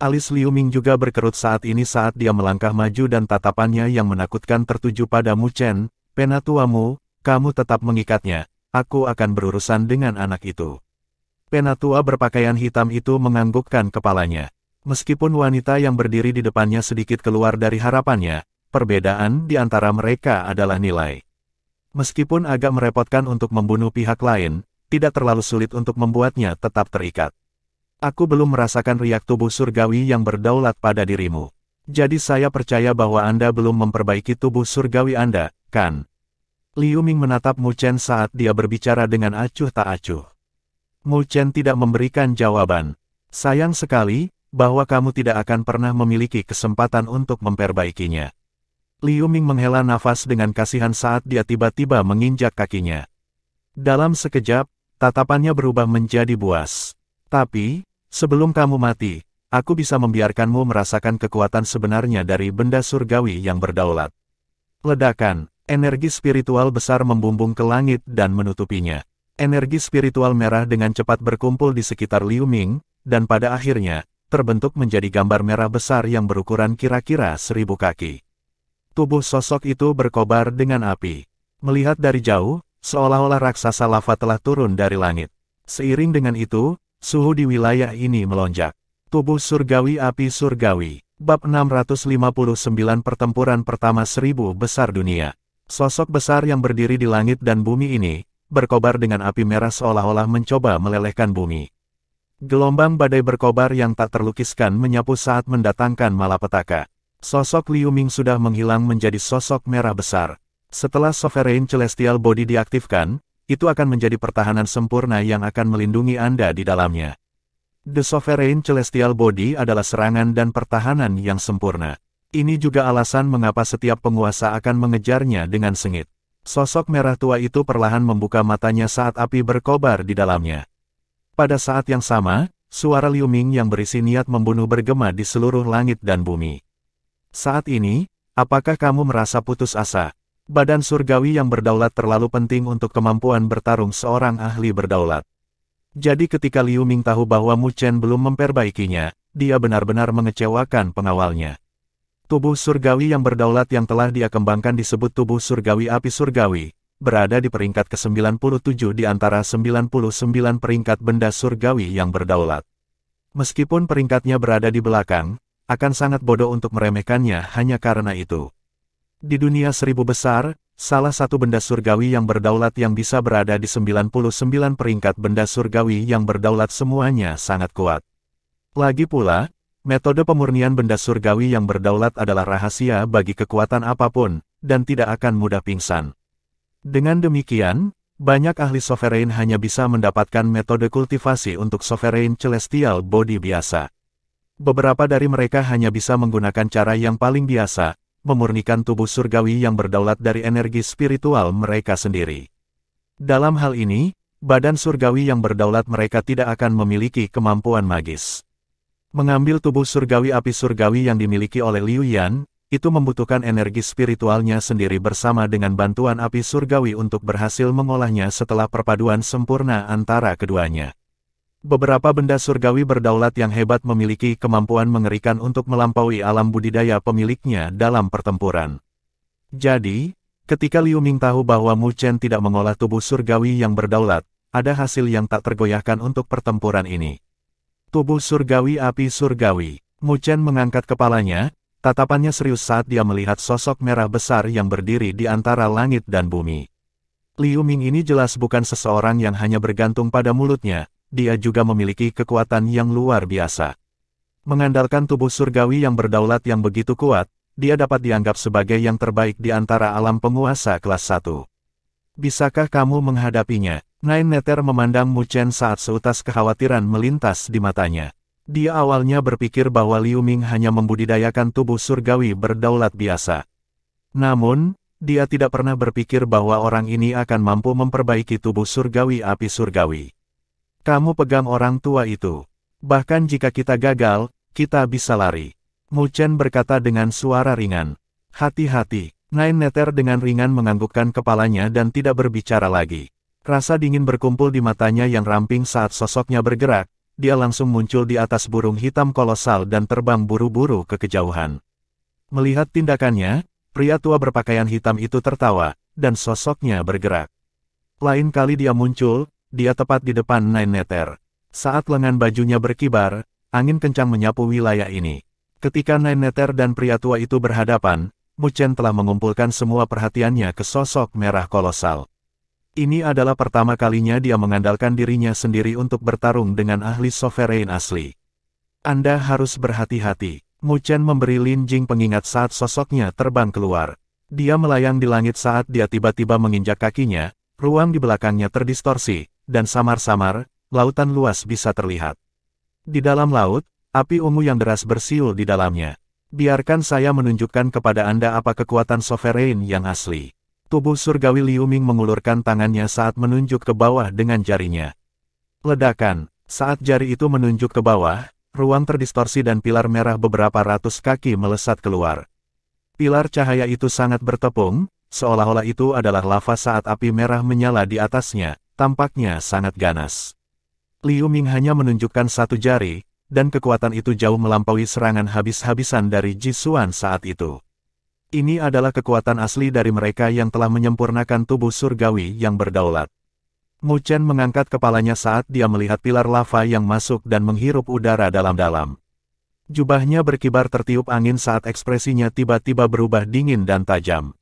Alis Liu Ming juga berkerut saat ini saat dia melangkah maju dan tatapannya yang menakutkan tertuju pada Mu Chen. Penatuamu, kamu tetap mengikatnya, aku akan berurusan dengan anak itu. Penatua berpakaian hitam itu menganggukkan kepalanya. Meskipun wanita yang berdiri di depannya sedikit keluar dari harapannya, perbedaan di antara mereka adalah nilai. Meskipun agak merepotkan untuk membunuh pihak lain, tidak terlalu sulit untuk membuatnya tetap terikat. Aku belum merasakan riak tubuh surgawi yang berdaulat pada dirimu. Jadi saya percaya bahwa Anda belum memperbaiki tubuh surgawi Anda, kan? Liu Ming menatap Mu Chen saat dia berbicara dengan acuh tak acuh. Mu Chen tidak memberikan jawaban. Sayang sekali, bahwa kamu tidak akan pernah memiliki kesempatan untuk memperbaikinya. Liu Ming menghela nafas dengan kasihan saat dia tiba-tiba menginjak kakinya. Dalam sekejap, tatapannya berubah menjadi buas. Tapi, sebelum kamu mati, aku bisa membiarkanmu merasakan kekuatan sebenarnya dari benda surgawi yang berdaulat. Ledakan, energi spiritual besar membumbung ke langit dan menutupinya. Energi spiritual merah dengan cepat berkumpul di sekitar Liu Ming, dan pada akhirnya, terbentuk menjadi gambar merah besar yang berukuran kira-kira 1000 kaki. Tubuh sosok itu berkobar dengan api. Melihat dari jauh, seolah-olah raksasa lava telah turun dari langit. Seiring dengan itu, suhu di wilayah ini melonjak. Tubuh surgawi api surgawi. Bab 659 Pertempuran Pertama 1000 Besar Dunia. Sosok besar yang berdiri di langit dan bumi ini, berkobar dengan api merah seolah-olah mencoba melelehkan bumi. Gelombang badai berkobar yang tak terlukiskan menyapu saat mendatangkan malapetaka. Sosok Liu Ming sudah menghilang menjadi sosok merah besar. Setelah Sovereign Celestial Body diaktifkan, itu akan menjadi pertahanan sempurna yang akan melindungi Anda di dalamnya. The Sovereign Celestial Body adalah serangan dan pertahanan yang sempurna. Ini juga alasan mengapa setiap penguasa akan mengejarnya dengan sengit. Sosok merah tua itu perlahan membuka matanya saat api berkobar di dalamnya. Pada saat yang sama, suara Liu Ming yang berisi niat membunuh bergema di seluruh langit dan bumi. Saat ini, apakah kamu merasa putus asa? Badan surgawi yang berdaulat terlalu penting untuk kemampuan bertarung seorang ahli berdaulat. Jadi ketika Liu Ming tahu bahwa Mu Chen belum memperbaikinya, dia benar-benar mengecewakan pengawalnya. Tubuh surgawi yang berdaulat yang telah dia kembangkan disebut tubuh surgawi api surgawi, berada di peringkat ke-97 di antara 99 peringkat benda surgawi yang berdaulat. Meskipun peringkatnya berada di belakang, akan sangat bodoh untuk meremehkannya hanya karena itu. Di dunia 1000 besar, salah satu benda surgawi yang berdaulat yang bisa berada di 99 peringkat benda surgawi yang berdaulat semuanya sangat kuat. Lagi pula, metode pemurnian benda surgawi yang berdaulat adalah rahasia bagi kekuatan apapun, dan tidak akan mudah pingsan. Dengan demikian, banyak ahli Sovereign hanya bisa mendapatkan metode kultivasi untuk Sovereign Celestial Body biasa. Beberapa dari mereka hanya bisa menggunakan cara yang paling biasa, memurnikan tubuh surgawi yang berdaulat dari energi spiritual mereka sendiri. Dalam hal ini, badan surgawi yang berdaulat mereka tidak akan memiliki kemampuan magis. Mengambil tubuh surgawi api surgawi yang dimiliki oleh Liu Yan, itu membutuhkan energi spiritualnya sendiri bersama dengan bantuan api surgawi untuk berhasil mengolahnya setelah perpaduan sempurna antara keduanya. Beberapa benda surgawi berdaulat yang hebat memiliki kemampuan mengerikan untuk melampaui alam budidaya pemiliknya dalam pertempuran. Jadi, ketika Liu Ming tahu bahwa Mu Chen tidak mengolah tubuh surgawi yang berdaulat, ada hasil yang tak tergoyahkan untuk pertempuran ini. Tubuh surgawi api surgawi. Mu Chen mengangkat kepalanya, tatapannya serius saat dia melihat sosok merah besar yang berdiri di antara langit dan bumi. Liu Ming ini jelas bukan seseorang yang hanya bergantung pada mulutnya, dia juga memiliki kekuatan yang luar biasa. Mengandalkan tubuh surgawi yang berdaulat yang begitu kuat, dia dapat dianggap sebagai yang terbaik di antara alam penguasa kelas 1. Bisakah kamu menghadapinya? Nine Nether memandang Mu Chen saat seutas kekhawatiran melintas di matanya. Dia awalnya berpikir bahwa Liu Ming hanya membudidayakan tubuh surgawi berdaulat biasa. Namun, dia tidak pernah berpikir bahwa orang ini akan mampu memperbaiki tubuh surgawi api surgawi. Kamu pegang orang tua itu. Bahkan jika kita gagal, kita bisa lari. Mu Chen berkata dengan suara ringan. Hati-hati. Nine Nether dengan ringan menganggukkan kepalanya dan tidak berbicara lagi. Rasa dingin berkumpul di matanya yang ramping saat sosoknya bergerak. Dia langsung muncul di atas burung hitam kolosal dan terbang buru-buru ke kejauhan. Melihat tindakannya, pria tua berpakaian hitam itu tertawa, dan sosoknya bergerak. Lain kali dia muncul, dia tepat di depan Nine Nether. Saat lengan bajunya berkibar, angin kencang menyapu wilayah ini. Ketika Nine Nether dan pria tua itu berhadapan, Mu Chen telah mengumpulkan semua perhatiannya ke sosok merah kolosal. Ini adalah pertama kalinya dia mengandalkan dirinya sendiri untuk bertarung dengan ahli Sovereign asli. Anda harus berhati-hati. Mu Chen memberi Lin Jing pengingat saat sosoknya terbang keluar. Dia melayang di langit saat dia tiba-tiba menginjak kakinya, ruang di belakangnya terdistorsi, dan samar-samar, lautan luas bisa terlihat. Di dalam laut, api ungu yang deras bersiul di dalamnya. Biarkan saya menunjukkan kepada Anda apa kekuatan Sovereign yang asli. Tubuh surgawi Liu Ming mengulurkan tangannya saat menunjuk ke bawah dengan jarinya. Ledakan. Saat jari itu menunjuk ke bawah, ruang terdistorsi dan pilar merah beberapa ratus kaki melesat keluar. Pilar cahaya itu sangat bertepung, seolah-olah itu adalah lava saat api merah menyala di atasnya, tampaknya sangat ganas. Liu Ming hanya menunjukkan satu jari, dan kekuatan itu jauh melampaui serangan habis-habisan dari Jisuan saat itu. Ini adalah kekuatan asli dari mereka yang telah menyempurnakan tubuh surgawi yang berdaulat. Mu Chen mengangkat kepalanya saat dia melihat pilar lava yang masuk dan menghirup udara dalam-dalam. Jubahnya berkibar tertiup angin saat ekspresinya tiba-tiba berubah dingin dan tajam.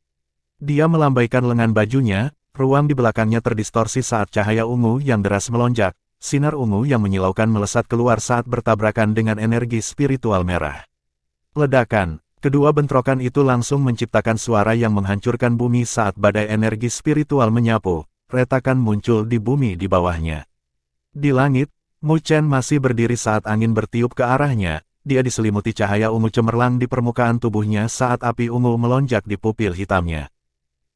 Dia melambaikan lengan bajunya, ruang di belakangnya terdistorsi saat cahaya ungu yang deras melonjak, sinar ungu yang menyilaukan melesat keluar saat bertabrakan dengan energi spiritual merah. Ledakan, kedua bentrokan itu langsung menciptakan suara yang menghancurkan bumi saat badai energi spiritual menyapu. Retakan muncul di bumi di bawahnya. Di langit, Mu Chen masih berdiri saat angin bertiup ke arahnya, dia diselimuti cahaya ungu cemerlang di permukaan tubuhnya saat api ungu melonjak di pupil hitamnya.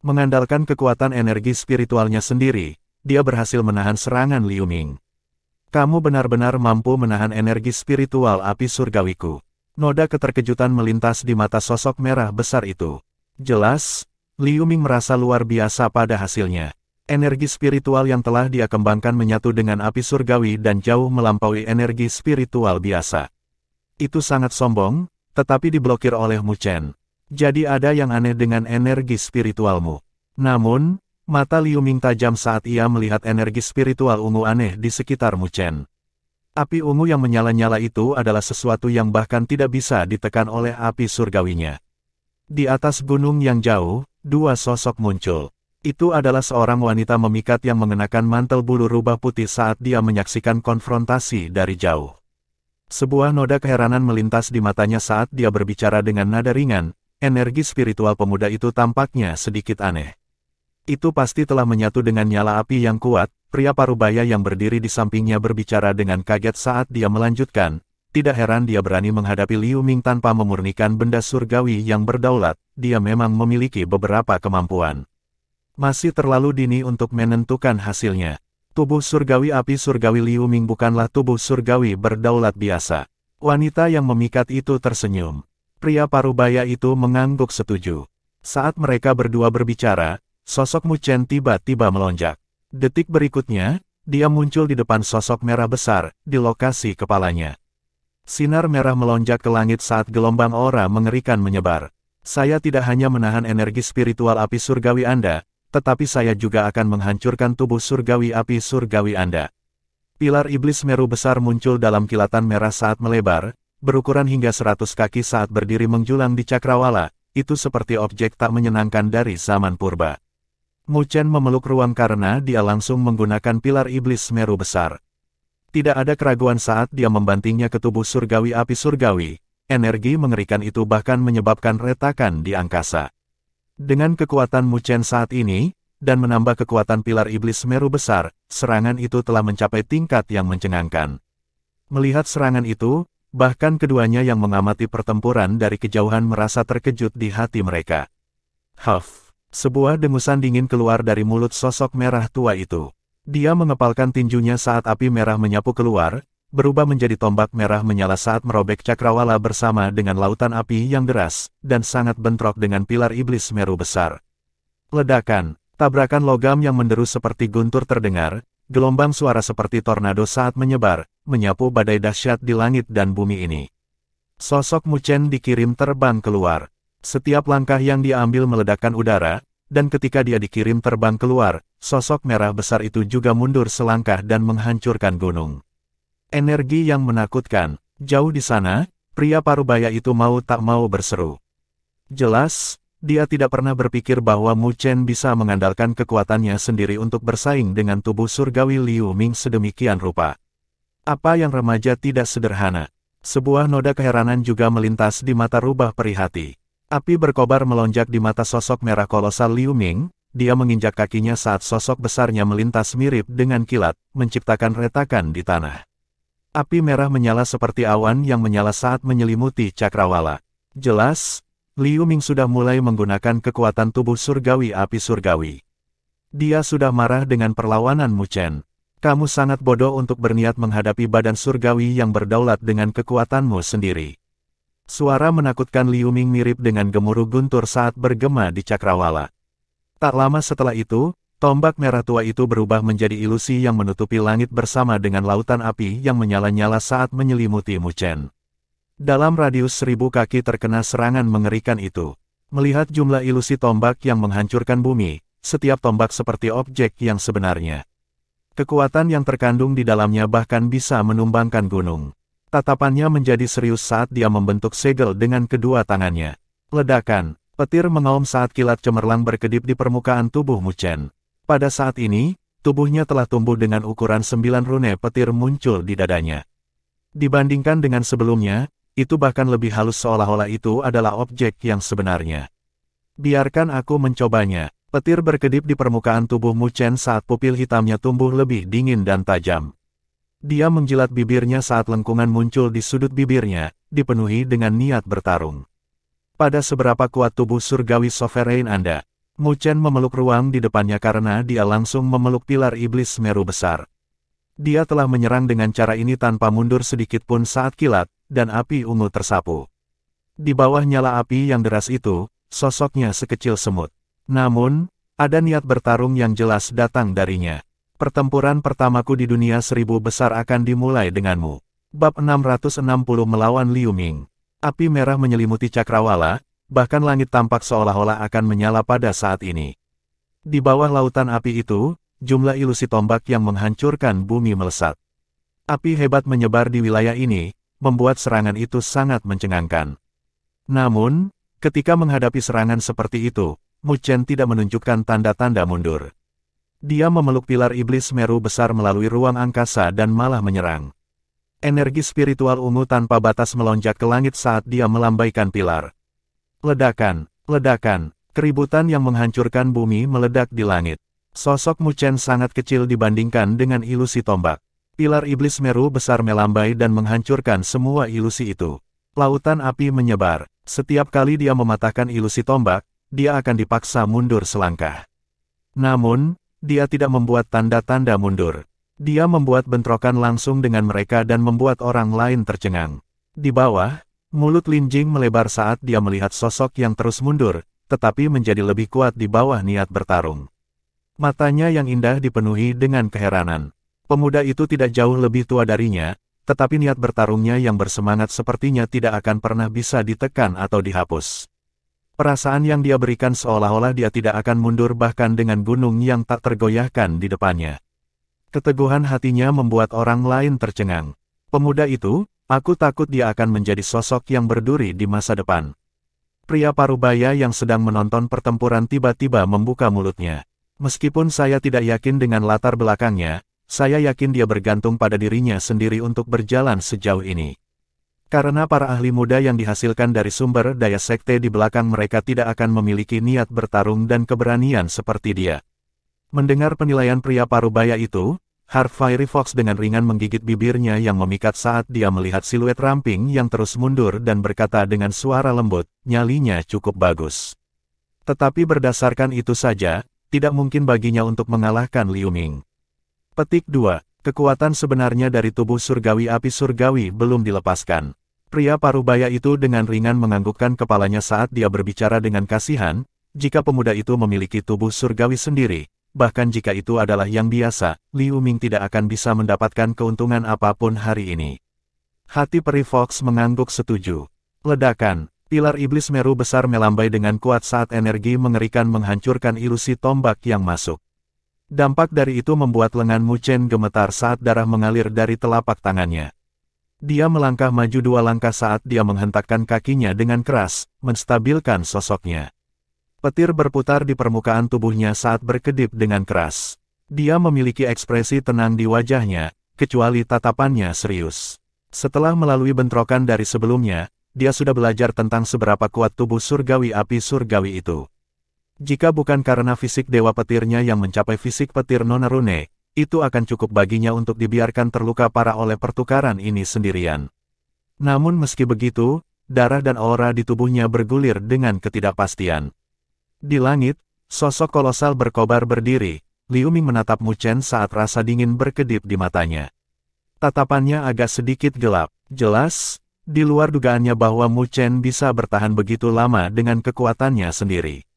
Mengandalkan kekuatan energi spiritualnya sendiri, dia berhasil menahan serangan Liu Ming. Kamu benar-benar mampu menahan energi spiritual api surgawiku. Noda keterkejutan melintas di mata sosok merah besar itu. Jelas, Liu Ming merasa luar biasa pada hasilnya. Energi spiritual yang telah dia kembangkan menyatu dengan api surgawi dan jauh melampaui energi spiritual biasa. Itu sangat sombong, tetapi diblokir oleh Mu Chen. Jadi ada yang aneh dengan energi spiritualmu. Namun, mata Liu Ming tajam saat ia melihat energi spiritual ungu aneh di sekitar Mu Chen. Api ungu yang menyala-nyala itu adalah sesuatu yang bahkan tidak bisa ditekan oleh api surgawinya. Di atas gunung yang jauh, dua sosok muncul. Itu adalah seorang wanita memikat yang mengenakan mantel bulu rubah putih saat dia menyaksikan konfrontasi dari jauh. Sebuah noda keheranan melintas di matanya saat dia berbicara dengan nada ringan, energi spiritual pemuda itu tampaknya sedikit aneh. Itu pasti telah menyatu dengan nyala api yang kuat, pria parubaya yang berdiri di sampingnya berbicara dengan kaget saat dia melanjutkan, tidak heran dia berani menghadapi Liu Ming tanpa memurnikan benda surgawi yang berdaulat, dia memang memiliki beberapa kemampuan. Masih terlalu dini untuk menentukan hasilnya. Tubuh surgawi api surgawi Liu Ming bukanlah tubuh surgawi berdaulat biasa. Wanita yang memikat itu tersenyum. Pria parubaya itu mengangguk setuju. Saat mereka berdua berbicara, sosok Mu Chen tiba-tiba melonjak. Detik berikutnya, dia muncul di depan sosok merah besar, di lokasi kepalanya. Sinar merah melonjak ke langit saat gelombang aura mengerikan menyebar. Saya tidak hanya menahan energi spiritual api surgawi Anda, tetapi saya juga akan menghancurkan tubuh surgawi api surgawi Anda. Pilar iblis Meru besar muncul dalam kilatan merah saat melebar, berukuran hingga 100 kaki saat berdiri menjulang di cakrawala, itu seperti objek tak menyenangkan dari zaman purba. Mu Chen memeluk ruang karena dia langsung menggunakan pilar iblis Meru besar. Tidak ada keraguan saat dia membantingnya ke tubuh surgawi api surgawi, energi mengerikan itu bahkan menyebabkan retakan di angkasa. Dengan kekuatan Mu Chen saat ini, dan menambah kekuatan pilar iblis Meru besar, serangan itu telah mencapai tingkat yang mencengangkan. Melihat serangan itu, bahkan keduanya yang mengamati pertempuran dari kejauhan merasa terkejut di hati mereka. Huff! Sebuah dengusan dingin keluar dari mulut sosok merah tua itu. Dia mengepalkan tinjunya saat api merah menyapu keluar, berubah menjadi tombak merah menyala saat merobek cakrawala bersama dengan lautan api yang deras, dan sangat bentrok dengan pilar iblis Meru besar. Ledakan, tabrakan logam yang menderu seperti guntur terdengar, gelombang suara seperti tornado saat menyebar, menyapu badai dahsyat di langit dan bumi ini. Sosok Mu Chen dikirim terbang keluar. Setiap langkah yang dia ambil meledakkan udara, dan ketika dia dikirim terbang keluar, sosok merah besar itu juga mundur selangkah dan menghancurkan gunung. Energi yang menakutkan. Jauh di sana, pria parubaya itu mau tak mau berseru. Jelas, dia tidak pernah berpikir bahwa Mu Chen bisa mengandalkan kekuatannya sendiri untuk bersaing dengan tubuh surgawi Liu Ming sedemikian rupa. Apa yang remaja tidak sederhana. Sebuah noda keheranan juga melintas di mata rubah perihati. Api berkobar melonjak di mata sosok merah kolosal Liu Ming, dia menginjak kakinya saat sosok besarnya melintas mirip dengan kilat, menciptakan retakan di tanah. Api merah menyala seperti awan yang menyala saat menyelimuti cakrawala. Jelas, Liu Ming sudah mulai menggunakan kekuatan tubuh surgawi api surgawi. Dia sudah marah dengan perlawanan Mu Chen. Kamu sangat bodoh untuk berniat menghadapi badan surgawi yang berdaulat dengan kekuatanmu sendiri. Suara menakutkan Liu Ming mirip dengan gemuruh guntur saat bergema di cakrawala. Tak lama setelah itu, Tombak merah tua itu berubah menjadi ilusi yang menutupi langit bersama dengan lautan api yang menyala-nyala saat menyelimuti Mu Chen. Dalam radius 1000 kaki terkena serangan mengerikan itu. Melihat jumlah ilusi tombak yang menghancurkan bumi, setiap tombak seperti objek yang sebenarnya. Kekuatan yang terkandung di dalamnya bahkan bisa menumbangkan gunung. Tatapannya menjadi serius saat dia membentuk segel dengan kedua tangannya. Ledakan, petir mengaum saat kilat cemerlang berkedip di permukaan tubuh Mu Chen. Pada saat ini, tubuhnya telah tumbuh dengan ukuran 9 rune petir muncul di dadanya. Dibandingkan dengan sebelumnya, itu bahkan lebih halus seolah-olah itu adalah objek yang sebenarnya. Biarkan aku mencobanya. Petir berkedip di permukaan tubuh Mu Chen saat pupil hitamnya tumbuh lebih dingin dan tajam. Dia menjilat bibirnya saat lengkungan muncul di sudut bibirnya, dipenuhi dengan niat bertarung. Pada seberapa kuat tubuh surgawi sovereign Anda? Mu Chen memeluk ruang di depannya karena dia langsung memeluk pilar iblis Meru besar. Dia telah menyerang dengan cara ini tanpa mundur sedikit pun saat kilat, dan api ungu tersapu. Di bawah nyala api yang deras itu, sosoknya sekecil semut. Namun, ada niat bertarung yang jelas datang darinya. Pertempuran pertamaku di dunia 1000 besar akan dimulai denganmu. Bab 660 melawan Liu Ming. Api merah menyelimuti cakrawala, bahkan langit tampak seolah-olah akan menyala pada saat ini. Di bawah lautan api itu, jumlah ilusi tombak yang menghancurkan bumi melesat. Api hebat menyebar di wilayah ini, membuat serangan itu sangat mencengangkan. Namun, ketika menghadapi serangan seperti itu, Mu Chen tidak menunjukkan tanda-tanda mundur. Dia memeluk pilar iblis Meru besar melalui ruang angkasa dan malah menyerang. Energi spiritual ungu tanpa batas melonjak ke langit saat dia melambaikan pilar. Ledakan, ledakan, keributan yang menghancurkan bumi meledak di langit. Sosok Mu Chen sangat kecil dibandingkan dengan ilusi tombak. Pilar iblis Meru besar melambai dan menghancurkan semua ilusi itu. Lautan api menyebar. Setiap kali dia mematahkan ilusi tombak, dia akan dipaksa mundur selangkah. Namun, dia tidak membuat tanda-tanda mundur. Dia membuat bentrokan langsung dengan mereka dan membuat orang lain tercengang. Di bawah, mulut Lin Jing melebar saat dia melihat sosok yang terus mundur, tetapi menjadi lebih kuat di bawah niat bertarung. Matanya yang indah dipenuhi dengan keheranan. Pemuda itu tidak jauh lebih tua darinya, tetapi niat bertarungnya yang bersemangat sepertinya tidak akan pernah bisa ditekan atau dihapus. Perasaan yang dia berikan seolah-olah dia tidak akan mundur bahkan dengan gunung yang tak tergoyahkan di depannya. Keteguhan hatinya membuat orang lain tercengang. Pemuda itu, aku takut dia akan menjadi sosok yang berduri di masa depan. Pria parubaya yang sedang menonton pertempuran tiba-tiba membuka mulutnya. Meskipun saya tidak yakin dengan latar belakangnya, saya yakin dia bergantung pada dirinya sendiri untuk berjalan sejauh ini. Karena para ahli muda yang dihasilkan dari sumber daya sekte di belakang mereka tidak akan memiliki niat bertarung dan keberanian seperti dia. Mendengar penilaian pria parubaya itu, Heart Fiery Fox dengan ringan menggigit bibirnya yang memikat saat dia melihat siluet ramping yang terus mundur dan berkata dengan suara lembut, nyalinya cukup bagus. Tetapi berdasarkan itu saja, tidak mungkin baginya untuk mengalahkan Liu Ming. Petik 2. Kekuatan sebenarnya dari tubuh surgawi api surgawi belum dilepaskan. Pria parubaya itu dengan ringan menganggukkan kepalanya saat dia berbicara dengan kasihan, jika pemuda itu memiliki tubuh surgawi sendiri, bahkan jika itu adalah yang biasa, Liu Ming tidak akan bisa mendapatkan keuntungan apapun hari ini. Hati peri Fox mengangguk setuju. Ledakan, pilar iblis Meru besar melambai dengan kuat saat energi mengerikan menghancurkan ilusi tombak yang masuk. Dampak dari itu membuat lengan Mu Chen gemetar saat darah mengalir dari telapak tangannya. Dia melangkah maju 2 langkah saat dia menghentakkan kakinya dengan keras, menstabilkan sosoknya. Petir berputar di permukaan tubuhnya saat berkedip dengan keras. Dia memiliki ekspresi tenang di wajahnya, kecuali tatapannya serius. Setelah melalui bentrokan dari sebelumnya, dia sudah belajar tentang seberapa kuat tubuh surgawi api surgawi itu. Jika bukan karena fisik dewa petirnya yang mencapai fisik petir nona rune, itu akan cukup baginya untuk dibiarkan terluka parah oleh pertukaran ini sendirian. Namun meski begitu, darah dan aura di tubuhnya bergulir dengan ketidakpastian. Di langit, sosok kolosal berkobar berdiri. Liu Ming menatap Mu Chen saat rasa dingin berkedip di matanya. Tatapannya agak sedikit gelap. Jelas, di luar dugaannya bahwa Mu Chen bisa bertahan begitu lama dengan kekuatannya sendiri.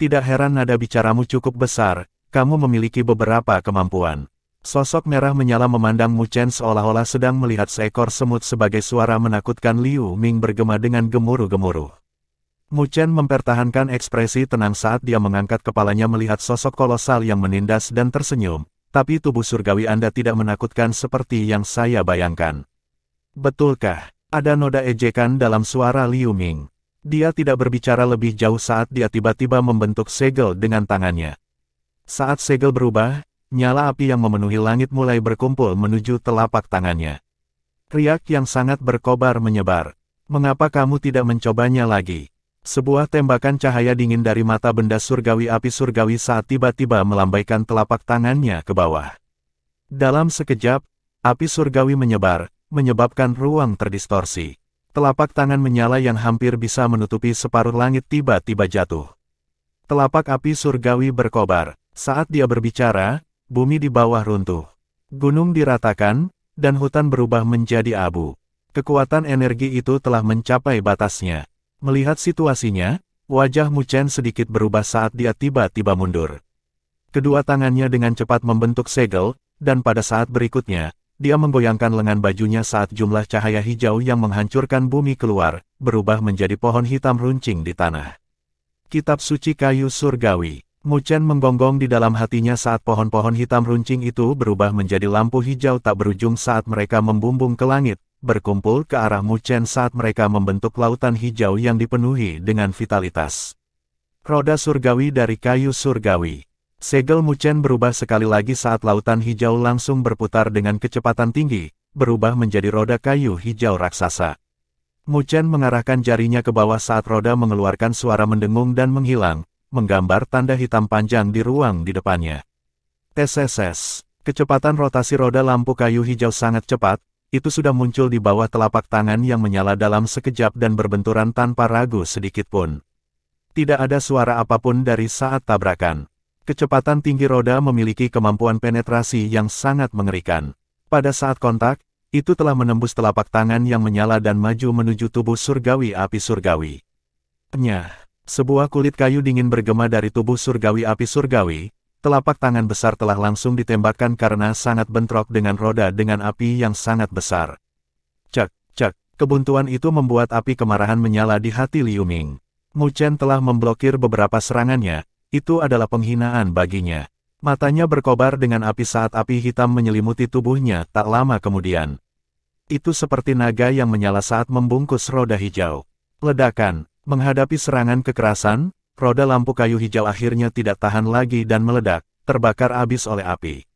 Tidak heran nada bicaramu cukup besar, kamu memiliki beberapa kemampuan. Sosok merah menyala memandang Mu Chen seolah-olah sedang melihat seekor semut sebagai suara menakutkan. Liu Ming bergema dengan gemuruh-gemuruh. Mu Chen mempertahankan ekspresi tenang saat dia mengangkat kepalanya melihat sosok kolosal yang menindas dan tersenyum, tapi tubuh surgawi Anda tidak menakutkan seperti yang saya bayangkan. Betulkah? Ada noda ejekan dalam suara Liu Ming. Dia tidak berbicara lebih jauh saat dia tiba-tiba membentuk segel dengan tangannya. Saat segel berubah, nyala api yang memenuhi langit mulai berkumpul menuju telapak tangannya. Riak yang sangat berkobar menyebar. Mengapa kamu tidak mencobanya lagi? Sebuah tembakan cahaya dingin dari mata benda surgawi api surgawi saat tiba-tiba melambaikan telapak tangannya ke bawah. Dalam sekejap, api surgawi menyebar, menyebabkan ruang terdistorsi. Telapak tangan menyala yang hampir bisa menutupi separuh langit tiba-tiba jatuh. Telapak api surgawi berkobar. Saat dia berbicara, bumi di bawah runtuh. Gunung diratakan, dan hutan berubah menjadi abu. Kekuatan energi itu telah mencapai batasnya. Melihat situasinya, wajah Mu Chen sedikit berubah saat dia tiba-tiba mundur. Kedua tangannya dengan cepat membentuk segel, dan pada saat berikutnya, dia menggoyangkan lengan bajunya saat jumlah cahaya hijau yang menghancurkan bumi keluar, berubah menjadi pohon hitam runcing di tanah. Kitab Suci Kayu Surgawi. Mu Chen menggonggong di dalam hatinya saat pohon-pohon hitam runcing itu berubah menjadi lampu hijau tak berujung saat mereka membumbung ke langit, berkumpul ke arah Mu Chen saat mereka membentuk lautan hijau yang dipenuhi dengan vitalitas. Roda surgawi dari kayu surgawi. Segel Mu Chen berubah sekali lagi saat lautan hijau langsung berputar dengan kecepatan tinggi, berubah menjadi roda kayu hijau raksasa. Mu Chen mengarahkan jarinya ke bawah saat roda mengeluarkan suara mendengung dan menghilang, menggambar tanda hitam panjang di ruang di depannya. TSS. Kecepatan rotasi roda lampu kayu hijau sangat cepat, itu sudah muncul di bawah telapak tangan yang menyala dalam sekejap dan berbenturan tanpa ragu sedikitpun. Tidak ada suara apapun dari saat tabrakan. Kecepatan tinggi roda memiliki kemampuan penetrasi yang sangat mengerikan. Pada saat kontak, itu telah menembus telapak tangan yang menyala dan maju menuju tubuh surgawi api surgawi. Nyah. Sebuah kulit kayu dingin bergema dari tubuh surgawi api surgawi, telapak tangan besar telah langsung ditembakkan karena sangat bentrok dengan roda dengan api yang sangat besar. Cek, cek, kebuntuan itu membuat api kemarahan menyala di hati Liu Ming. Mu Chen telah memblokir beberapa serangannya, itu adalah penghinaan baginya. Matanya berkobar dengan api saat api hitam menyelimuti tubuhnya tak lama kemudian. Itu seperti naga yang menyala saat membungkus roda hijau. Ledakan. Menghadapi serangan kekerasan, roda lampu kayu hijau akhirnya tidak tahan lagi dan meledak, terbakar habis oleh api.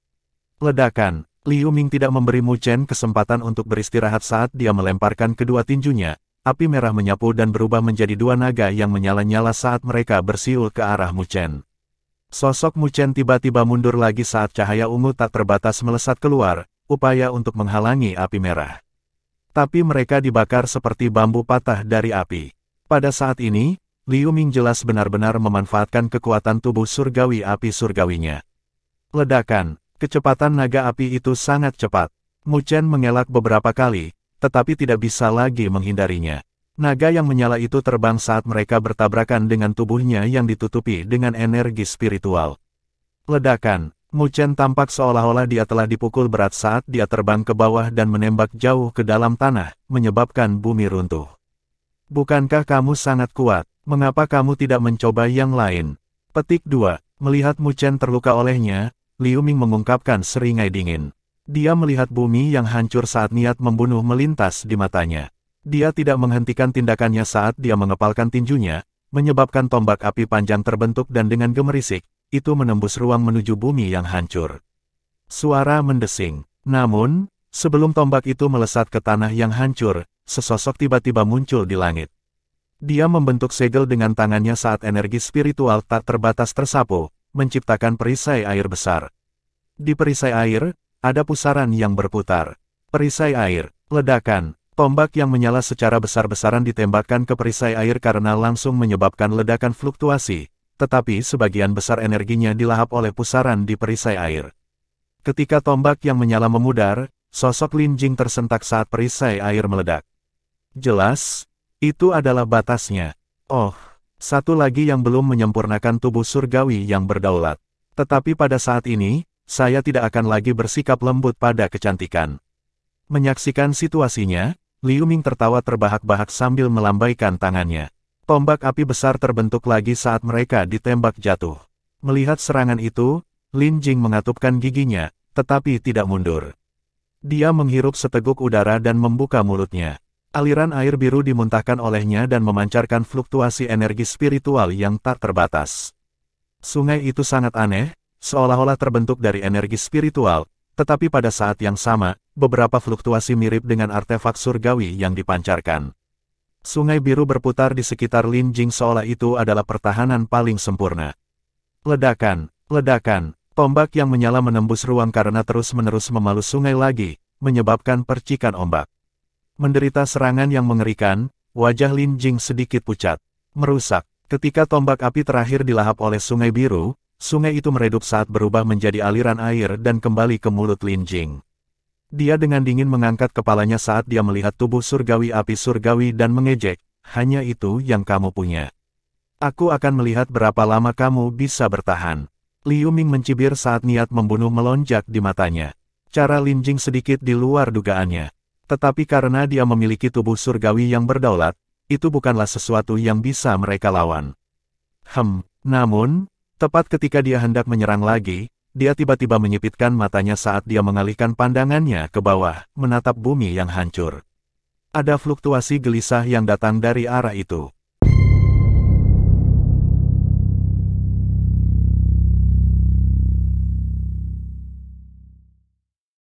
Ledakan. Liu Ming tidak memberi Mu Chen kesempatan untuk beristirahat saat dia melemparkan kedua tinjunya, api merah menyapu dan berubah menjadi dua naga yang menyala-nyala saat mereka bersiul ke arah Mu Chen. Sosok Mu Chen tiba-tiba mundur lagi saat cahaya ungu tak terbatas melesat keluar, upaya untuk menghalangi api merah. Tapi mereka dibakar seperti bambu patah dari api. Pada saat ini, Liu Ming jelas benar-benar memanfaatkan kekuatan tubuh surgawi api surgawinya. Ledakan, kecepatan naga api itu sangat cepat. Mu Chen mengelak beberapa kali, tetapi tidak bisa lagi menghindarinya. Naga yang menyala itu terbang saat mereka bertabrakan dengan tubuhnya yang ditutupi dengan energi spiritual. Ledakan, Mu Chen tampak seolah-olah dia telah dipukul berat saat dia terbang ke bawah dan menembak jauh ke dalam tanah, menyebabkan bumi runtuh. Bukankah kamu sangat kuat? Mengapa kamu tidak mencoba yang lain? Petik 2. Melihat Mu Chen terluka olehnya, Liu Ming mengungkapkan seringai dingin. Dia melihat bumi yang hancur saat niat membunuh melintas di matanya. Dia tidak menghentikan tindakannya saat dia mengepalkan tinjunya, menyebabkan tombak api panjang terbentuk dan dengan gemerisik, itu menembus ruang menuju bumi yang hancur. Suara mendesing. Namun, sebelum tombak itu melesat ke tanah yang hancur, sesosok tiba-tiba muncul di langit. Dia membentuk segel dengan tangannya saat energi spiritual tak terbatas tersapu, menciptakan perisai air besar. Di perisai air, ada pusaran yang berputar. Perisai air, ledakan, tombak yang menyala secara besar-besaran ditembakkan ke perisai air karena langsung menyebabkan ledakan fluktuasi, tetapi sebagian besar energinya dilahap oleh pusaran di perisai air. Ketika tombak yang menyala memudar, sosok Lin Jing tersentak saat perisai air meledak. Jelas, itu adalah batasnya. Oh, satu lagi yang belum menyempurnakan tubuh surgawi yang berdaulat. Tetapi pada saat ini, saya tidak akan lagi bersikap lembut pada kecantikan. Menyaksikan situasinya, Liu Ming tertawa terbahak-bahak sambil melambaikan tangannya. Tombak api besar terbentuk lagi saat mereka ditembak jatuh. Melihat serangan itu, Lin Jing mengatupkan giginya, tetapi tidak mundur. Dia menghirup seteguk udara dan membuka mulutnya. Aliran air biru dimuntahkan olehnya dan memancarkan fluktuasi energi spiritual yang tak terbatas. Sungai itu sangat aneh, seolah-olah terbentuk dari energi spiritual, tetapi pada saat yang sama, beberapa fluktuasi mirip dengan artefak surgawi yang dipancarkan. Sungai biru berputar di sekitar Lin Jing seolah itu adalah pertahanan paling sempurna. Ledakan, ledakan, tombak yang menyala menembus ruang karena terus-menerus memalus sungai lagi, menyebabkan percikan ombak. Menderita serangan yang mengerikan, wajah Lin Jing sedikit pucat, merusak. Ketika tombak api terakhir dilahap oleh sungai biru, sungai itu meredup saat berubah menjadi aliran air dan kembali ke mulut Lin Jing. Dia dengan dingin mengangkat kepalanya saat dia melihat tubuh surgawi api surgawi dan mengejek, hanya itu yang kamu punya. Aku akan melihat berapa lama kamu bisa bertahan. Liu Ming mencibir saat niat membunuh melonjak di matanya. Cara Lin Jing sedikit di luar dugaannya. Tetapi karena dia memiliki tubuh surgawi yang berdaulat, itu bukanlah sesuatu yang bisa mereka lawan. Namun, tepat ketika dia hendak menyerang lagi, dia tiba-tiba menyipitkan matanya saat dia mengalihkan pandangannya ke bawah, menatap bumi yang hancur. Ada fluktuasi gelisah yang datang dari arah itu.